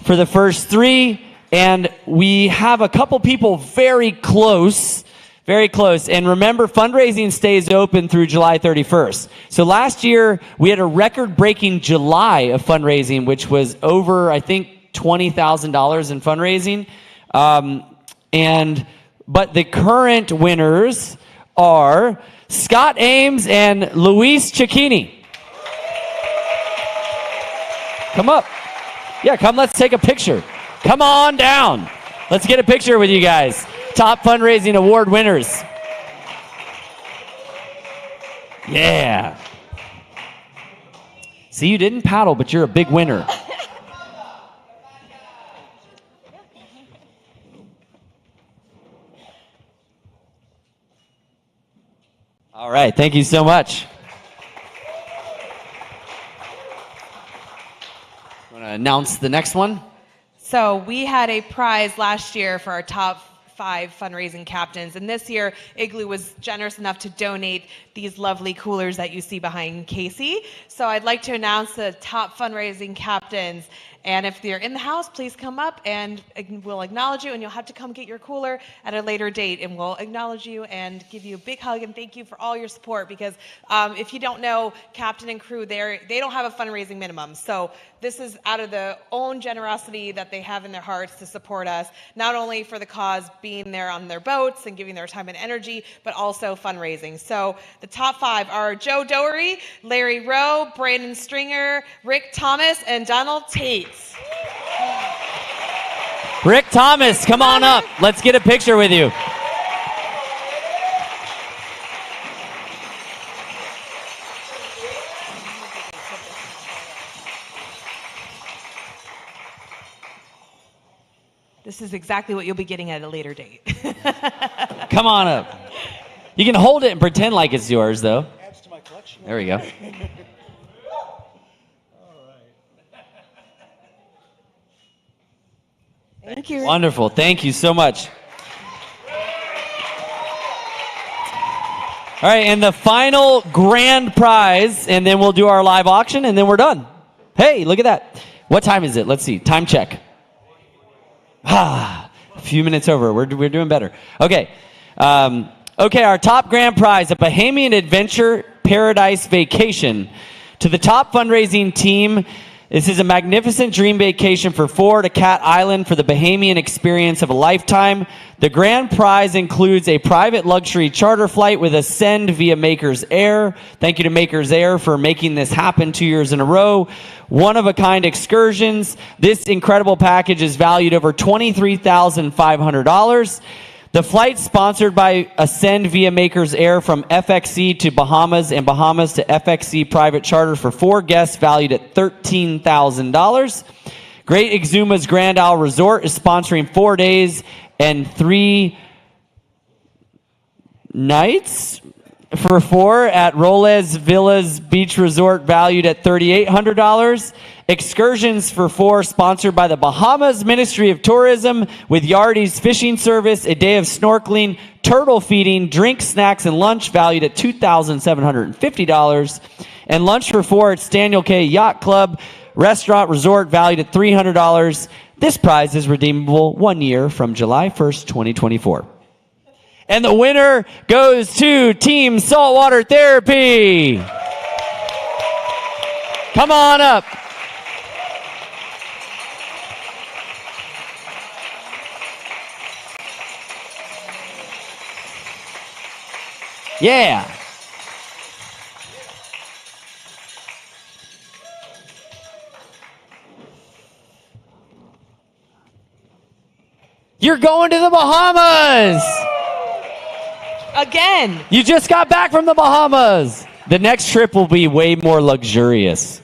for the first three. And we have a couple people very close. And remember, fundraising stays open through July 31st. So last year, we had a record-breaking July of fundraising, which was over, I think, $20,000 in fundraising. But the current winners are Scott Ames and Luis Cicchini. Come up. Yeah, come, let's take a picture. Come on down. Let's get a picture with you guys. Top fundraising award winners. Yeah. See, you didn't paddle, but you're a big winner. All right, thank you so much. Want to announce the next one? So we had a prize last year for our top 5 fundraising captains, and this year Igloo was generous enough to donate these lovely coolers that you see behind Casey. So I'd like to announce the top fundraising captains, and if they're in the house, please come up and we'll acknowledge you, and you'll have to come get your cooler at a later date, and we'll acknowledge you and give you a big hug and thank you for all your support, because if you don't know, captain and crew, they don't have a fundraising minimum. So this is out of their own generosity that they have in their hearts to support us, not only for the cause being there on their boats and giving their time and energy, but also fundraising. So the top 5 are Joe Doherty, Larry Rowe, Brandon Stringer, Rick Thomas, and Donald Tate. Rick Thomas, come on up. Let's get a picture with you. This is exactly what you'll be getting at a later date. Come on up. You can hold it and pretend like it's yours, though. Adds to my collection. There we go. Thank you. Wonderful. Thank you so much. All right, and the final grand prize, and then we'll do our live auction, and then we're done. Hey, look at that. What time is it? Let's see. Time check. A few minutes over. We're doing better. Okay. Our top grand prize, a Bahamian Adventure Paradise Vacation. To the top fundraising team, this is a magnificent dream vacation for 4 to Cat Island for the Bahamian experience of a lifetime. The grand prize includes a private luxury charter flight with Ascend via Makers Air. Thank you to Makers Air for making this happen 2 years in a row. One-of-a-kind excursions. This incredible package is valued over $23,500. The flight sponsored by Ascend via Makers Air from FXC to Bahamas and Bahamas to FXC private charter for 4 guests valued at $13,000. Great Exuma's Grand Isle Resort is sponsoring 4 days and 3 nights for 4 at Roles Villas Beach Resort valued at $3,800. Excursions for 4 sponsored by the Bahamas Ministry of Tourism with Yardies Fishing Service, a day of snorkeling, turtle feeding, drinks, snacks, and lunch valued at $2,750. And lunch for 4 at Staniel K Yacht Club Restaurant Resort valued at $300. This prize is redeemable 1 year from July 1st, 2024. And the winner goes to Team Saltwater Therapy. Come on up. Yeah. You're going to the Bahamas. Again. You just got back from the Bahamas. The next trip will be way more luxurious.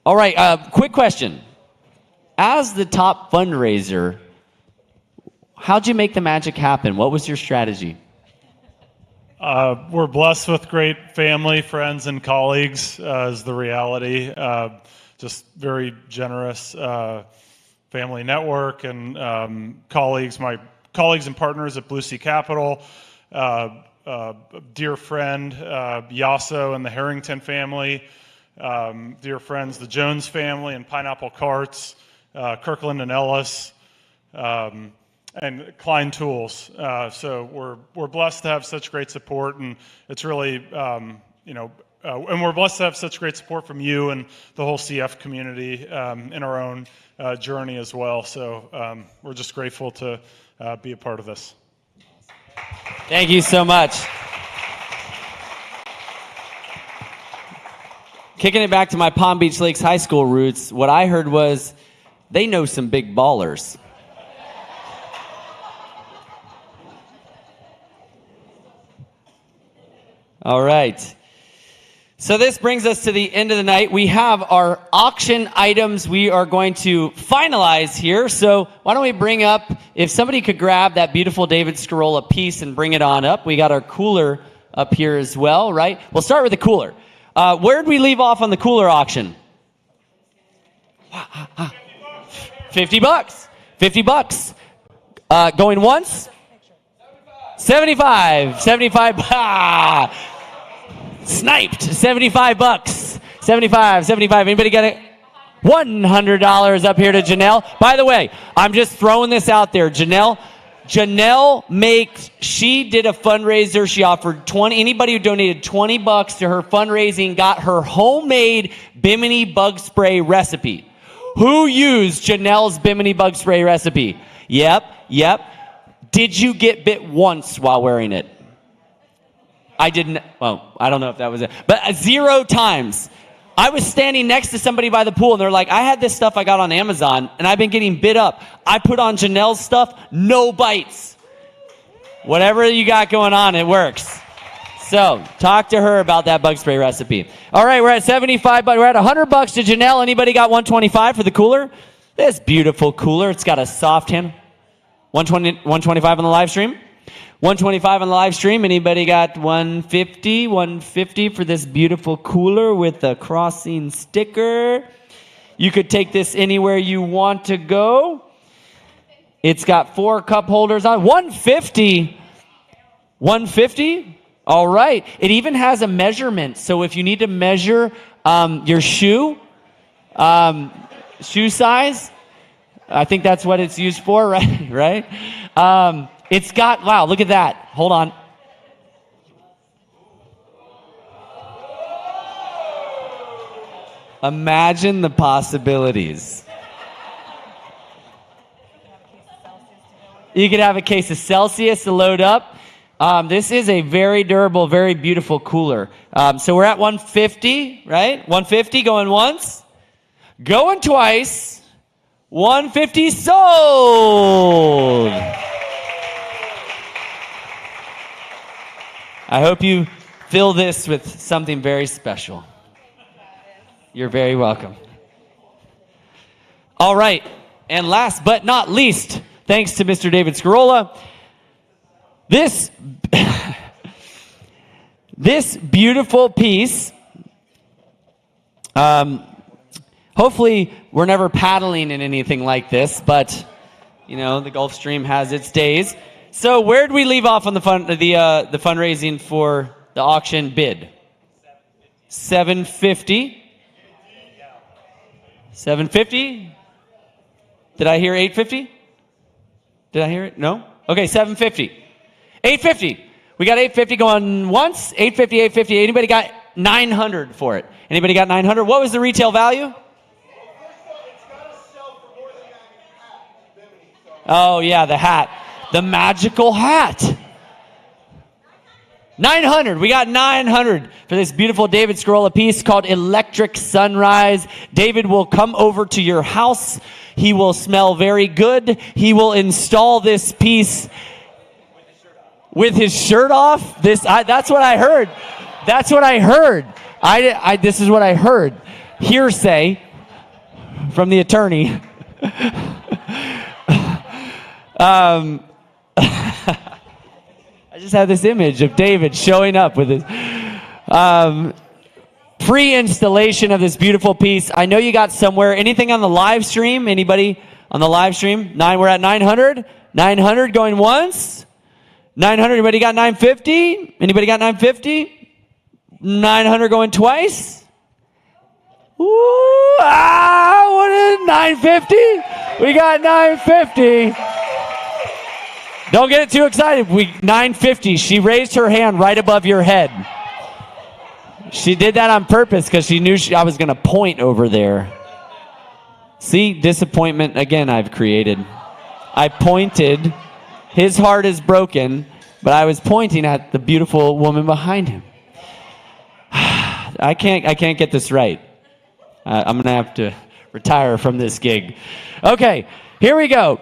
All right, quick question. As the top fundraiser, how'd you make the magic happen? What was your strategy? We're blessed with great family, friends, and colleagues, is the reality. Just very generous family network and colleagues, my colleagues and partners at Blue Sea Capital, dear friend Yasso and the Harrington family, dear friends the Jones family and Pineapple Carts, Kirkland and Ellis, and Klein Tools. So we're blessed to have such great support, and it's really and we're blessed to have such great support from you and the whole CF community in our own journey as well. So we're just grateful to be a part of this. Thank you so much. Kicking it back to my Palm Beach Lakes High School roots, what I heard was they know some big ballers. All right. So this brings us to the end of the night. We have our auction items we are going to finalize here. So why don't we bring up, if somebody could grab that beautiful David Scarola piece and bring it on up. We got our cooler up here as well, right? We'll start with the cooler. Where did we leave off on the cooler auction? $50. $50. Going once? 75. 75. Sniped. $75. 75. Anybody got it? $100 up here to Janelle. By the way, I'm just throwing this out there. Janelle she did a fundraiser. She offered 20, anybody who donated $20 to her fundraising got her homemade Bimini bug spray recipe. Who used Janelle's Bimini bug spray recipe? Yep. Did you get bit once while wearing it? I didn't. Well, I don't know if that was it. But 0 times. I was standing next to somebody by the pool, and they're like, I had this stuff I got on Amazon, and I've been getting bit up. I put on Janelle's stuff, no bites. Whatever you got going on, it works. So, talk to her about that bug spray recipe. All right, we're at 75, but we're at $100 to Janelle. Anybody got 125 for the cooler? This beautiful cooler. It's got a soft handle. 125 on the live stream. 125 on the live stream. Anybody got 150? 150 for this beautiful cooler with a Crossing sticker. You could take this anywhere you want to go. It's got 4 cup holders on. 150. 150. All right. It even has a measurement. So if you need to measure your shoe size, I think that's what it's used for, right? Right? It's got, wow, look at that. Hold on. Imagine the possibilities. You could have a case of Celsius to load up. This is a very durable, very beautiful cooler. So we're at 150, right? 150 going once, going twice. 150 sold. I hope you fill this with something very special. You're very welcome. All right. And last but not least, thanks to Mr. David Scarola, this beautiful piece, hopefully we're never paddling in anything like this, but, you know, the Gulf Stream has its days. So where did we leave off on the fundraising for the auction bid? 750. 750. Did I hear 850? Did I hear it? No? Okay, 750. 850. We got 850 going once. 850, 850. Anybody got 900 for it? Anybody got 900? What was the retail value? Oh, yeah, the hat. The magical hat. 900. We got 900 for this beautiful David Scarola piece called Electric Sunrise. David will come over to your house. He will smell very good. He will install this piece with his shirt off. That's what I heard. That's what I heard. This is what I heard. Hearsay from the attorney. I just have this image of David showing up with his pre-installation of this beautiful piece. I know you got somewhere. Anything on the live stream? Anybody on the live stream? We're at 900. 900 going once. 900. Anybody got 950? Anybody got 950? 900 going twice. Ooh, what is 950? We got 950. Don't get too excited. 950. She raised her hand right above your head. She did that on purpose because she knew I was going to point over there. See, disappointment again I've created. I pointed. His heart is broken, but I was pointing at the beautiful woman behind him. I can't get this right. I'm going to have to retire from this gig. Okay, here we go.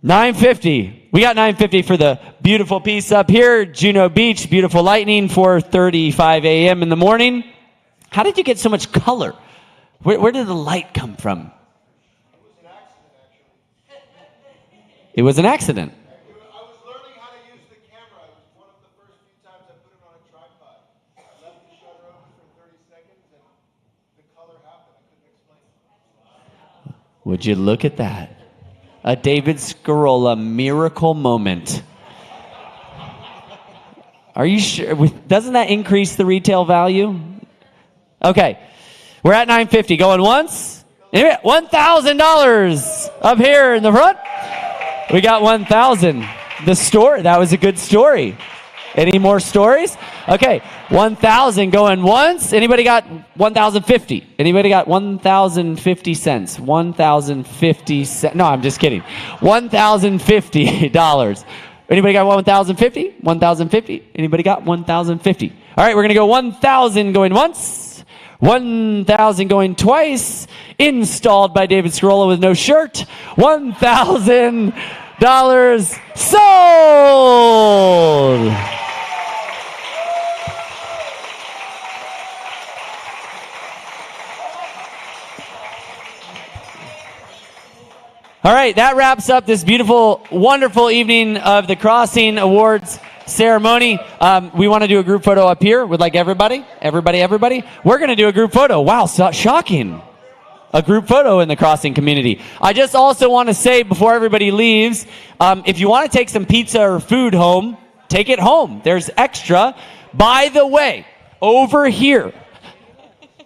9:50. We got 9:50 for the beautiful piece up here. Juno Beach, beautiful lightning, 4:35 a.m. in the morning. How did you get so much color? Where did the light come from? It was an accident. I was learning how to use the camera. It was one of the first few times I put it on a tripod. I left the shutter open for 30 seconds and the color happened. I couldn't explain it. Would you look at that? A David Scarola miracle moment. Are you sure? Doesn't that increase the retail value? Okay, we're at 9:50. Going once? $1,000 up here in the front. We got 1,000. The story, that was a good story. Any more stories? Okay, 1,000 going once. Anybody got 1,050? Anybody got 1,050 cents? 1,050 cents. No, I'm just kidding. $1,050. Anybody got 1,050? 1,050? Anybody got 1,050? All right, we're going to go 1,000 going once. 1,000 going twice. Installed by David Scarola with no shirt. $1,000 sold. All right, that wraps up this beautiful, wonderful evening of the Crossing Awards ceremony. We want to do a group photo up here with like everybody. We're going to do a group photo. Wow, so shocking. A group photo in the Crossing community. I just also want to say before everybody leaves, if you want to take some pizza or food home, take it home. There's extra. By the way, over here,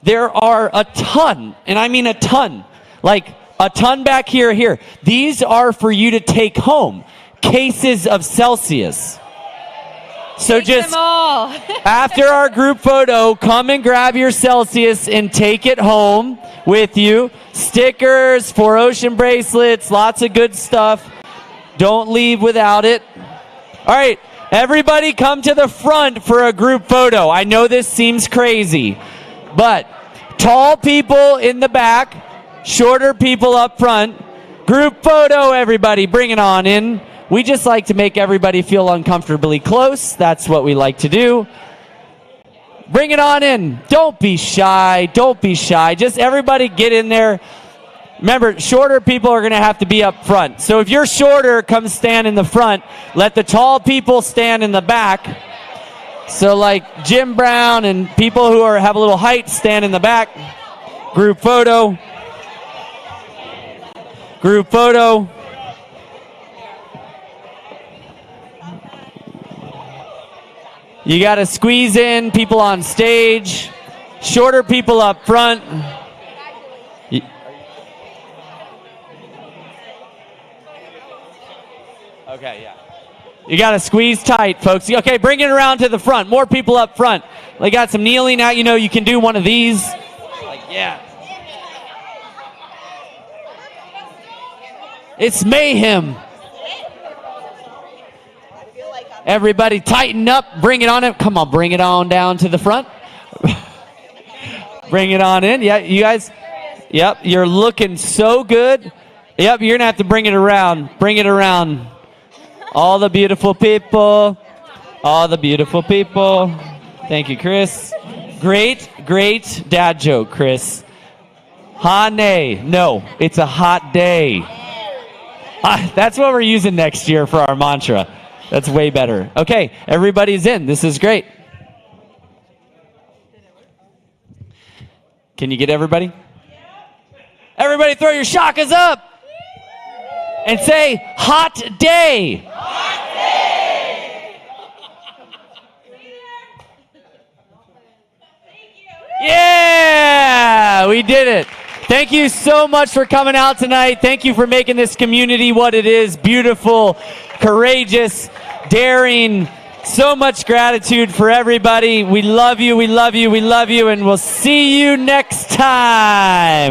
there are a ton, and I mean a ton, like a ton back here. These are for you to take home. Cases of Celsius. So just after our group photo, come and grab your Celsius and take it home with you. Stickers, 4Ocean bracelets, lots of good stuff. Don't leave without it. All right, everybody come to the front for a group photo. I know this seems crazy, but tall people in the back, shorter people up front. Group photo, everybody, bring it on in. We just like to make everybody feel uncomfortably close. That's what we like to do. Bring it on in. Don't be shy. Just everybody get in there. Remember, shorter people are going to have to be up front. So if you're shorter, come stand in the front. Let the tall people stand in the back. So like Jim Brown and people who have a little height, stand in the back. Group photo. You got to squeeze in people on stage, shorter people up front. Okay, yeah. You got to squeeze tight, folks. Okay, bring it around to the front. More people up front. They got some kneeling out. You know, you can do one of these. Like, yeah. It's mayhem. Everybody tighten up, bring it on in. Come on, bring it on down to the front. Bring it on in. Yeah, you guys. Yep, you're looking so good. Yep, you're going to have to bring it around. Bring it around. All the beautiful people. Thank you, Chris. Great dad joke, Chris. Hane. No, it's a hot day. That's what we're using next year for our mantra. That's way better. Okay, everybody's in. This is great. Can you get everybody? Everybody throw your shakas up and say, hot day. Hot day. Yeah, we did it. Thank you so much for coming out tonight. Thank you for making this community what it is. Beautiful, courageous, daring. So much gratitude for everybody. We love you, and we'll see you next time.